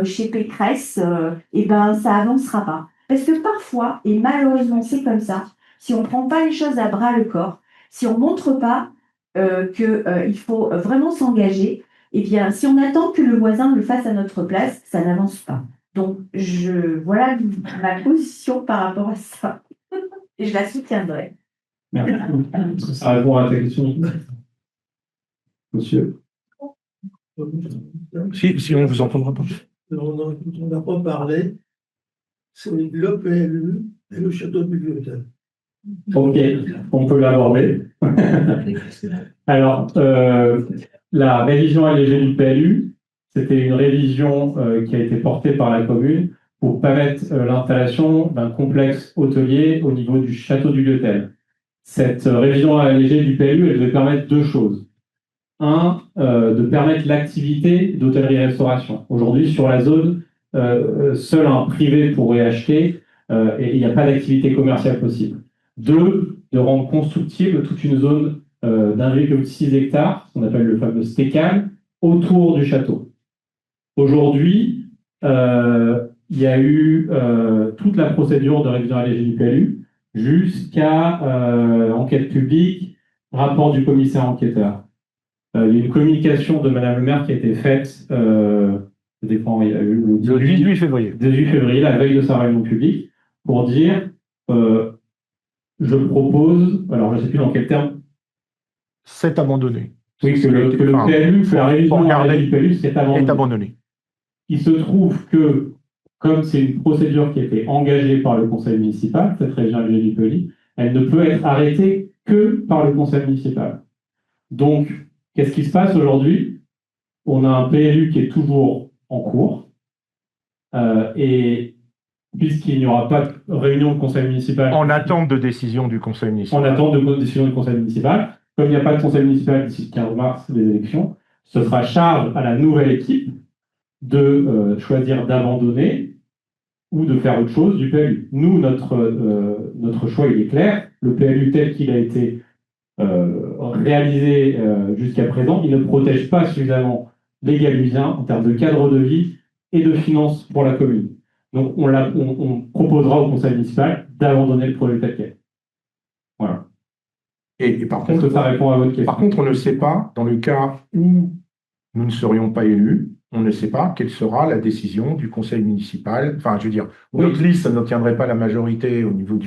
chez Pécresse, ça avancera pas. Parce que parfois, et malheureusement c'est comme ça, si on ne prend pas les choses à bras le corps, si on ne montre pas qu'il faut vraiment s'engager, si on attend que le voisin le fasse à notre place, ça n'avance pas. Donc, voilà ma position par rapport à ça. Et je la soutiendrai. Merci. Ça répond à ta question. Monsieur. Si on ne vous entendra pas. On n'a pas parlé, c'est l'EPLU et le château de bibliothèque. Ok, on peut l'aborder. Alors, la révision allégée du PLU, c'était une révision qui a été portée par la commune pour permettre l'installation d'un complexe hôtelier au niveau du château du Lyotel. Cette révision allégée du PLU, elle devait permettre deux choses. Un, de permettre l'activité d'hôtellerie-restauration. Aujourd'hui, sur la zone, seul un privé pourrait acheter et il n'y a pas d'activité commerciale possible. Deux, de rendre constructible toute une zone d'1,6 hectare, qu'on appelle le fameux STECAL, autour du château. Aujourd'hui, il y a eu toute la procédure de révision allégée du PLU jusqu'à enquête publique, rapport du commissaire enquêteur. Il y a eu une communication de Madame le maire qui a été faite il y a eu le 18 février, la veille de sa réunion publique, pour dire je propose, alors je ne sais plus dans quel terme. C'est abandonné. Oui, que le PLU, que la révision du PLU est abandonné. Il se trouve que, comme c'est une procédure qui a été engagée par le conseil municipal, cette révision du PLU, elle ne peut être arrêtée que par le conseil municipal. Donc, qu'est-ce qui se passe aujourd'hui? On a un PLU qui est toujours en cours et puisqu'il n'y aura pas de réunion de conseil municipal. En attente de décision du conseil municipal. En attente de décision du conseil municipal. Comme il n'y a pas de conseil municipal d'ici le 15 mars des élections, ce sera charge à la nouvelle équipe de choisir d'abandonner ou de faire autre chose du PLU. Nous, notre choix, il est clair. Le PLU tel qu'il a été réalisé jusqu'à présent, il ne protège pas suffisamment les Galusiens en termes de cadre de vie et de finances pour la commune. Donc, on proposera au conseil municipal d'abandonner le projet tel quel. Voilà. Et par contre, ça répond à votre question. Par contre, on ne sait pas, dans le cas où nous ne serions pas élus, on ne sait pas quelle sera la décision du conseil municipal. Enfin, je veux dire, notre liste n'obtiendrait pas la majorité au niveau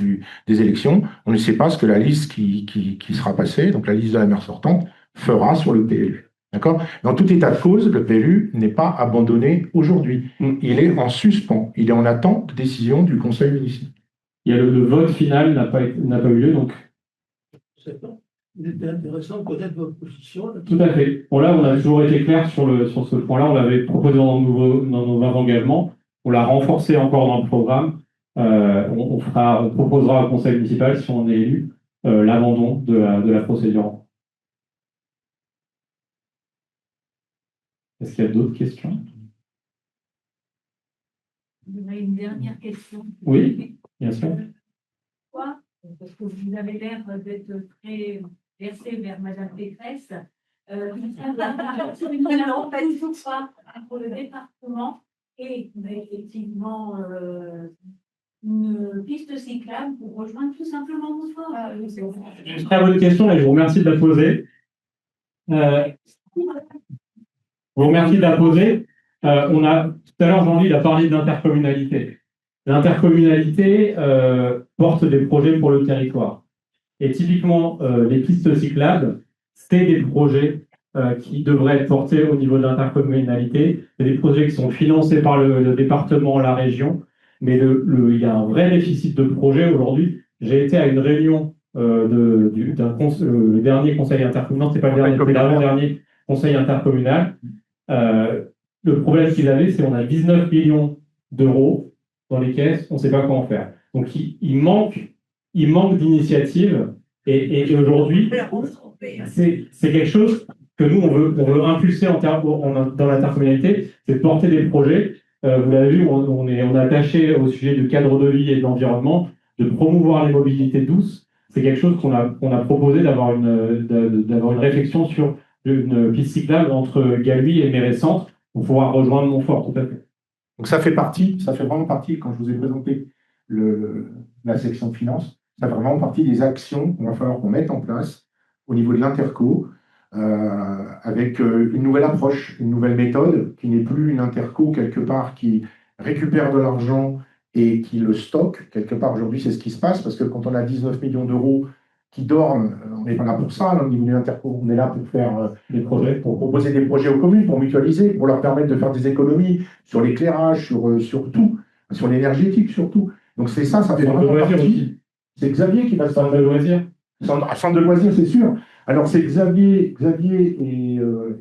des élections. On ne sait pas ce que la liste qui sera passée, donc la liste de la maire sortante, fera sur le PLU. D'accord? Dans tout état de cause, le PLU n'est pas abandonné aujourd'hui. Il est en suspens. Il est en attente de décision du conseil municipal. Il y a le vote final n'a pas eu lieu, donc. Il était intéressant de connaître votre position. Tout à fait. Bon, là, on a toujours été clair sur ce point-là. On l'avait proposé dans nos 20 engagements. On l'a renforcé encore dans le programme. On proposera au conseil municipal, si on est élu, l'abandon de la procédure. Est-ce qu'il y a d'autres questions? J'aurais une dernière question. Oui, bien sûr. Pourquoi? Parce que vous avez l'air d'être très versé vers Madame Pécresse. Non, pas du tout pas pour le département et effectivement une piste cyclable pour rejoindre tout simplement Montfort. C'est une très bonne question et je vous remercie de la poser. Tout à l'heure, Jean-Louis a parlé d'intercommunalité. L'intercommunalité porte des projets pour le territoire. Et typiquement, les pistes cyclables, c'est des projets qui devraient être portés au niveau de l'intercommunalité. C'est des projets qui sont financés par le département, la région, mais il y a un vrai déficit de projets aujourd'hui. J'ai été à une réunion le dernier conseil intercommunal, c'est pas le dernier, c'est l'avant-dernier conseil intercommunal. Le problème qu'ils avaient, c'est qu'on a 19 millions d'euros dans les caisses, on ne sait pas comment faire. Donc, il manque d'initiatives et aujourd'hui, c'est quelque chose que nous, on veut impulser dans l'intercommunalité, c'est de porter des projets. Vous l'avez vu, on est attaché au sujet du cadre de vie et de l'environnement, de promouvoir les mobilités douces. C'est quelque chose qu'on a proposé d'avoir une réflexion sur une piste cyclable entre Galuy et Méré-Centre pour pouvoir rejoindre Montfort, tout à fait. Donc ça fait vraiment partie, quand je vous ai présenté la section finance, ça fait vraiment partie des actions qu'il va falloir qu'on mette en place au niveau de l'interco, avec une nouvelle approche, une nouvelle méthode, qui n'est plus une interco quelque part qui récupère de l'argent et qui le stocke. Quelque part, aujourd'hui, c'est ce qui se passe, parce que quand on a 19 millions d'euros qui dorment, on n'est pas là pour ça, là, au niveau de l'interco, on est là pour faire des projets, pour proposer des projets aux communes, pour mutualiser, pour leur permettre de faire des économies sur l'éclairage, sur tout, sur l'énergétique surtout. Donc c'est ça fait vraiment partie. C'est Xavier qui va se faire de loisirs. Centre de loisirs, c'est sûr. Alors c'est Xavier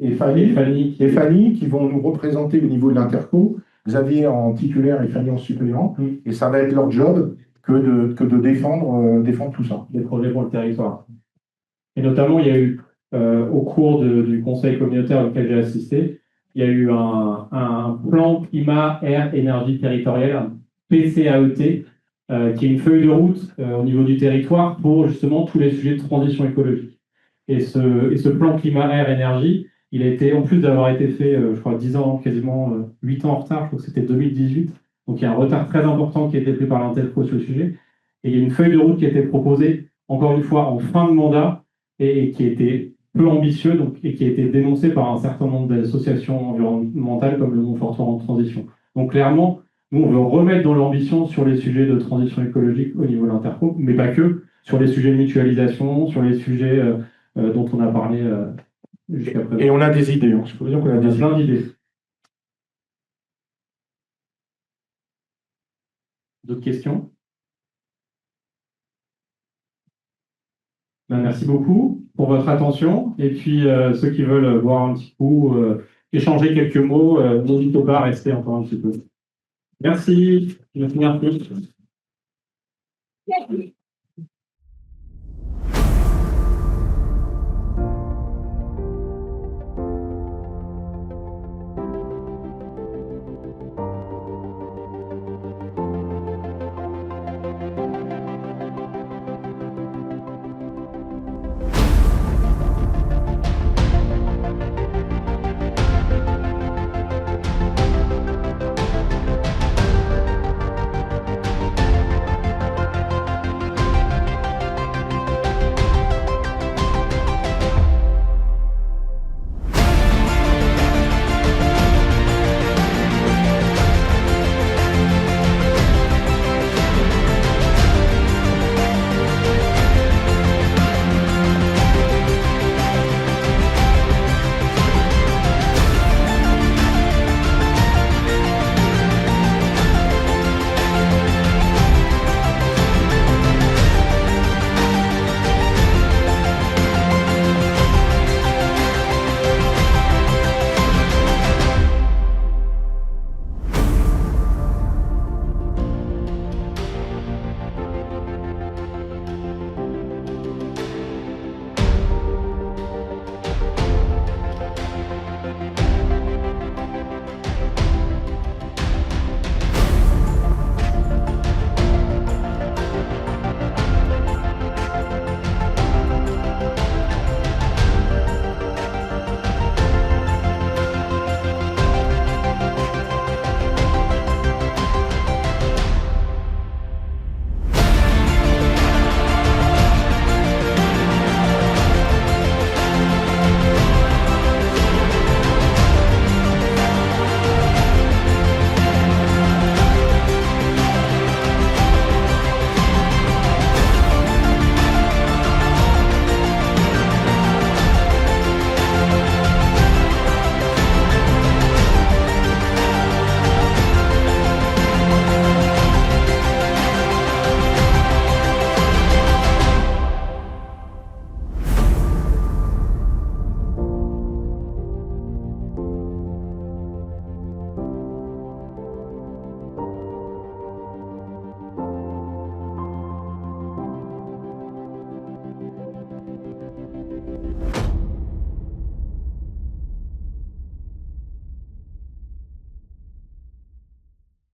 et Fanny qui vont nous représenter au niveau de l'interco. Xavier en titulaire et Fanny en suppléant. Et ça va être leur job que de défendre tout ça. Des projets pour le territoire. Et notamment, il y a eu, au cours du conseil communautaire auquel j'ai assisté, il y a eu un plan climat, air, énergie territoriale, un PCAET, qui est une feuille de route au niveau du territoire pour justement tous les sujets de transition écologique. Et ce plan climat, air, énergie, il a été, en plus d'avoir été fait, je crois, 10 ans, quasiment 8 ans en retard, je crois que c'était 2018. Donc il y a un retard très important qui a été pris par l'Interco sur le sujet. Et il y a une feuille de route qui a été proposée, encore une fois, en fin de mandat, et qui était peu ambitieux, et qui a été dénoncée par un certain nombre d'associations environnementales comme le Montfortois en transition. Donc clairement, nous, on veut remettre dans l'ambition sur les sujets de transition écologique au niveau de l'Interco, mais pas que, sur les sujets de mutualisation, sur les sujets dont on a parlé jusqu'à présent. Et on a des idées, je peux vous dire qu'on a plein d'idées. D'autres questions? Merci beaucoup pour votre attention. Et puis, ceux qui veulent boire un petit coup, échanger quelques mots, n'hésitez pas à rester encore un petit peu. Merci. Merci.